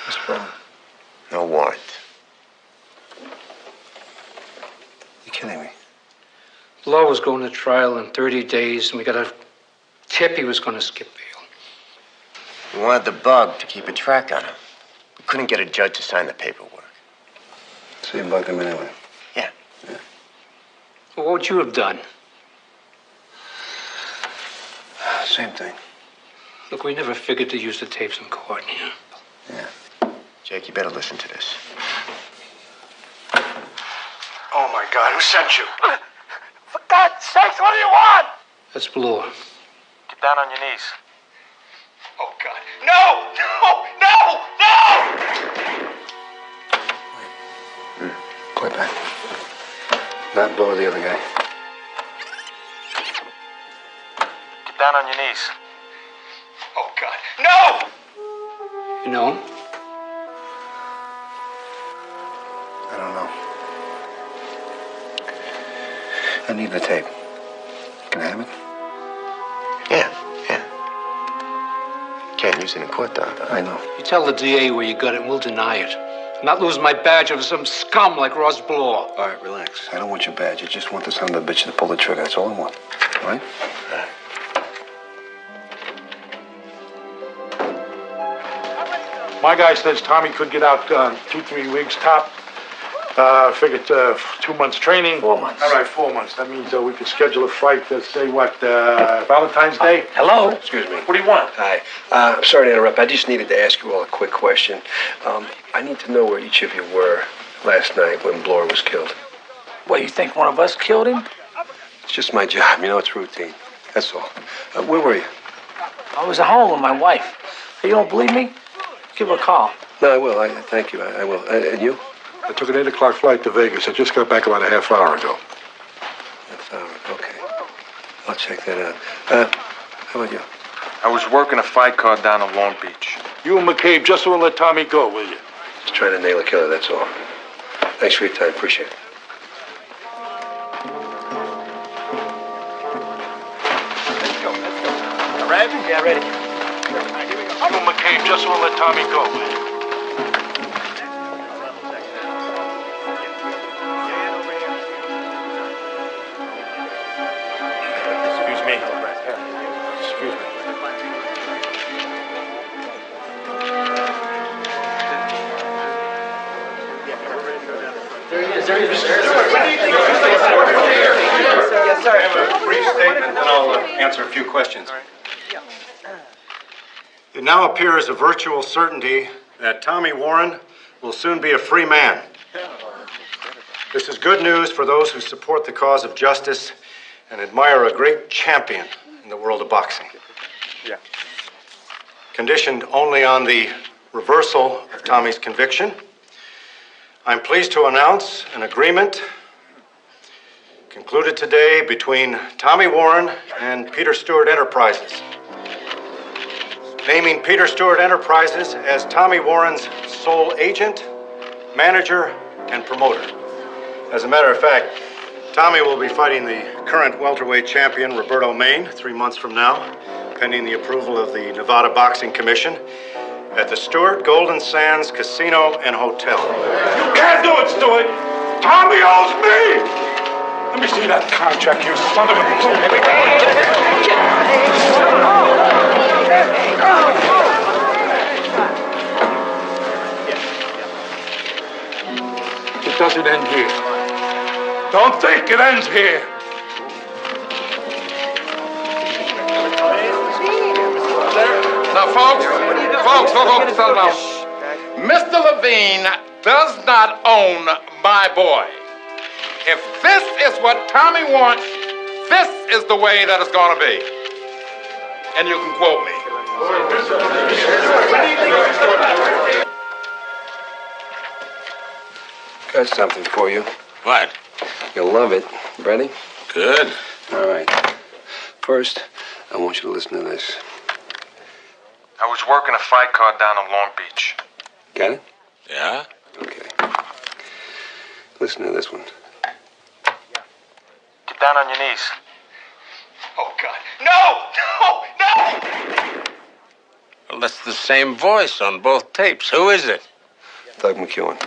What's the problem? No warrant. You're kidding me. Bloor was going to trial in 30 days, and we got a tip he was going to skip bail. We wanted the bug to keep a track on him. We couldn't get a judge to sign the paperwork. So you bugged him anyway? Yeah. Well, what would you have done? Same thing. Look, we never figured to use the tapes in court, yeah. Yeah. Jake, you better listen to this. Oh, my God, who sent you? For God's sakes, what do you want? That's Bloor. Get down on your knees. Oh, God. No! No! No! No! Play back. Not blow the other guy. Get down on your knees. Oh, God. No! You know? I don't know. I need the tape. Can I have it? Yeah. Can't use it in court, though. I know. You tell the DA where you got it and we'll deny it. Not lose my badge over some scum like Ross Bloor. All right, relax. I don't want your badge. I just want the son of a bitch to pull the trigger. That's all I want. All right? My guy says Tommy could get out 2-3 weeks top. Figured 2 months training. 4 months. All right, 4 months. That means we could schedule a fight, say what, Valentine's Day? Hello? Excuse me. What do you want? Hi. I'm sorry to interrupt. I just needed to ask you all a quick question. I need to know where each of you were last night when Bloor was killed. What, you think one of us killed him? It's just my job. You know, it's routine. That's all. Where were you? I was at home with my wife. You don't believe me? Give her a call. No, I will. Thank you. I will. And you? I took an 8 o'clock flight to Vegas. I just got back about a half hour ago. Half hour. Okay. I'll check that out. How about you? I was working a fight card down in Long Beach. You and McCabe just won't let Tommy go, will you? Just trying to nail a killer, that's all. Thanks for your time. Appreciate it. Ready? Yeah, ready. You and McCabe just won't let Tommy go, will you? Excuse me. Excuse me. Yes, sir. I have a brief statement, and then I'll answer a few questions. It now appears a virtual certainty that Tommy Warren will soon be a free man. This is good news for those who support the cause of justice and admire a great champion in the world of boxing. Yeah. Conditioned only on the reversal of Tommy's conviction, I'm pleased to announce an agreement concluded today between Tommy Warren and Peter Stewart Enterprises, naming Peter Stewart Enterprises as Tommy Warren's sole agent, manager, and promoter. As a matter of fact, Tommy will be fighting the current welterweight champion, Roberto Maine, 3 months from now, pending the approval of the Nevada Boxing Commission, at the Stewart Golden Sands Casino and Hotel. You can't do it, Stuart! Tommy owes me! Let me see that contract, you son of a... It doesn't end here. Don't think it ends here. Now, folks, settle down. Mr. Levine does not own my boy. If this is what Tommy wants, this is the way that it's going to be. And you can quote me. Got something for you. What? You'll love it. Ready? Good. All right. First, I want you to listen to this. I was working a fight card down in Long Beach. Got it? Yeah? Okay. Listen to this one. Get down on your knees. Oh, God. No! No! Well, that's the same voice on both tapes. Who is it? Doug McEwen.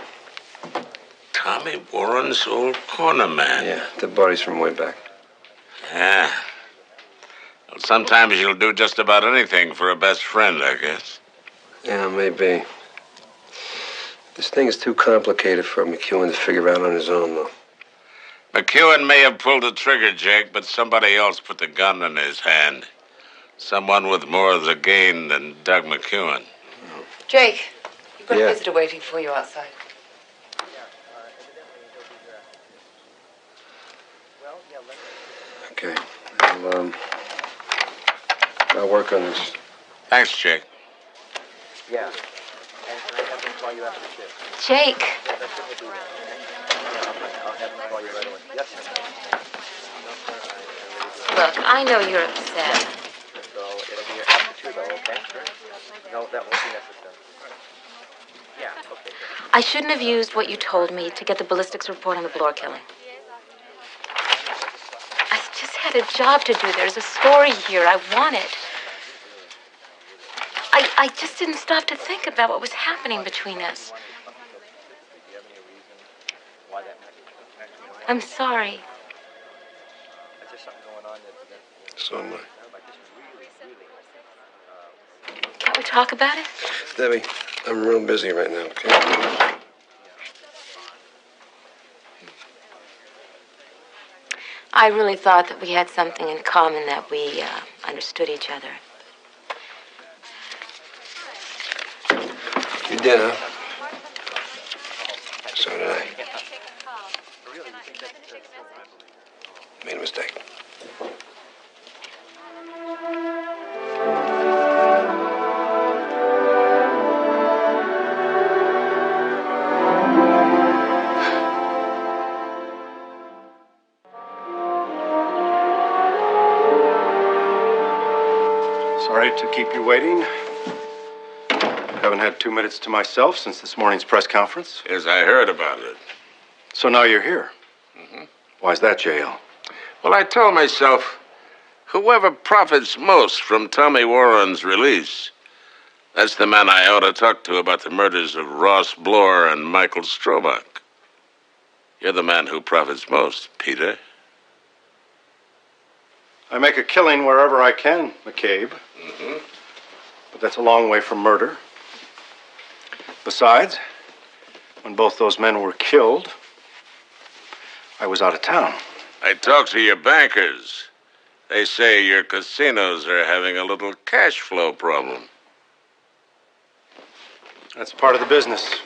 Tommy Warren's old corner man. Yeah, the buddies from way back. Yeah. Well, sometimes you'll do just about anything for a best friend, I guess. Yeah, maybe. This thing is too complicated for McEwen to figure out on his own, though. McEwen may have pulled the trigger, Jake, but somebody else put the gun in his hand. Someone with more of the gain than Doug McEwen. Jake, you've got Yeah. a visitor waiting for you outside. Okay. I'll work on this. Thanks, Jake. Yeah. And can I have them call you after shift? Jake. Yeah, that's what we'll do. I'll have them call you right away. Yes, sir. Look, I know you're upset. So it'll be after 2, though, okay? No, that won't be necessary. Yeah, okay, good. I shouldn't have used what you told me to get the ballistics report on the Bloor killing. I just had a job to do. There's a story here. I want it. I just didn't stop to think about what was happening between us. I'm sorry. So am I. Can't we talk about it? Debbie, I'm real busy right now, okay? I really thought that we had something in common, that we understood each other. You did, huh? So did I. Made a mistake. Sorry to keep you waiting. Haven't had 2 minutes to myself since this morning's press conference. Yes, I heard about it. So now you're here. Why's that, JL? Well, I told myself, whoever profits most from Tommy Warren's release, that's the man I ought to talk to about the murders of Ross Bloor and Michael Strobach. You're the man who profits most, Peter. I make a killing wherever I can, McCabe. But that's a long way from murder. Besides, when both those men were killed, I was out of town. I talked to your bankers. They say your casinos are having a little cash flow problem. That's part of the business.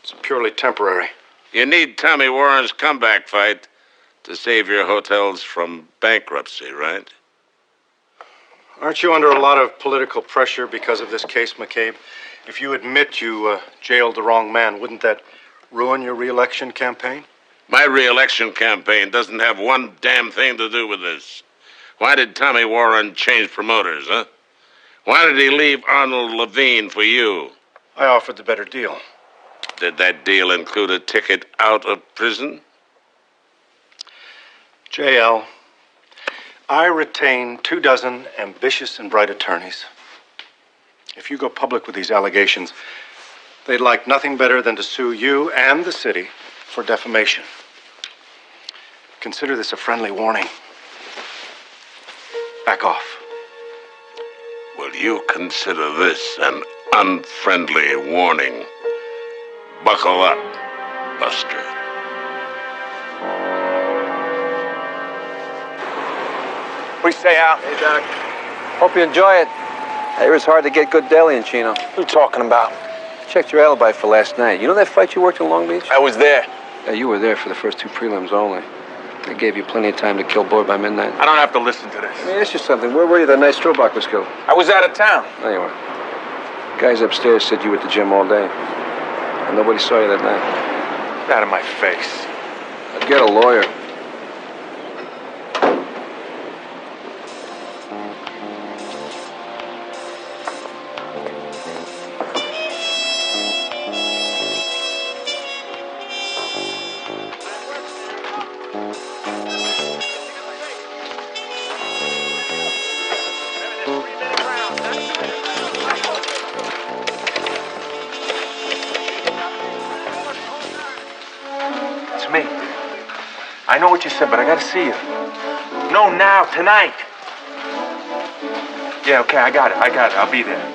It's purely temporary. You need Tommy Warren's comeback fight to save your hotels from bankruptcy, right? Aren't you under a lot of political pressure because of this case, McCabe? If you admit you jailed the wrong man, wouldn't that ruin your re-election campaign? My re-election campaign doesn't have one damn thing to do with this. Why did Tommy Warren change promoters, huh? Why did he leave Arnold Levine for you? I offered the better deal. Did that deal include a ticket out of prison? JL, I retain 24 ambitious and bright attorneys. If you go public with these allegations, they'd like nothing better than to sue you and the city for defamation. Consider this a friendly warning. Back off. Will you consider this an unfriendly warning? Buckle up, Buster. What do you say, Al? Hey, Doc. Hope you enjoy it. I hear it's hard to get good deli in Chino. What are you talking about? Checked your alibi for last night. You know that fight you worked in Long Beach? I was there. Yeah, you were there for the first 2 prelims only. They gave you plenty of time to kill Boyd by midnight. I don't have to listen to this. Let me ask you something. Where were you the night Strobach was killed? I was out of town. There you were. Guys upstairs said you were at the gym all day. And nobody saw you that night. Get out of my face. I'd get a lawyer. It's me. I know what you said, but I gotta see you. No, now, tonight. Yeah, okay, I got it. I'll be there.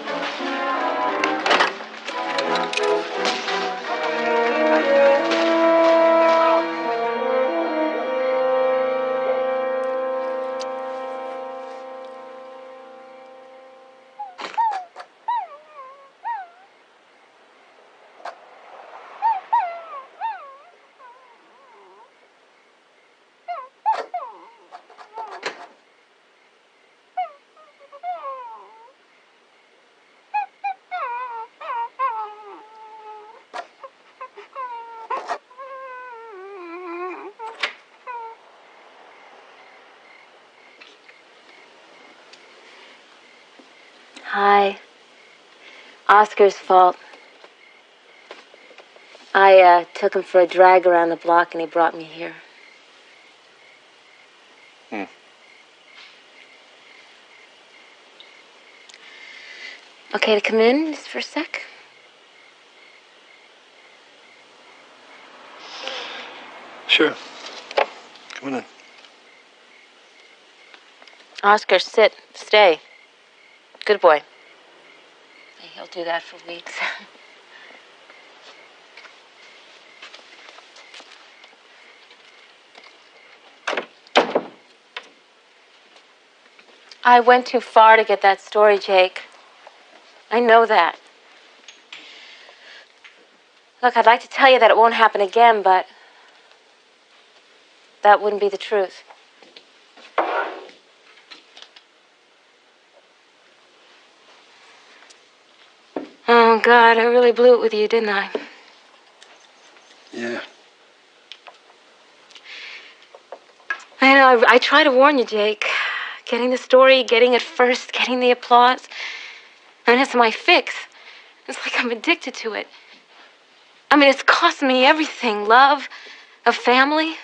Hi. Oscar's fault. I took him for a drag around the block and he brought me here. Okay to come in just for a sec? Sure. Come on in. Oscar, sit. Stay. Good boy. He'll do that for weeks. I went too far to get that story, Jake. I know that. Look, I'd like to tell you that it won't happen again, but that wouldn't be the truth. Oh, God, I really blew it with you, didn't I? Yeah. I know, I try to warn you, Jake. Getting the story, getting it first, getting the applause. I mean, it's my fix. It's like I'm addicted to it. I mean, it's cost me everything. Love, a family.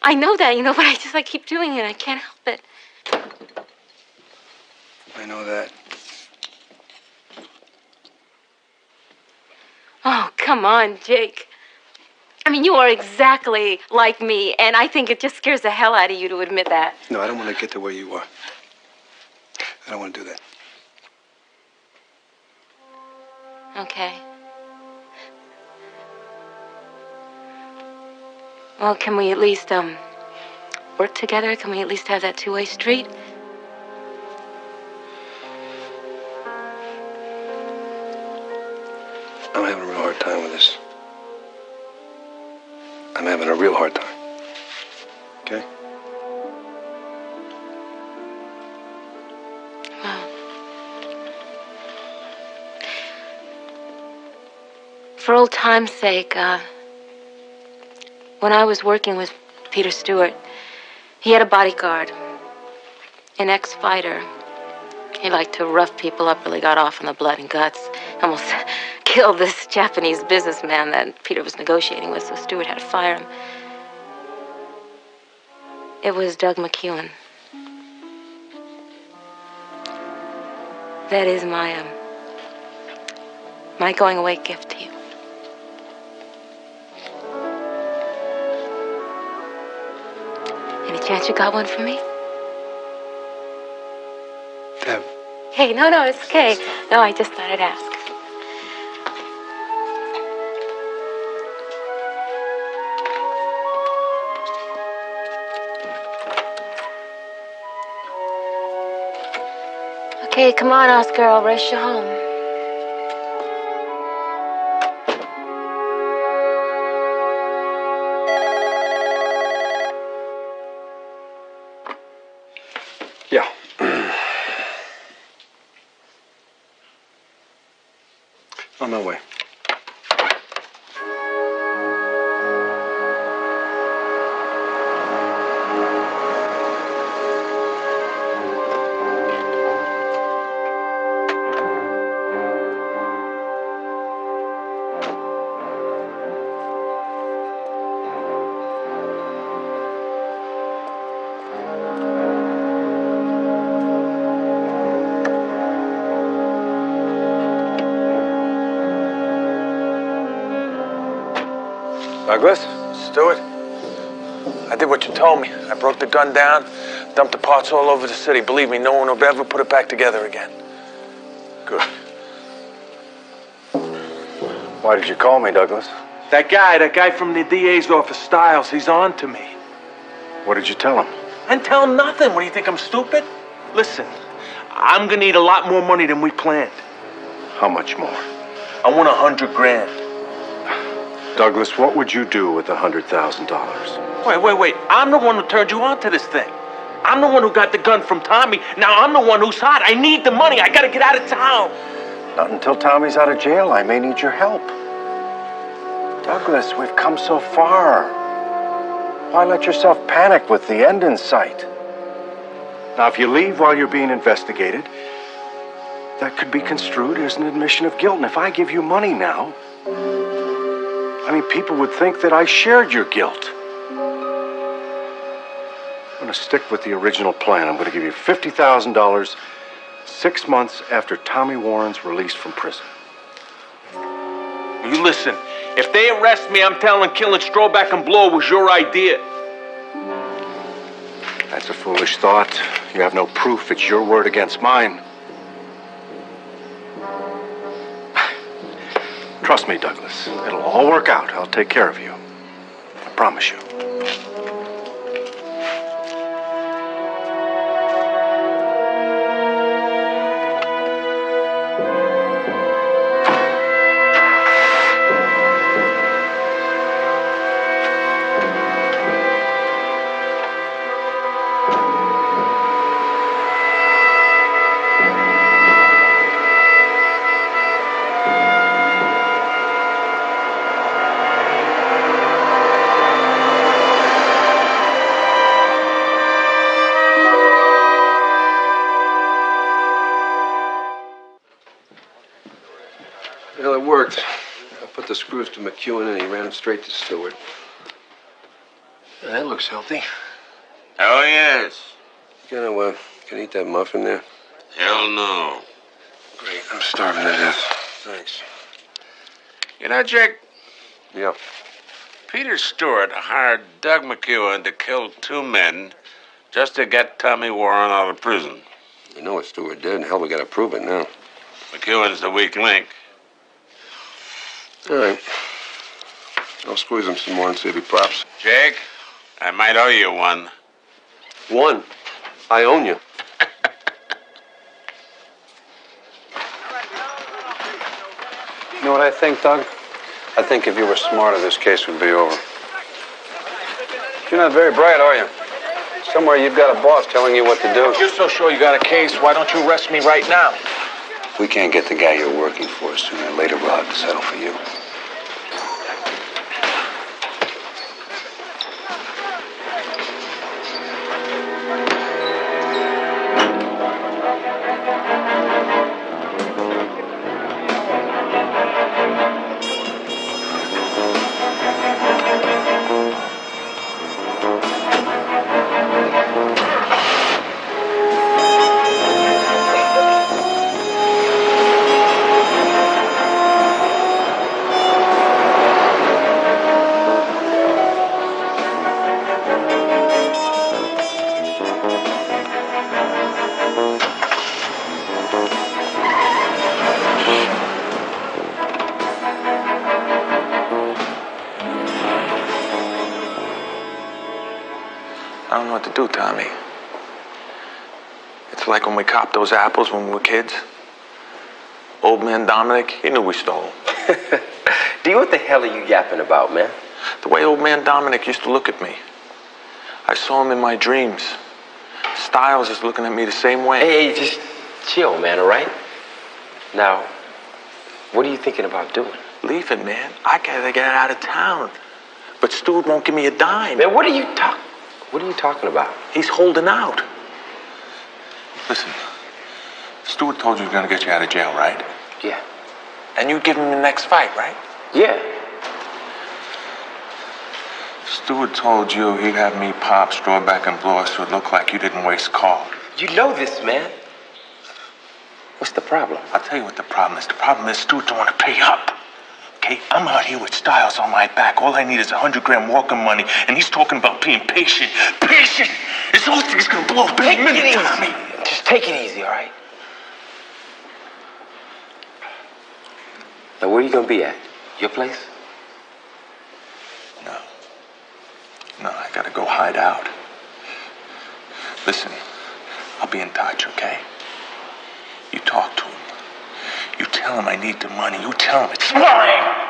I know that, but I keep doing it. I can't help it. I know that. Oh, come on, Jake. I mean, you are exactly like me, and I think it just scares the hell out of you to admit that. No, I don't want to get to where you are. I don't want to do that. Okay. Well, can we at least, work together? Can we at least have that two-way street? I'm having a real hard time with this. I'm having a real hard time. Okay? Well, for old time's sake, when I was working with Peter Stewart, he had a bodyguard, an ex-fighter. He liked to rough people up, really got off on the blood and guts. Almost killed this Japanese businessman that Peter was negotiating with, so Stewart had to fire him. It was Doug McEwen. That is my going away gift to you. Any chance you got one for me? Deb. Hey, no, it's okay. No, I just thought I'd ask. Okay, come on, Oscar. I'll race you home. Yeah. On my way. Douglas? Stewart? I did what you told me. I broke the gun down, dumped the parts all over the city. Believe me, no one will ever put it back together again. Good. Why did you call me, Douglas? That guy from the DA's office, Stiles, he's on to me. What did you tell him? I didn't tell him nothing. What, do you think I'm stupid? Listen, I'm gonna need a lot more money than we planned. How much more? I want $100,000. Douglas, what would you do with $100,000? Wait. I'm the one who turned you on to this thing. I'm the one who got the gun from Tommy. Now I'm the one who's hot. I need the money. I gotta get out of town. Not until Tommy's out of jail. I may need your help. Douglas, we've come so far. Why let yourself panic with the end in sight? Now, if you leave while you're being investigated, that could be construed as an admission of guilt. And if I give you money now, I mean, people would think that I shared your guilt. I'm going to stick with the original plan. I'm going to give you $50,000 6 months after Tommy Warren's released from prison. You listen, if they arrest me, I'm telling killing Stroback and Blow was your idea. That's a foolish thought. You have no proof. It's your word against mine. Trust me, Douglas. It'll all work out. I'll take care of you. I promise you. Well, it worked. I put the screws to McEwen and he ran them straight to Stewart. That looks healthy. Oh, yes. Can I eat that muffin there? Hell no. Great, I'm starving to death. Thanks. You know, Jake, Yep. Peter Stewart hired Doug McEwen to kill 2 men just to get Tommy Warren out of prison. We know what Stewart did, and hell, we gotta prove it now. McEwen's the weak link. All right. I'll squeeze him some more and see if he pops. Jake, I might owe you one. One. I own you. You know what I think, Doug? I think if you were smarter, this case would be over. You're not very bright, are you? Somewhere you've got a boss telling you what to do. If you're so sure you got a case, why don't you arrest me right now? If we can't get the guy you're working for, sooner or later we'll have to settle for you. I don't know what to do, Tommy. It's like when we copped those apples when we were kids. Old man Dominic, he knew we stole. D, what the hell are you yapping about, man? The way old man Dominic used to look at me. I saw him in my dreams. Styles is looking at me the same way. Hey, just chill, man, all right? Now, what are you thinking about doing? Leaving, man. I gotta get out of town. But Stu won't give me a dime. Man, what are you talking about? He's holding out. Listen, Stewart told you he was gonna get you out of jail, right? Yeah. And you give him the next fight, right? Yeah. Stewart told you he'd have me pop Strawback and Blow so it looked like you didn't waste Carl. You know this, man. What's the problem? I'll tell you what the problem is. The problem is Stewart don't want to pay up. Okay? I'm out here with Styles on my back. All I need is 100 grand walking money, and he's talking about being patient. Patient! This whole thing's gonna blow up any minute, Tommy. Just take it easy, all right? Now, where are you gonna be at? Your place? No, I gotta go hide out. Listen, I'll be in touch, okay? You talk to him. You tell him I need the money. You tell him it's mine!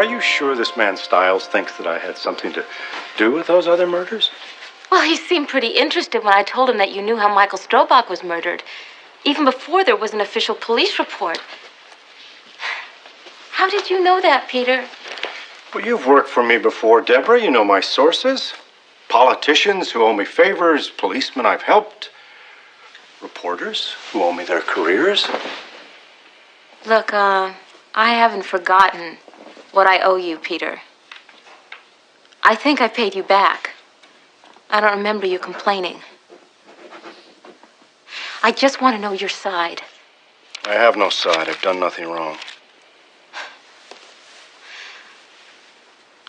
Are you sure this man Stiles thinks that I had something to do with those other murders? Well, he seemed pretty interested when I told him that you knew how Michael Strobach was murdered, even before there was an official police report. How did you know that, Peter? Well, you've worked for me before, Deborah. You know my sources. Politicians who owe me favors, policemen I've helped, reporters who owe me their careers. Look, I haven't forgotten what I owe you, Peter. I think I paid you back. I don't remember you complaining. I just want to know your side. I have no side. I've done nothing wrong.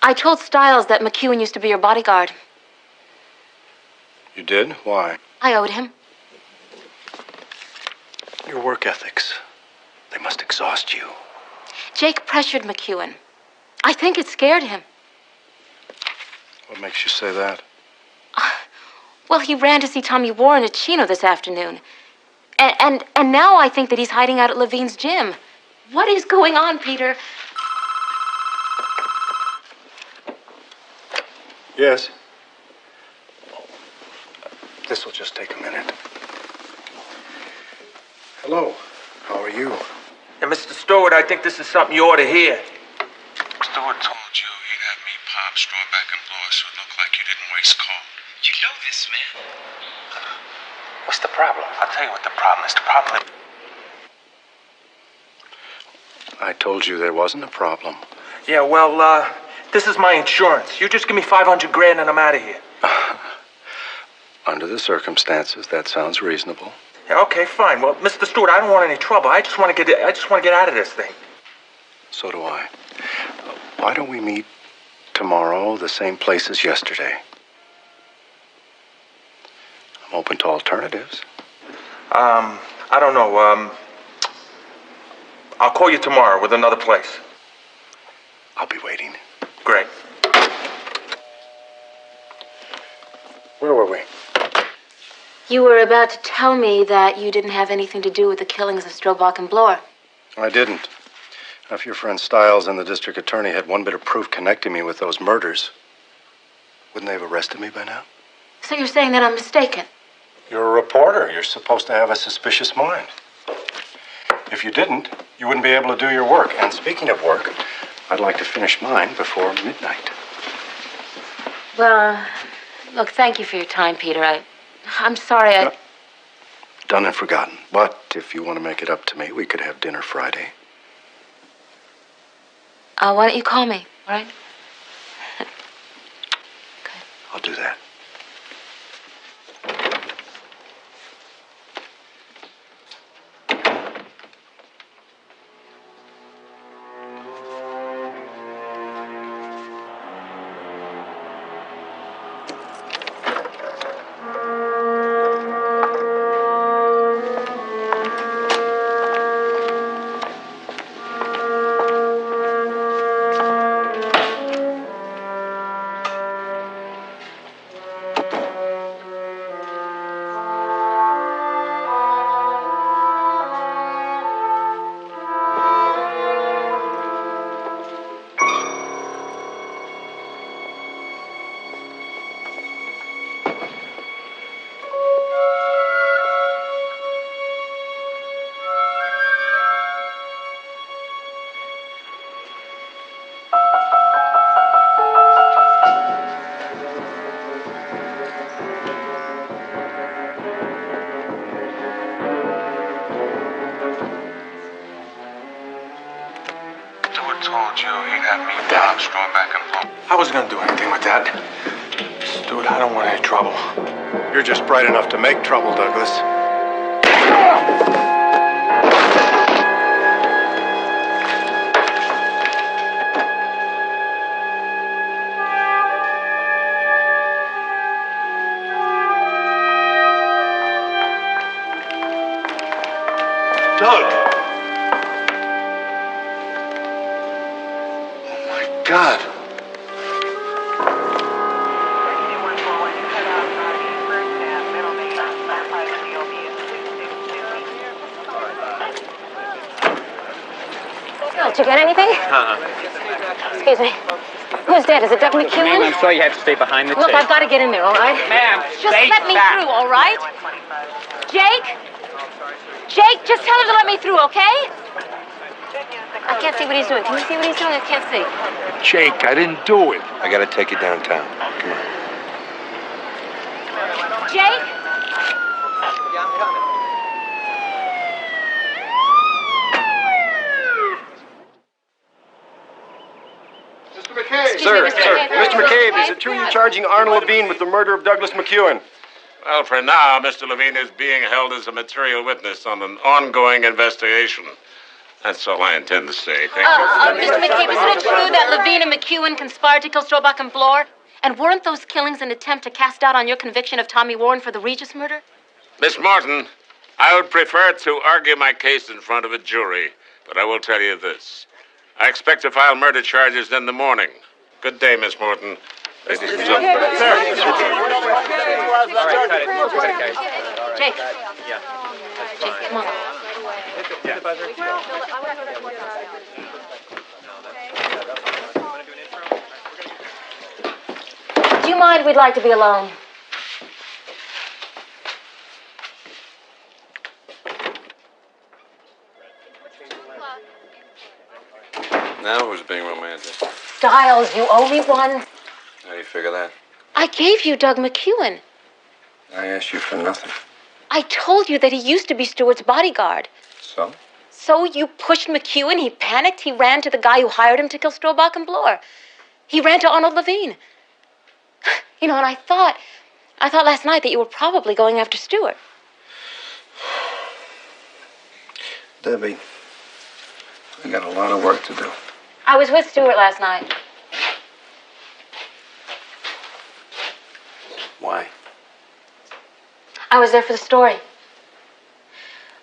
I told Stiles that McEwen used to be your bodyguard. You did? Why? I owed him. Your work ethics. They must exhaust you. Jake pressured McEwen. I think it scared him. What makes you say that? Well, he ran to see Tommy Warren at Chino this afternoon. And now I think that he's hiding out at Levine's gym. What is going on, Peter? Yes. This will just take a minute. Hello. How are you? And Mr. Stewart, I think this is something you ought to hear. Stewart told you he'd have me pop Strawback and Blower so it looked like you didn't waste call. You know this, man. What's the problem? I'll tell you what the problem is. The problem is... I told you there wasn't a problem. Yeah, well, this is my insurance. You just give me $500 grand and I'm out of here. Under the circumstances, that sounds reasonable. Yeah, okay, fine. Well, Mr. Stewart, I don't want any trouble. I just want to get out of this thing. So do I. Why don't we meet tomorrow, the same place as yesterday? I'm open to alternatives. I don't know. I'll call you tomorrow with another place. I'll be waiting. Great. Where were we? You were about to tell me that you didn't have anything to do with the killings of Strobach and Blower. I didn't. If your friend Stiles and the district attorney had one bit of proof connecting me with those murders, wouldn't they have arrested me by now? So you're saying that I'm mistaken? You're a reporter. You're supposed to have a suspicious mind. If you didn't, you wouldn't be able to do your work. And speaking of work, I'd like to finish mine before midnight. Well, look, thank you for your time, Peter. I'm sorry I... Done and forgotten. But if you want to make it up to me, we could have dinner Friday. Why don't you call me, all right? I'll do that. Told you he'd have me pop Strawback and Blower. I wasn't going to do anything with that. Stewart, I don't want any trouble. You're just bright enough to make trouble, Douglas. Doug! God. Did you get anything? Excuse me. Who's dead? Is it Doug McEwen? Ma'am, I'm sorry you have to stay behind the Look, table. I've got to get in there, all right? Ma'am, just stay let me back. through, all right? Jake? Jake, just tell him to let me through, okay? I can't see what he's doing. Can you see what he's doing? I can't see. Jake, I didn't do it. I gotta take you downtown. Come on. Jake? Yeah, I'm coming. Mr. McCabe. Sir, Mr. sir, McCabe. Mr. McCabe, is it true you're charging Arnold Levine with the murder of Douglas McEwen? Well, for now, Mr. Levine is being held as a material witness on an ongoing investigation. That's all I intend to say. Thank you. Mr. McCabe, isn't it true that Levine and McEwen conspired to kill Strobach and Bloor? And weren't those killings an attempt to cast doubt on your conviction of Tommy Warren for the Regis murder? Miss Morton, I would prefer to argue my case in front of a jury, but I will tell you this. I expect to file murder charges in the morning. Good day, Miss Morton. Ladies and gentlemen. All right, cut it, guys. Jake. Yeah, that's Jake, fine. come on. Yeah. Do you mind? We'd like to be alone. Now who's being romantic? Stiles, you owe me one. How do you figure that? I gave you Doug McEwen. I asked you for nothing. I told you that he used to be Stewart's bodyguard. So? So you pushed McEwen, he panicked, he ran to the guy who hired him to kill Strobach and Bloor. He ran to Arnold Levine. You know, and I thought last night that you were probably going after Stewart. Debbie, I got a lot of work to do. I was with Stewart last night. Why? I was there for the story.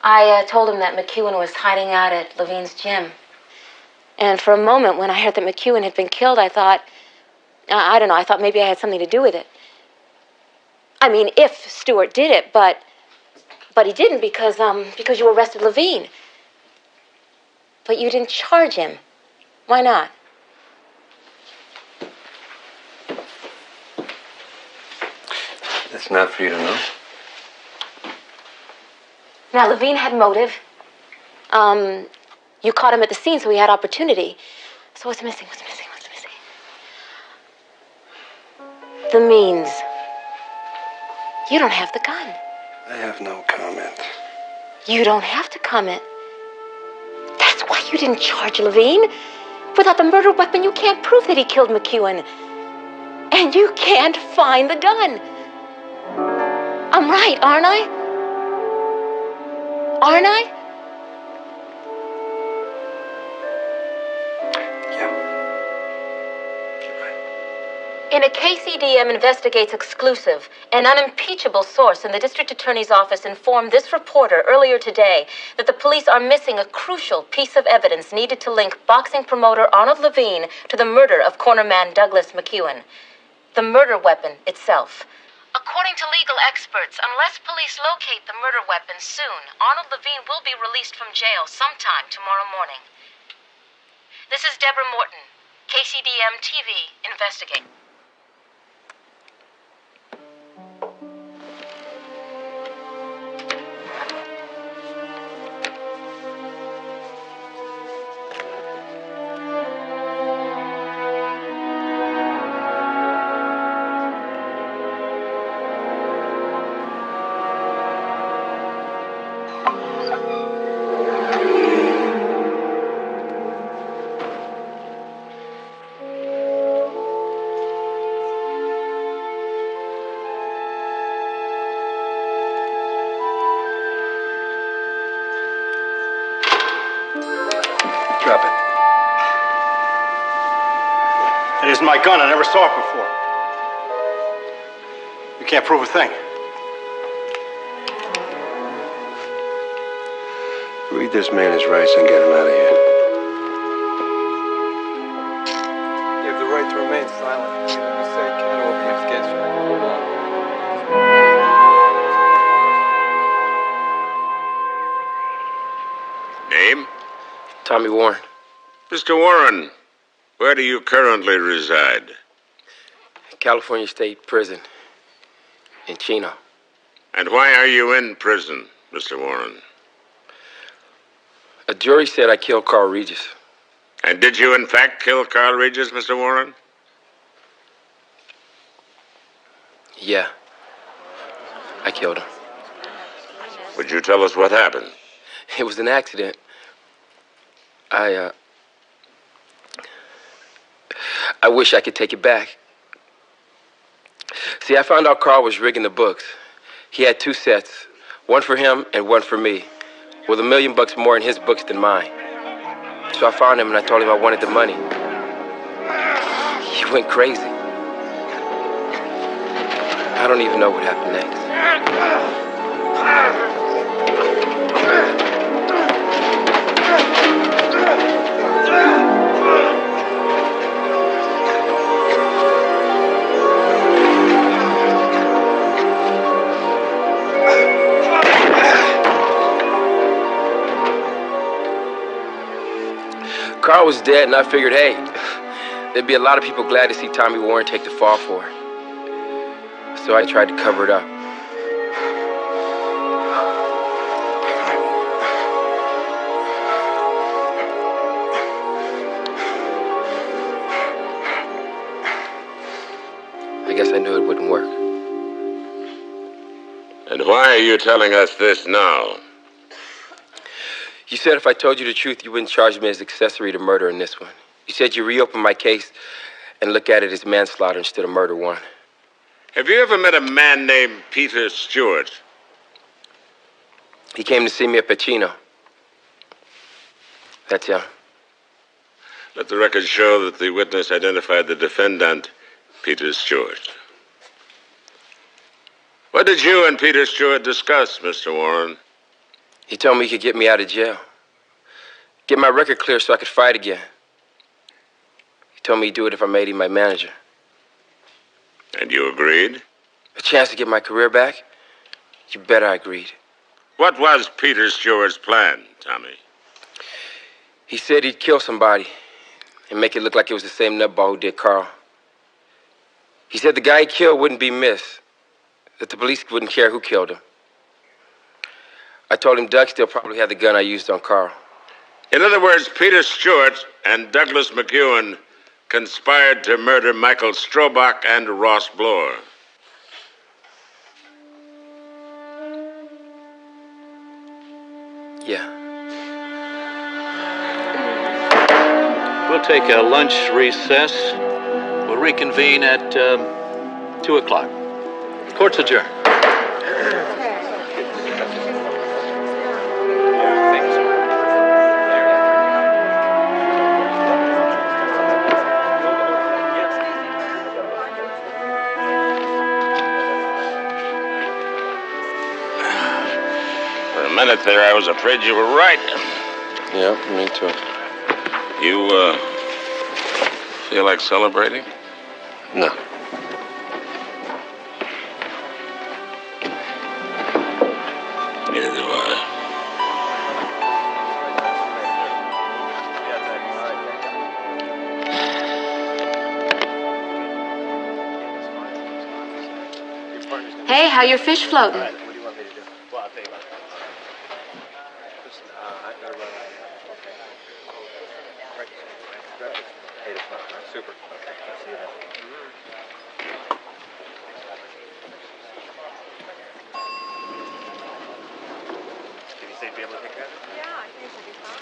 I told him that McEwen was hiding out at Levine's gym. And for a moment, when I heard that McEwen had been killed, I thought, I don't know, I thought maybe I had something to do with it. I mean, if Stewart did it, but he didn't because you arrested Levine. But you didn't charge him. Why not? That's not for you to know. Now, Levine had motive. You caught him at the scene, so he had opportunity. So what's missing? What's missing? What's missing? The means. You don't have the gun. I have no comment. You don't have to comment. That's why you didn't charge Levine. Without the murder weapon, you can't prove that he killed McEwen. And you can't find the gun. I'm right, aren't I? Aren't I? In a KCDM investigates exclusive, an unimpeachable source in the district attorney's office informed this reporter earlier today that the police are missing a crucial piece of evidence needed to link boxing promoter Arnold Levine to the murder of cornerman Douglas McEwen. The murder weapon itself. According to legal experts, unless police locate the murder weapon soon, Arnold Levine will be released from jail sometime tomorrow morning. This is Deborah Morton, KCDM TV Investigate. Drop it. It isn't my gun. I never saw it before. You can't prove a thing. Read this man his rights and get him out of here. You have the right to remain silent. Anything you say can or will be used against you. Hold on. Name? Tommy Warren. Mr. Warren, Where do you currently reside? California State Prison in Chino. And why are you in prison, Mr. Warren? A jury said I killed Carl Regis. And did you, in fact, kill Carl Regis, Mr. Warren? Yeah. I killed him. Would you tell us what happened? It was an accident. I wish I could take it back. See, I found out Carl was rigging the books. He had 2 sets, one for him and one for me, with $1 million more in his books than mine. So I found him and I told him I wanted the money. He went crazy. I don't even know what happened next. Carl was dead, and I figured, hey, there'd be a lot of people glad to see Tommy Warren take the fall for it. So I tried to cover it up. I guess I knew it wouldn't work. And why are you telling us this now? You said if I told you the truth, you wouldn't charge me as accessory to murder in this one. You said you reopen my case and look at it as manslaughter instead of murder 1. Have you ever met a man named Peter Stewart? He came to see me at Pacino. That's him. Let the record show that the witness identified the defendant, Peter Stewart. What did you and Peter Stewart discuss, Mr. Warren? He told me he could get me out of jail. Get my record clear so I could fight again. He told me he'd do it if I made him my manager. And you agreed? A chance to get my career back? You bet I agreed. What was Peter Stewart's plan, Tommy? He said he'd kill somebody and make it look like it was the same nutball who did Carl. He said the guy he killed wouldn't be missed, that the police wouldn't care who killed him. I told him Doug still probably had the gun I used on Carl. In other words, Peter Stewart and Douglas McEwen conspired to murder Michael Strobach and Ross Bloor. Yeah. We'll take a lunch recess. We'll reconvene at 2 o'clock. Court's adjourned. For a minute there, I was afraid you were right. Yeah, me too. You, feel like celebrating? No. Neither do I. Hey, how your fish floating? Super. Okay. See you then. Did you say you'd be able to take that? Yeah, I think it should be fine.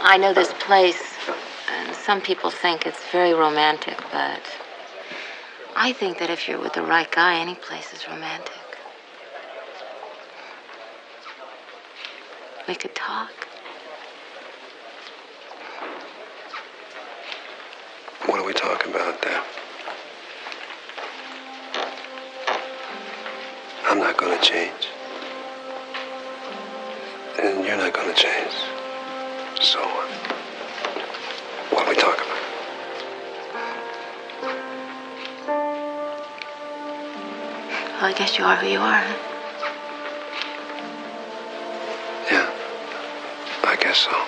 I know this place, and some people think it's very romantic, but I think that if you're with the right guy, any place is romantic. We could talk. What are we talking about then? I'm not going to change. And you're not going to change. So, what are we talking about? Well, I guess you are who you are. Yeah, I guess so.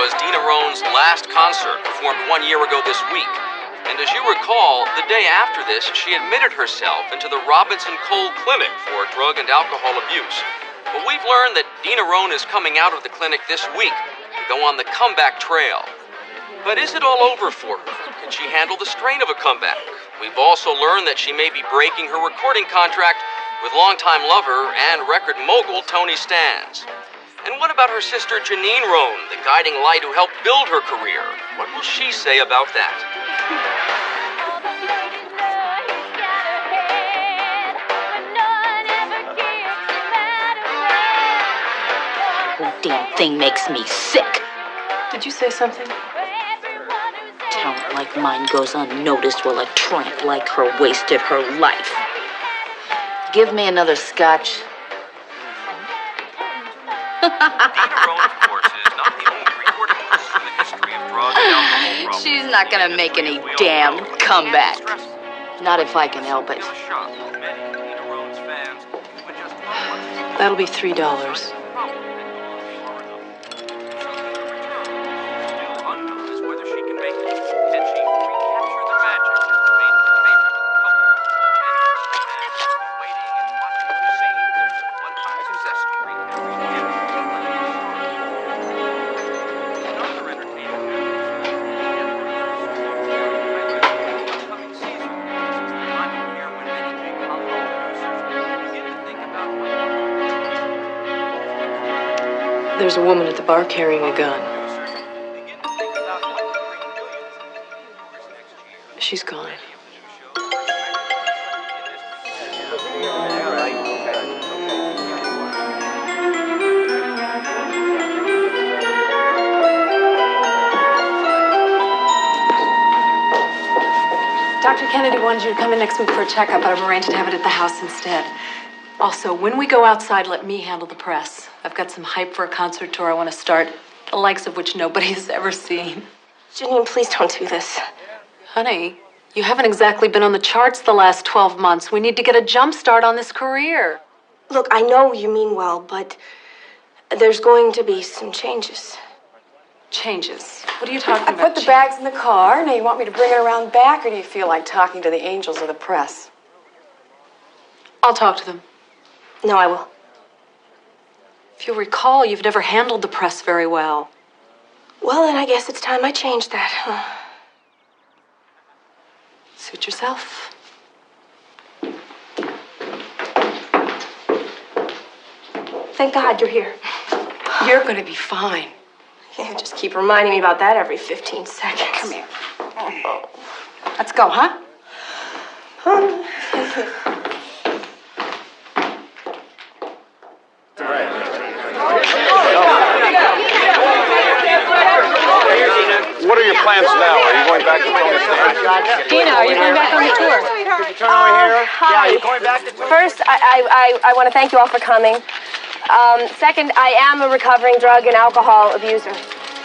was Dina Roan's last concert, performed 1 year ago this week. And as you recall, the day after this, she admitted herself into the Robinson Cole Clinic for drug and alcohol abuse. But we've learned that Dina Roan is coming out of the clinic this week to go on the comeback trail. But is it all over for her? Can she handle the strain of a comeback? We've also learned that she may be breaking her recording contract with longtime lover and record mogul Tony Stans. And what about her sister Janine Roan, the guiding light who helped build her career? What will she say about that? The damn thing makes me sick. Did you say something? Talent like mine goes unnoticed while a tramp like her wasted her life. Give me another scotch. She's not gonna make any damn comeback. Not if I can help it. That'll be $3. There's a woman at the bar carrying a gun. She's gone. Dr. Kennedy wanted you to come in next week for a checkup, but I've arranged to have it at the house instead. Also, when we go outside, let me handle the press. I've got some hype for a concert tour I want to start, the likes of which nobody has ever seen. Janine, please don't do this. Honey, you haven't exactly been on the charts the last 12 months. We need to get a jump start on this career. Look, I know you mean well, but there's going to be some changes. Changes? What are you talking I about? put the bags in the car. Now you want me to bring it around back, or do you feel like talking to the angels of the press? I'll talk to them. No, I will. If you'll recall, you've never handled the press very well. Well, then I guess it's time I changed that, huh? Suit yourself. Thank God you're here. You're going to be fine. Yeah, just keep reminding me about that every 15 seconds. Come here. Let's go, huh? What are your plans now? Are you going back to Tony Stans? Dina, are you going back on the tour? Could you turn over here? Hi. Yeah, you going back to tour? First, I want to thank you all for coming. Second, I am a recovering drug and alcohol abuser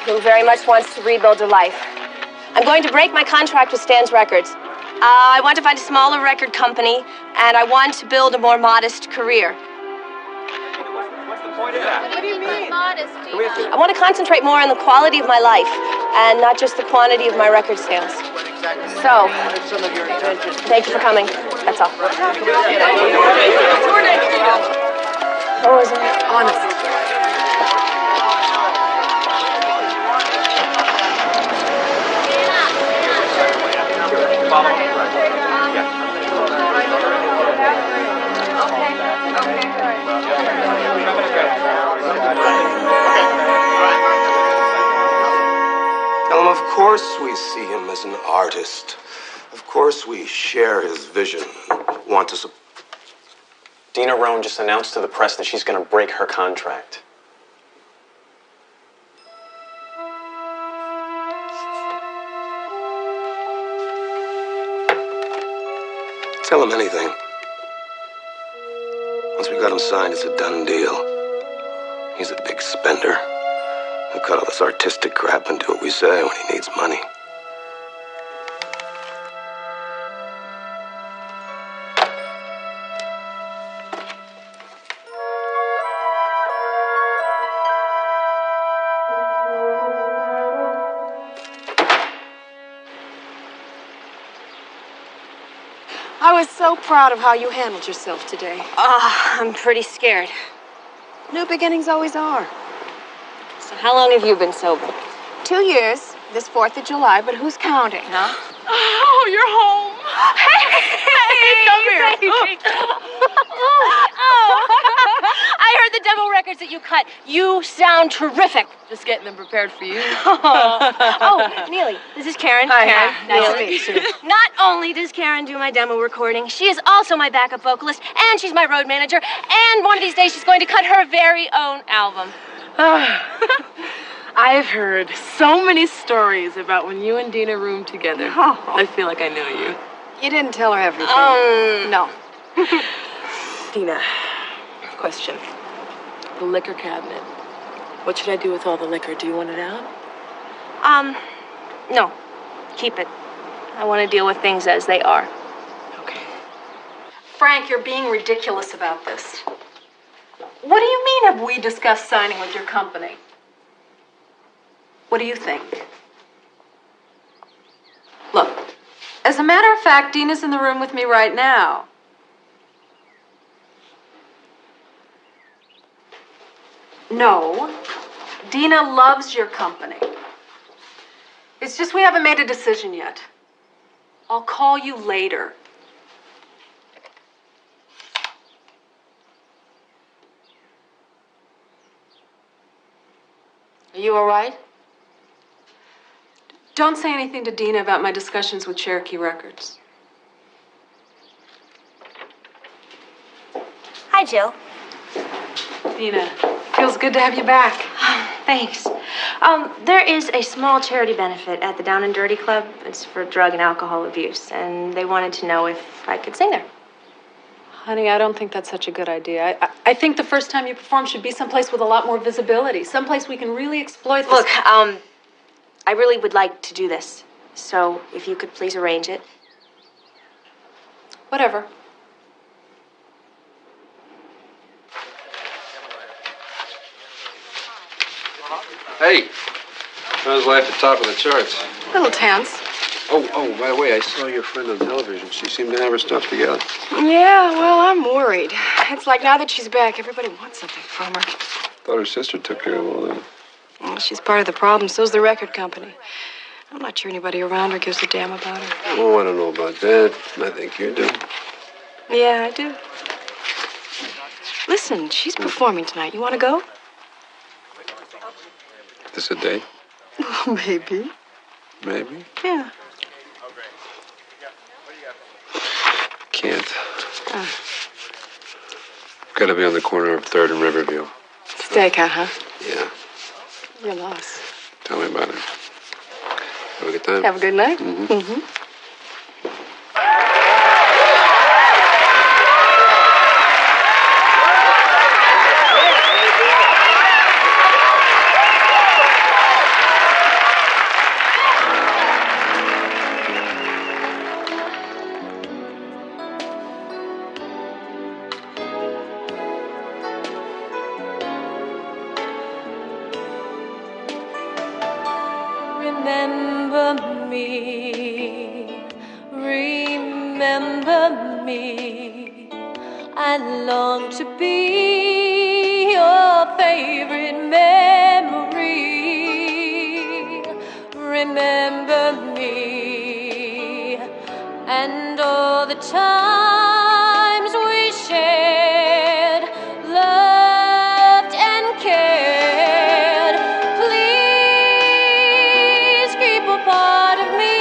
who very much wants to rebuild her life. I'm going to break my contract with Stan's Records. I want to find a smaller record company, and I want to build a more modest career. What do you mean? Modest, I want to concentrate more on the quality of my life and not just the quantity of my record sales. So, thank you for coming. That's all. What was it? Honest. Tell him, of course we see him as an artist. Of course we share his vision and want to support. Dina Roan just announced to the press that she's going to break her contract. Tell him anything. Once we got him signed, it's a done deal. He's a big spender. He'll cut all this artistic crap and do what we say when he needs money. was so proud of how you handled yourself today. I'm pretty scared. New beginnings always are. So how long have you been sober? 2 years, this 4th of July, but who's counting, huh? Oh, you're home. Hey, come here. I heard the demo records that you cut. You sound terrific. Just getting them prepared for you. Oh, Neely, this is Karen. Hi, Karen. nice to Neely. meet you. Not only does Karen do my demo recording, she is also my backup vocalist, and she's my road manager, and one of these days she's going to cut her very own album. I've heard so many stories about when you and Dina roomed together. I feel like I know you. You didn't tell her everything. No. Dina, question. The liquor cabinet. What should I do with all the liquor? Do you want it out? No. Keep it. I want to deal with things as they are. Frank, you're being ridiculous about this. What do you mean, have we discussed signing with your company? What do you think? Look, as a matter of fact, Dina's in the room with me right now. No, Dina loves your company. It's just we haven't made a decision yet. I'll call you later. Are you all right? Don't say anything to Dina about my discussions with Cherokee Records. Hi, Jill. Dina, feels good to have you back. Thanks. There is a small charity benefit at the Down and Dirty Club. It's for drug and alcohol abuse, and they wanted to know if I could sing there. Honey, I don't think that's such a good idea. I think the first time you perform should be someplace with a lot more visibility, someplace we can really exploit this. Look, I really would like to do this, so if you could please arrange it. Whatever. Hey, how's life at the top of the charts? A little tense. Oh, by the way, I saw your friend on television. She seemed to have her stuff together. Yeah, well, I'm worried. It's like now that she's back, everybody wants something from her. Thought her sister took care of all that. Well, she's part of the problem. So's the record company. I'm not sure anybody around her gives a damn about her. Oh, I don't know about that. I think you do. Yeah, I do. Listen, she's performing tonight. You want to go? This a date? Maybe. Maybe. Yeah. Can't. Got to be on the corner of 3rd and Riverview. Stakeout, huh? Yeah. Your loss. Tell me about it. Have a good time. Have a good night. Mm-hmm. Mm-hmm. Remember me, remember me. I long to be your favorite memory. Remember me and all the times we shared, loved and cared. Please keep a part of me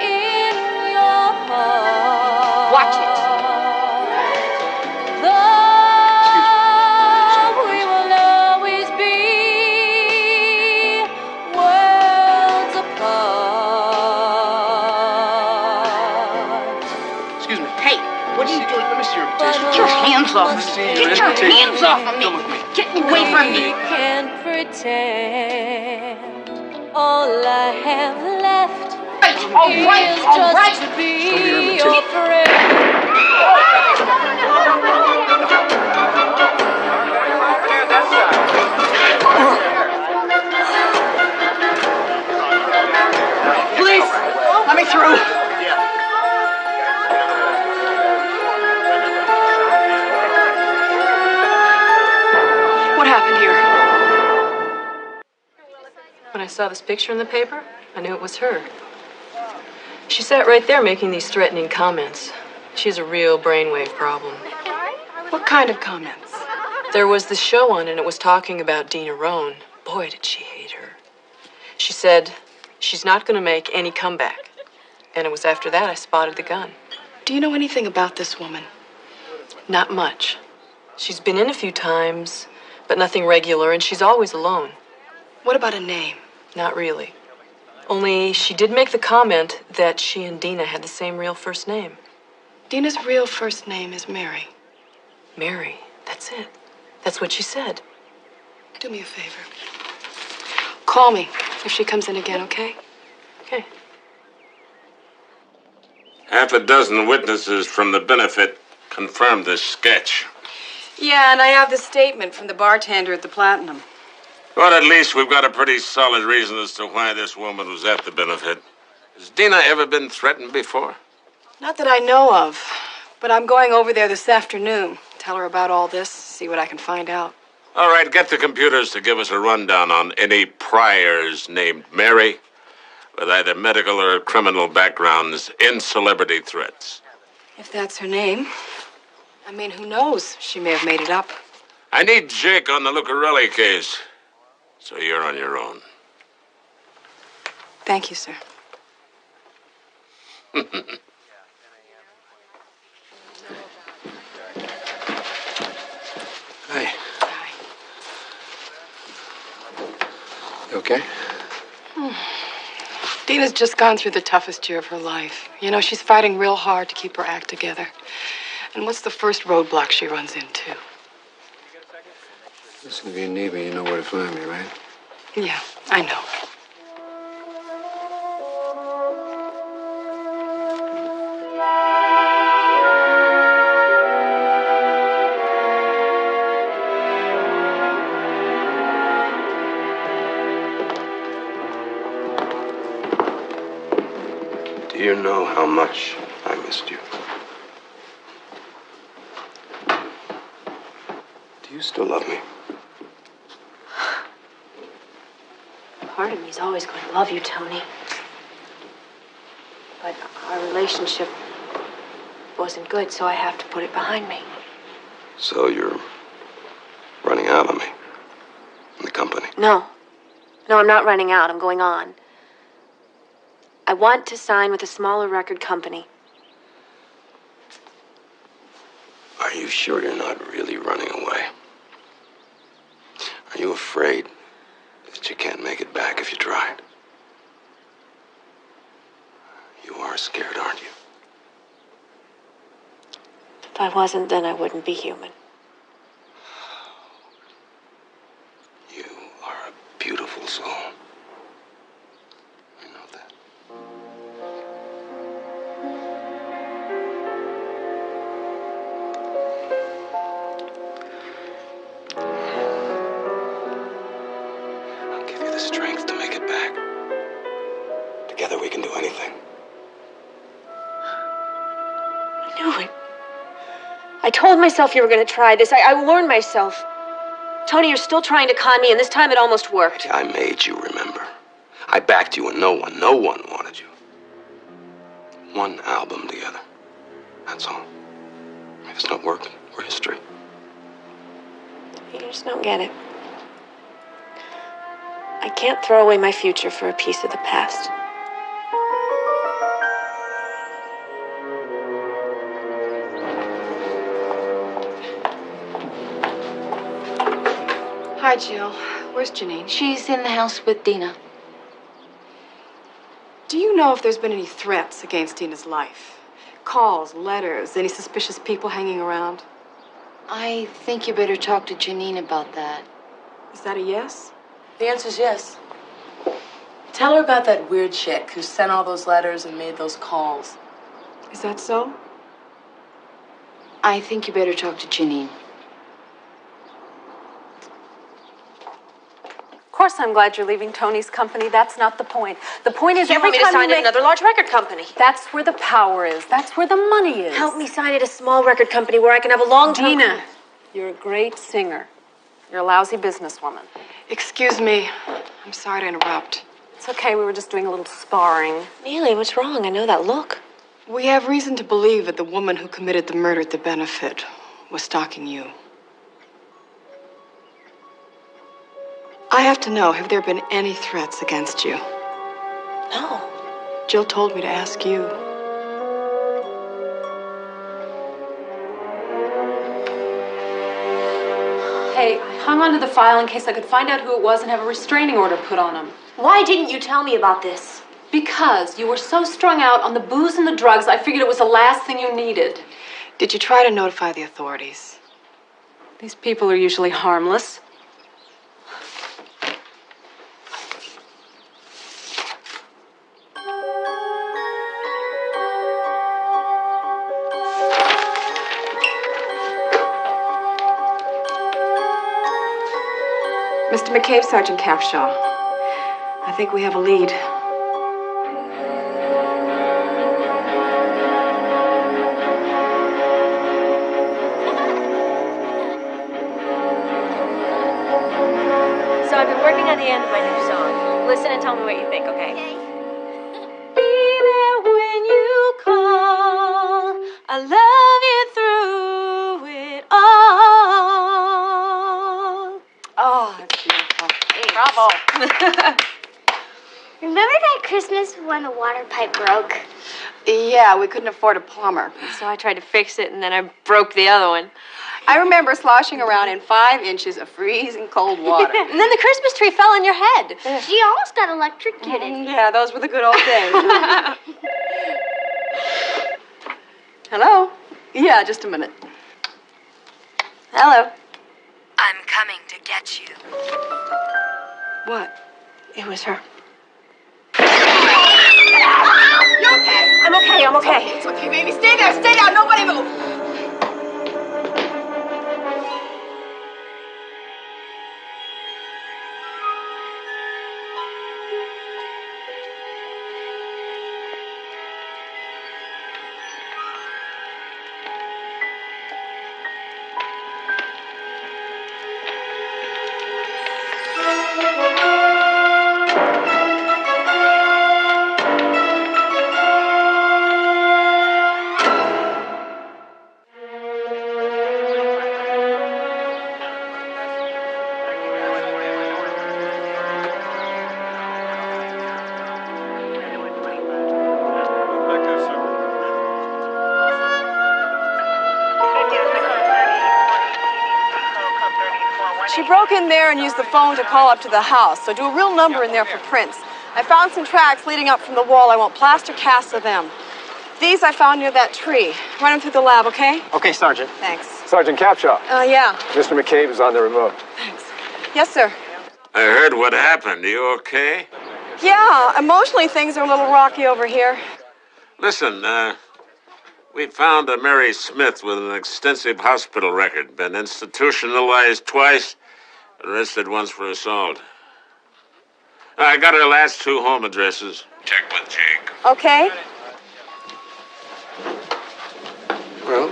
in your heart. Watch it. Though we will always be worlds apart. Excuse me. Hey, what are you doing? Let me see your invitation. Get your hands off Let me me. see your Get your invitation. hands off of me. Come with me. Get away from me. We can't pretend. All I have left all right, is all just right. to be Show me your your invitation. friend. Please, let me through. I saw this picture in the paper, I knew it was her. She sat right there making these threatening comments. She's a real brainwave problem. What kind of comments? There was this show on, and it was talking about Dina Roan. Boy, did she hate her. She said she's not going to make any comeback. And it was after that I spotted the gun. Do you know anything about this woman? Not much. She's been in a few times, but nothing regular, and she's always alone. What about a name? Not really. Only she did make the comment that she and Dina had the same real first name. Dina's real first name is Mary. Mary, that's it. That's what she said. Do me a favor. Call me if she comes in again, okay? Okay. Half a dozen witnesses from the benefit confirmed this sketch. Yeah, and I have the statement from the bartender at the Platinum. But at least we've got a pretty solid reason as to why this woman was at the benefit. Has Dina ever been threatened before? Not that I know of, but I'm going over there this afternoon. Tell her about all this, see what I can find out. All right, get the computers to give us a rundown on any priors named Mary with either medical or criminal backgrounds in celebrity threats. If that's her name. I mean, who knows? She may have made it up. I need Jake on the Lucarelli case, so you're on your own. Thank you, sir. Hi. You okay? Dina's just gone through the toughest year of her life. You know, she's fighting real hard to keep her act together. And what's the first roadblock she runs into? Listen, if you need me, you know where to find me, right? Yeah, I know. Do you know how much I missed you? Do you still love me? Part of me's always going to love you, Tony. But our relationship wasn't good, so I have to put it behind me. So you're running out on me in the company? No. No, I'm not running out. I'm going on. I want to sign with a smaller record company. Are you sure you're not really running away? Are you afraid that you can't make it back if you tried? You are scared, aren't you? If I wasn't, then I wouldn't be human. You are a beautiful soul. I know that. I'll give you the strength to make it back. Together we can do anything. I knew it. I told myself you were going to try this. I warned myself. Tony, you're still trying to con me, and this time it almost worked. I made you remember. I backed you when no one wanted you. One album together. That's all. If it's not working, we're history. You just don't get it. I can't throw away my future for a piece of the past. Hi, Jill. Where's Janine? She's in the house with Dina. Do you know if there's been any threats against Dina's life? Calls, letters, any suspicious people hanging around? I think you better talk to Janine about that. Is that a yes? The answer's yes. Tell her about that weird chick who sent all those letters and made those calls. Is that so? I think you better talk to Janine. Of course, I'm glad you're leaving Tony's company. That's not the point. The point is You every want me to time sign you at make... another large record company. That's where the power is. That's where the money is. Help me sign at a small record company where I can have a long-term... Dina, you're a great singer. You're a lousy businesswoman. Excuse me. I'm sorry to interrupt. It's okay, we were just doing a little sparring. Neely, what's wrong? I know that look. We have reason to believe that the woman who committed the murder at the benefit was stalking you. I have to know, have there been any threats against you? No. Jill told me to ask you. Hey, I hung onto the file in case I could find out who it was and have a restraining order put on him. Why didn't you tell me about this? Because you were so strung out on the booze and the drugs, I figured it was the last thing you needed. Did you try to notify the authorities? These people are usually harmless. Mr. McCabe, Sergeant Capshaw. I think we have a lead. So I've been working on the end of my new song. Listen and tell me what you think, okay? Be there when you call. I love you through it all. Oh, that's beautiful. Bravo. Remember that Christmas when the water pipe broke? Yeah, we couldn't afford a plumber. So I tried to fix it and then I broke the other one. I remember sloshing around in 5 inches of freezing cold water. And then the Christmas tree fell on your head. She almost got electrocuted. Yeah, those were the good old days. Hello? Yeah, just a minute. Hello. I'm coming to get you. What? It was her. You okay? I'm okay, I'm okay. It's okay, baby. Stay there. Stay down. Nobody move. She broke in there and used the phone to call up to the house, so do a real number in there for prints. I found some tracks leading up from the wall. I want plaster casts of them. These I found near that tree. Run them through the lab, okay? Okay, Sergeant. Thanks. Sergeant Capshaw. Yeah. Mr. McCabe is on the remote. Yes, sir. I heard what happened. Are you okay? Yeah, emotionally things are a little rocky over here. Listen, we found a Mary Smith with an extensive hospital record. Been institutionalized twice, arrested once for assault. I got her last 2 home addresses. Check with Jake. Okay. Well,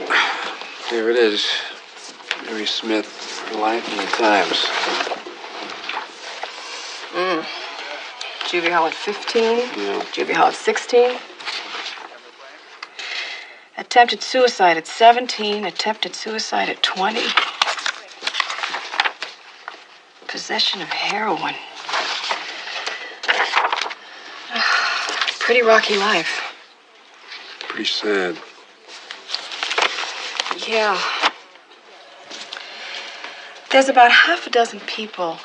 here it is. Mary Smith, her life and the times. Juvie Hall at 15. Yeah. Juvie Hall at 16. Attempted suicide at 17. Attempted suicide at 20. Possession of heroin. Pretty rocky life. Pretty sad. Yeah. There's about half a dozen people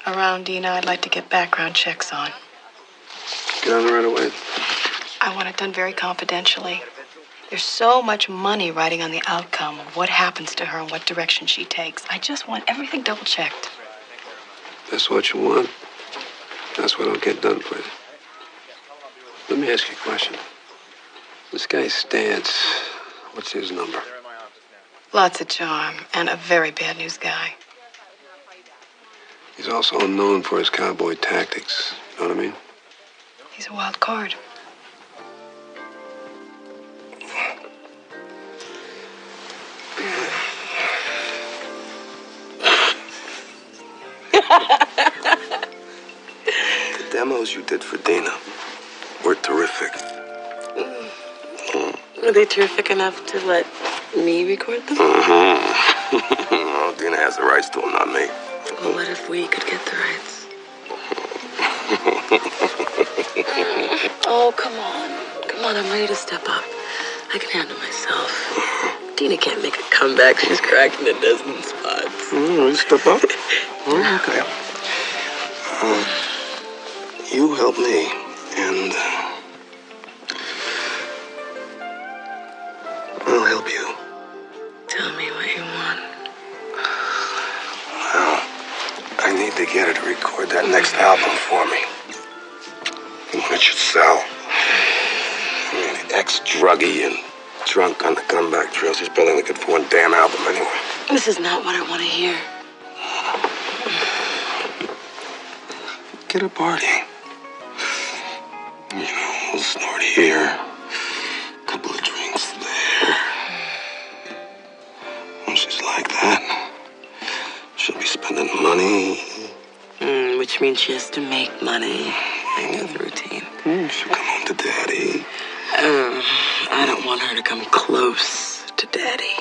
around Dina I'd like to get background checks on. Get on it right away. I want it done very confidentially. There's so much money riding on the outcome of what happens to her and what direction she takes. I just want everything double-checked. That's what you want. That's what I'll get done for you. Let me ask you a question. This guy Stantz, what's his number? Lots of charm and a very bad news guy. He's also known for his cowboy tactics. You know what I mean? He's a wild card. demos you did for Dina were terrific. Were they terrific enough to let me record them? Well, Dina has the rights to them, not me. Well, what if we could get the rights? Oh, come on. Come on, I'm ready to step up. I can handle myself. Dina can't make a comeback. She's cracking a dozen spots. Ready to step up? Okay. You help me, and I'll help you. Tell me what you want. Well, I need to get her to record that next album for me. It should sell. I mean, ex-druggie and drunk on the comeback trail. She's barely looking for one damn album anyway. This is not what I want to hear. Get a party. You know, we'll snort here. Couple of drinks there. When she's like that, she'll be spending money. Which means she has to make money. I know the routine. She'll come home to Daddy. I don't want her to come close to Daddy.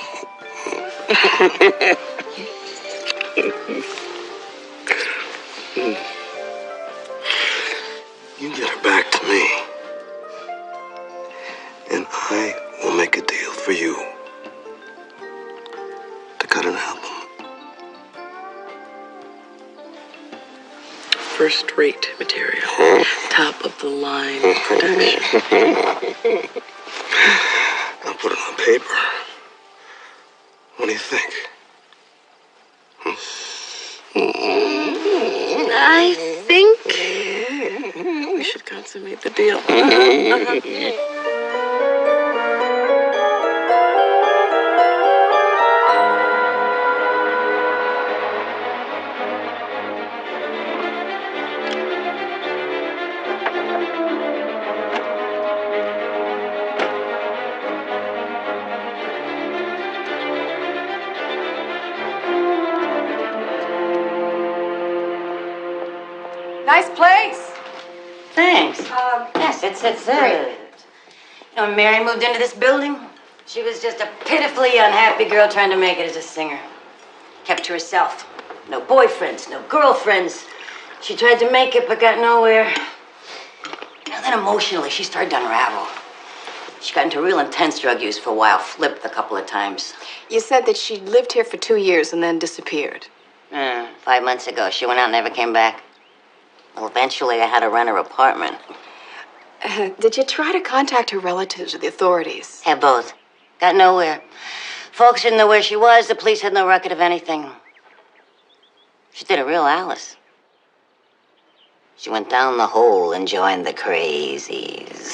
You get her back to me, and I will make a deal for you to cut an album. First-rate material. Top of the line production. I'll put it on paper. What do you think? I think we should consummate the deal. Nice place. Thanks. Yes, it's great. You know, when Mary moved into this building, she was just a pitifully unhappy girl trying to make it as a singer. Kept to herself. No boyfriends, no girlfriends. She tried to make it, but got nowhere. And then emotionally, she started to unravel. She got into real intense drug use for a while, flipped a couple of times. You said that she lived here for 2 years and then disappeared. 5 months ago, she went out and never came back. Well, eventually I had to rent her apartment. Did you try to contact her relatives or the authorities? Yeah, both. Got nowhere. Folks didn't know where she was. The police had no record of anything. She did a real Alice. She went down the hole and joined the crazies.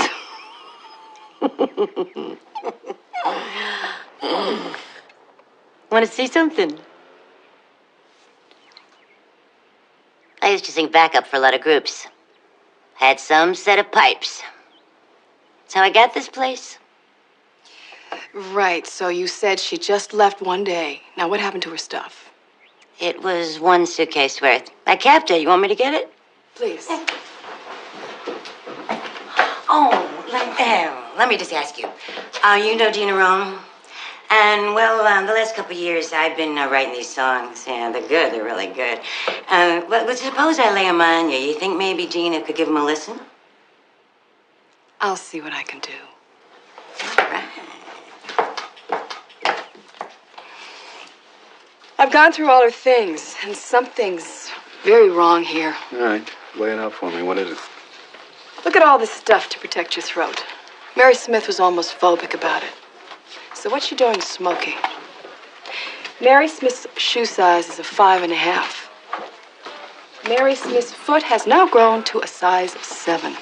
Want to see something? I used to sing backup for a lot of groups. Had some set of pipes. That's how I got this place. Right, so you said she just left one day. Now, what happened to her stuff? It was 1 suitcase worth. I kept it. You want me to get it? Please. Oh, let me just ask you. You know Dina Rome? And, well, the last couple of years, I've been writing these songs. Yeah, they're good. They're really good. But suppose I lay them on you. You think maybe Dina could give them a listen? I'll see what I can do. All right. I've gone through all her things, and something's very wrong here. All right, lay it out for me. What is it? Look at all this stuff to protect your throat. Mary Smith was almost phobic about it. So what's she doing smoking? Mary Smith's shoe size is a 5.5. Mary Smith's foot has now grown to a size 7.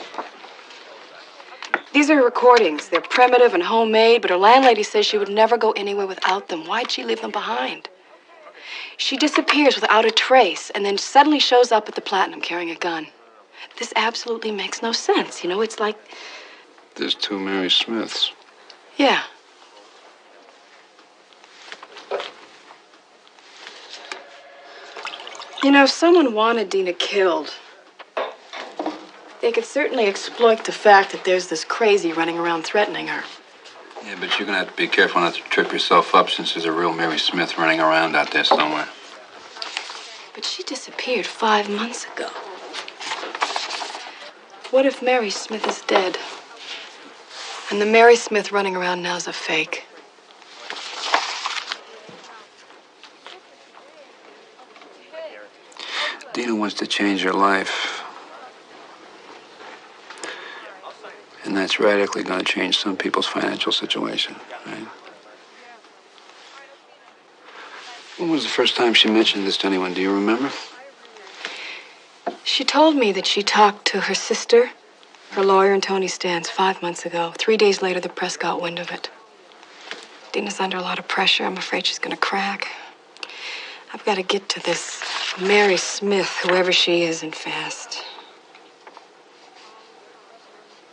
These are recordings. They're primitive and homemade, but her landlady says she would never go anywhere without them. Why'd she leave them behind? She disappears without a trace and then suddenly shows up at the Platinum carrying a gun. This absolutely makes no sense. You know, it's like... There's 2 Mary Smiths. Yeah. You know, someone wanted Dina killed. They could certainly exploit the fact that there's this crazy running around threatening her. Yeah, but you're gonna have to be careful not to trip yourself up since there's a real Mary Smith running around out there somewhere. But she disappeared 5 months ago. What if Mary Smith is dead? And the Mary Smith running around now is a fake? Dina wants to change her life. And that's radically going to change some people's financial situation, right? When was the first time she mentioned this to anyone? Do you remember? She told me that she talked to her sister, her lawyer, and Tony Stans 5 months ago. 3 days later, the press got wind of it. Dina's under a lot of pressure. I'm afraid she's going to crack. I've got to get to this Mary Smith, whoever she is, and fast.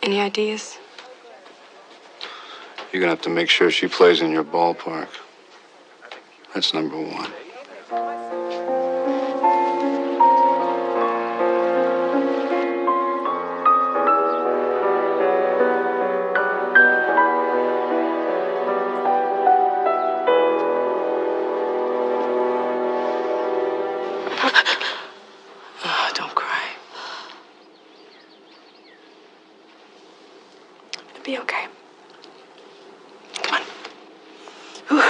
Any ideas? You're going to have to make sure she plays in your ballpark. That's number one. Oh, don't cry. It'll be okay. Come on. Whew.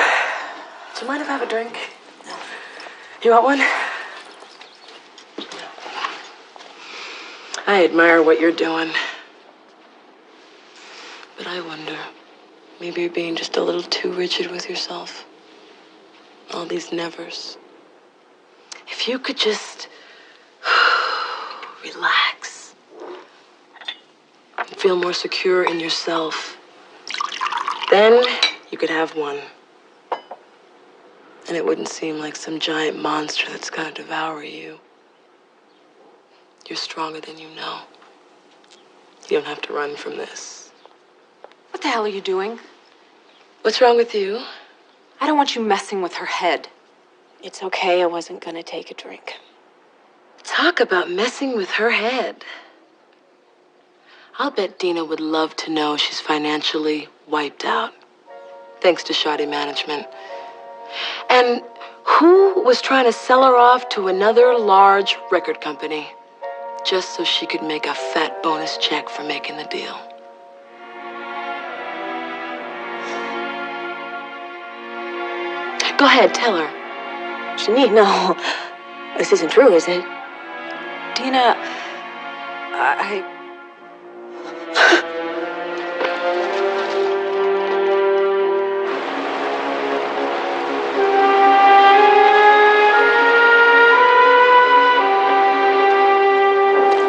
Do you mind if I have a drink? No. You want one? I admire what you're doing. But I wonder, maybe you're being just a little too rigid with yourself. All these nevers. If you could just relax and feel more secure in yourself, then you could have one. And it wouldn't seem like some giant monster that's gonna devour you. You're stronger than you know. You don't have to run from this. What the hell are you doing? What's wrong with you? I don't want you messing with her head. It's okay, I wasn't gonna take a drink. Talk about messing with her head. I'll bet Dina would love to know she's financially wiped out, thanks to shoddy management. And who was trying to sell her off to another large record company, just so she could make a fat bonus check for making the deal? Go ahead, tell her. Janine, no. This isn't true, is it? Dina, I...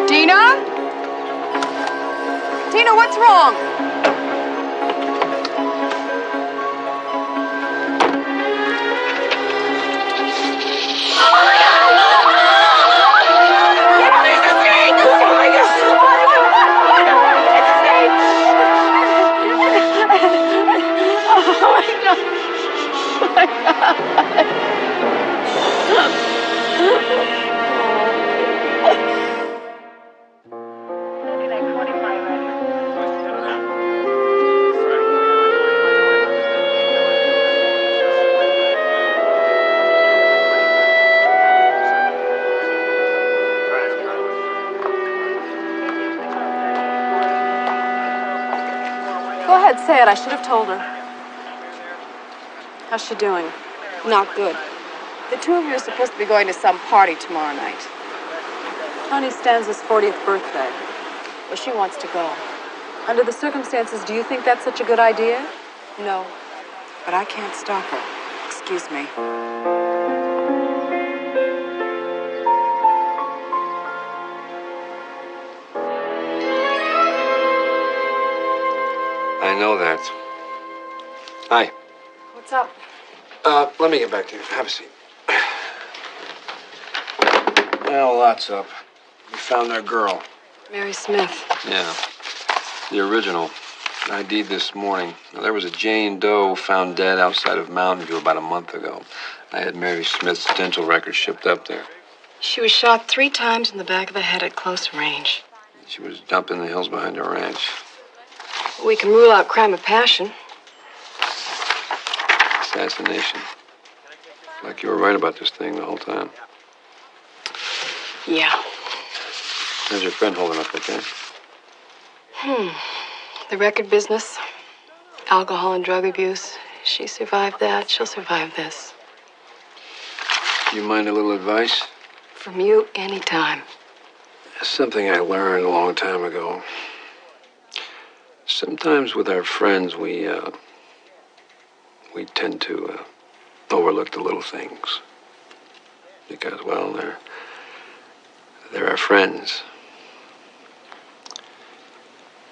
Dina? Dina, what's wrong? Go ahead, say it. I should have told her. How's she doing? Not good. The two of you are supposed to be going to some party tomorrow night. Tony Stans' 40th birthday. Well, she wants to go. Under the circumstances, do you think that's such a good idea? No, but I can't stop her. Excuse me. I know that. Hi. What's up? Let me get back to you. Have a seat. Well, lots up. We found our girl. Mary Smith. Yeah. The original. ID'd this morning. Now, there was a Jane Doe found dead outside of Mountain View about a month ago. I had Mary Smith's dental records shipped up there. She was shot 3 times in the back of the head at close range. She was dumped in the hills behind her ranch. We can rule out crime of passion. Assassination. Like you were right about this thing the whole time. Yeah. How's your friend holding up, okay? The record business, alcohol and drug abuse. She survived that. She'll survive this. You mind a little advice? From you, anytime. Something I learned a long time ago. Sometimes with our friends, we tend to overlook the little things. Because, well, they're our friends.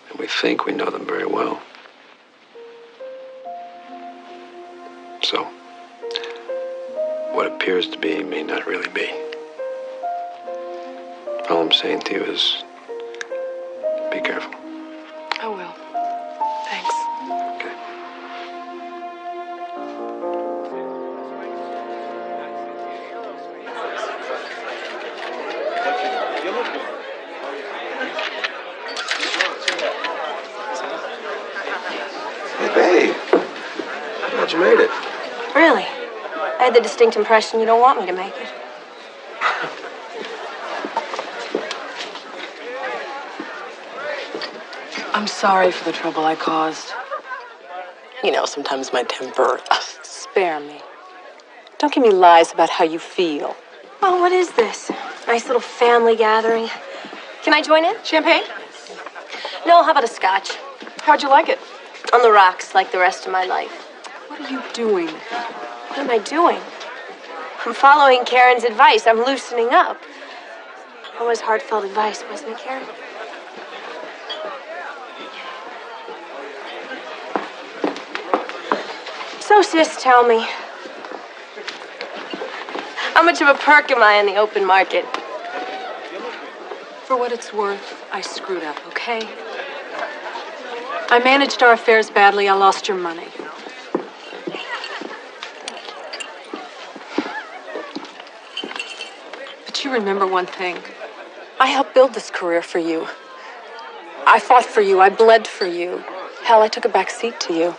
And we think we know them very well. So, what appears to be may not really be. All I'm saying to you is, be careful. I will. Thanks. Okay. Hey, babe. Glad you made it. Really? I had the distinct impression you don't want me to make it. I'm sorry for the trouble I caused. You know, sometimes my temper. Spare me. Don't give me lies about how you feel. Oh, what is this? Nice little family gathering. Can I join in? Champagne? No, how about a scotch? How'd you like it? On the rocks, like the rest of my life. What are you doing? What am I doing? I'm following Karen's advice. I'm loosening up. Always heartfelt advice, wasn't it, Karen? So, sis, tell me. How much of a perk am I in the open market? For what it's worth, I screwed up, okay? I managed our affairs badly. I lost your money. But you remember one thing. I helped build this career for you. I fought for you. I bled for you. Hell, I took a back seat to you.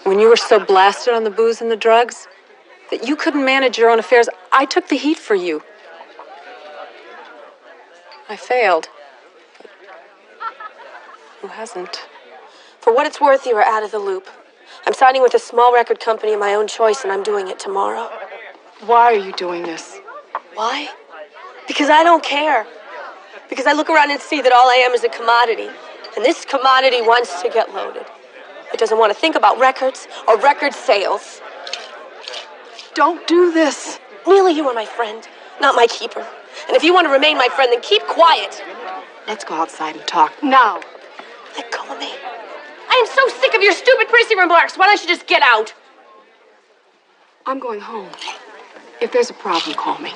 When you were so blasted on the booze and the drugs that you couldn't manage your own affairs, I took the heat for you. I failed. But who hasn't? For what it's worth, you are out of the loop. I'm signing with a small record company of my own choice, and I'm doing it tomorrow. Why are you doing this? Why? Because I don't care. Because I look around and see that all I am is a commodity. And this commodity wants to get loaded. It doesn't want to think about records or record sales. Don't do this. Really, you are my friend, not my keeper. And if you want to remain my friend, then keep quiet. Let's go outside and talk now. Let go of me. I am so sick of your stupid prissy remarks. Why don't you just get out? I'm going home. If there's a problem, call me.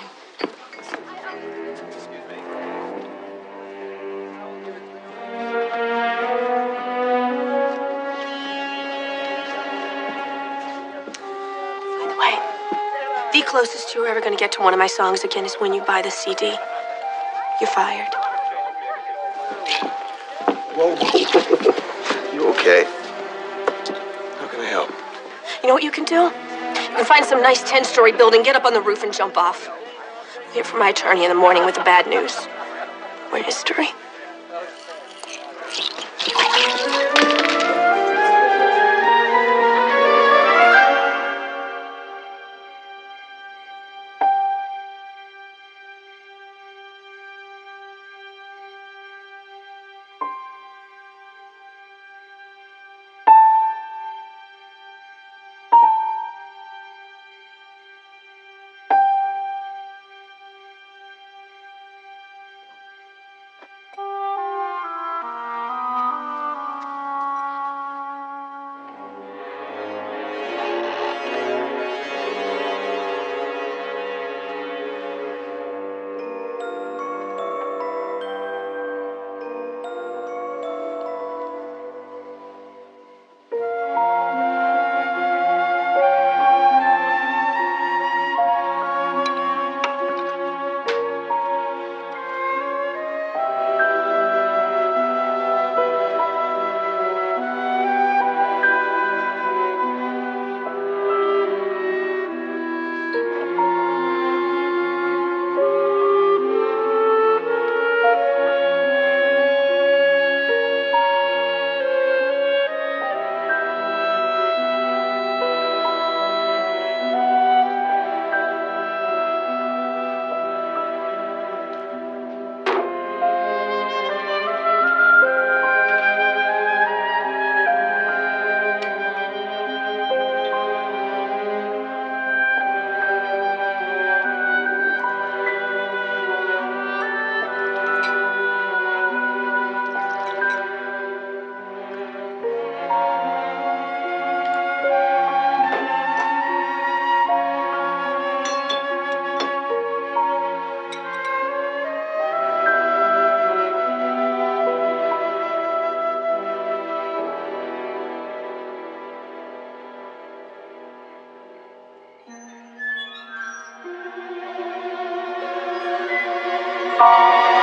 By the way, the closest you're ever going to get to one of my songs again is when you buy the CD. You're fired. Whoa. You okay? How can I help? You know what you can do? You can find some nice 10-story building, get up on the roof, and jump off. I'll hear from my attorney in the morning with the bad news. We're history.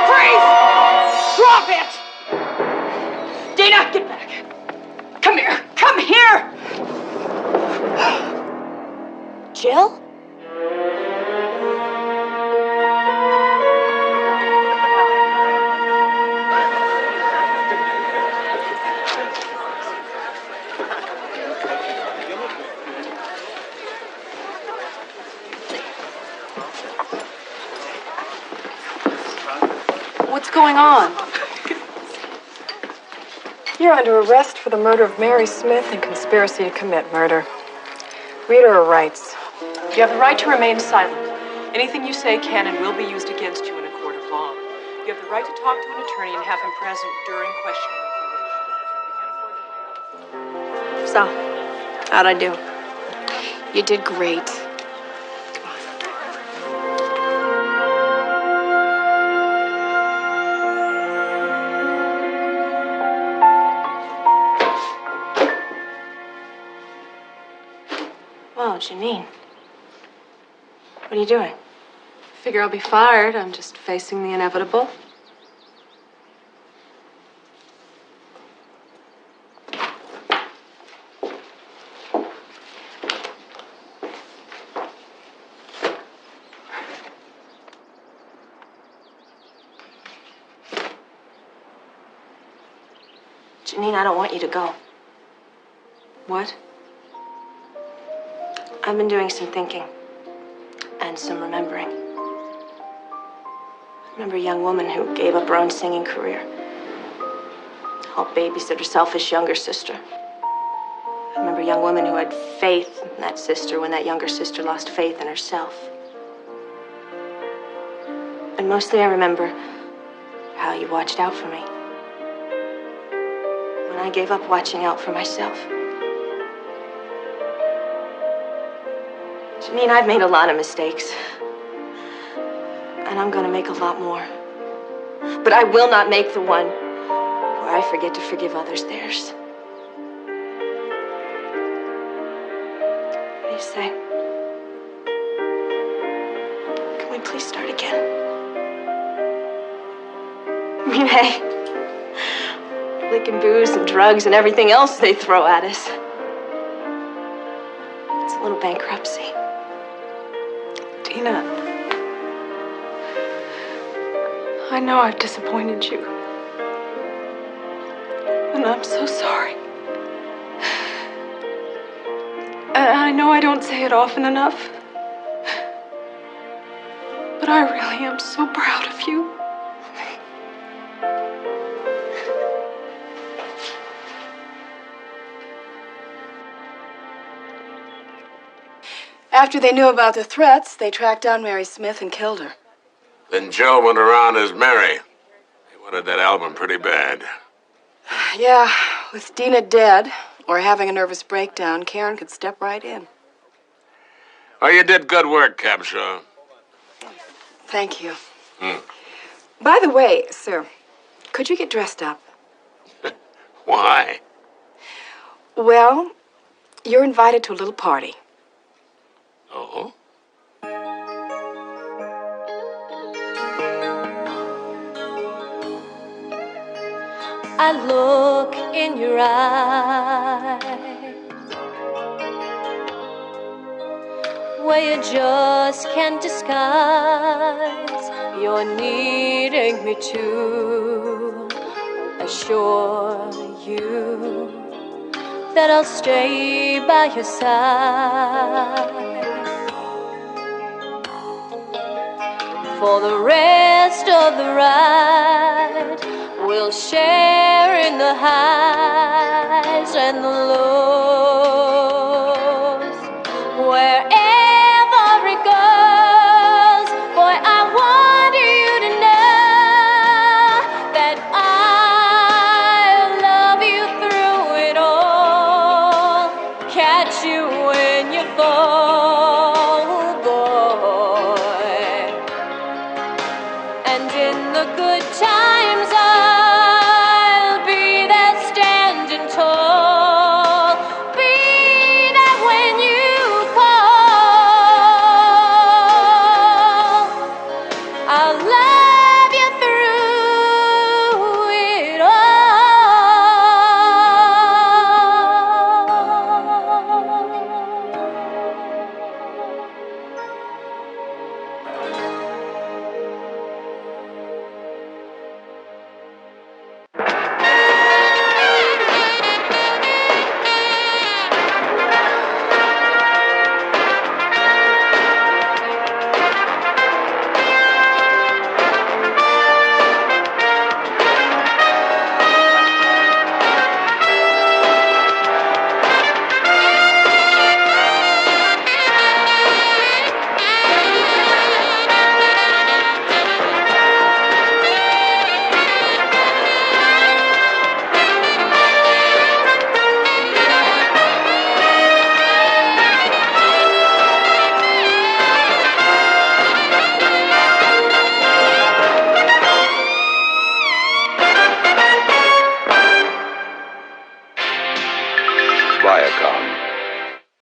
Freeze! Drop it! Dina, get back. Come here. Come here! Jill? What's going on? You're under arrest for the murder of Mary Smith and conspiracy to commit murder. Read her rights. You have the right to remain silent. Anything you say can and will be used against you in a court of law. You have the right to talk to an attorney and have him present during questioning if you wish. So, how'd I do? You did great. Wow, Janine. What are you doing? Figure I'll be fired. I'm just facing the inevitable. Janine, I don't want you to go. What? I've been doing some thinking and some remembering. I remember a young woman who gave up her own singing career, helped babysit her selfish younger sister. I remember a young woman who had faith in that sister when that younger sister lost faith in herself. And mostly I remember how you watched out for me when I gave up watching out for myself. Janine, I've made a lot of mistakes. And I'm gonna make a lot more. But I will not make the one where I forget to forgive others theirs. What do you say? Can we please start again? I mean, hey, licking booze and drugs and everything else they throw at us. It's a little bankruptcy. Dina, I know I've disappointed you. And I'm so sorry. And I know I don't say it often enough. But I really am so proud of you. After they knew about the threats, they tracked down Mary Smith and killed her. Then Joe went around as Mary. He wanted that album pretty bad. Yeah, with Dina dead or having a nervous breakdown, Karen could step right in. Oh, you did good work, Capshaw. Thank you. By the way, sir, could you get dressed up? Why? Well, you're invited to a little party. Oh? I look in your eyes where you just can't disguise you're needing me to assure you that I'll stay by your side for the rest of the ride. We'll share in the highs and the lows. Wherever it goes, boy, I want you to know that I'll love you through it all. Catch you when you fall, boy. And in the good times,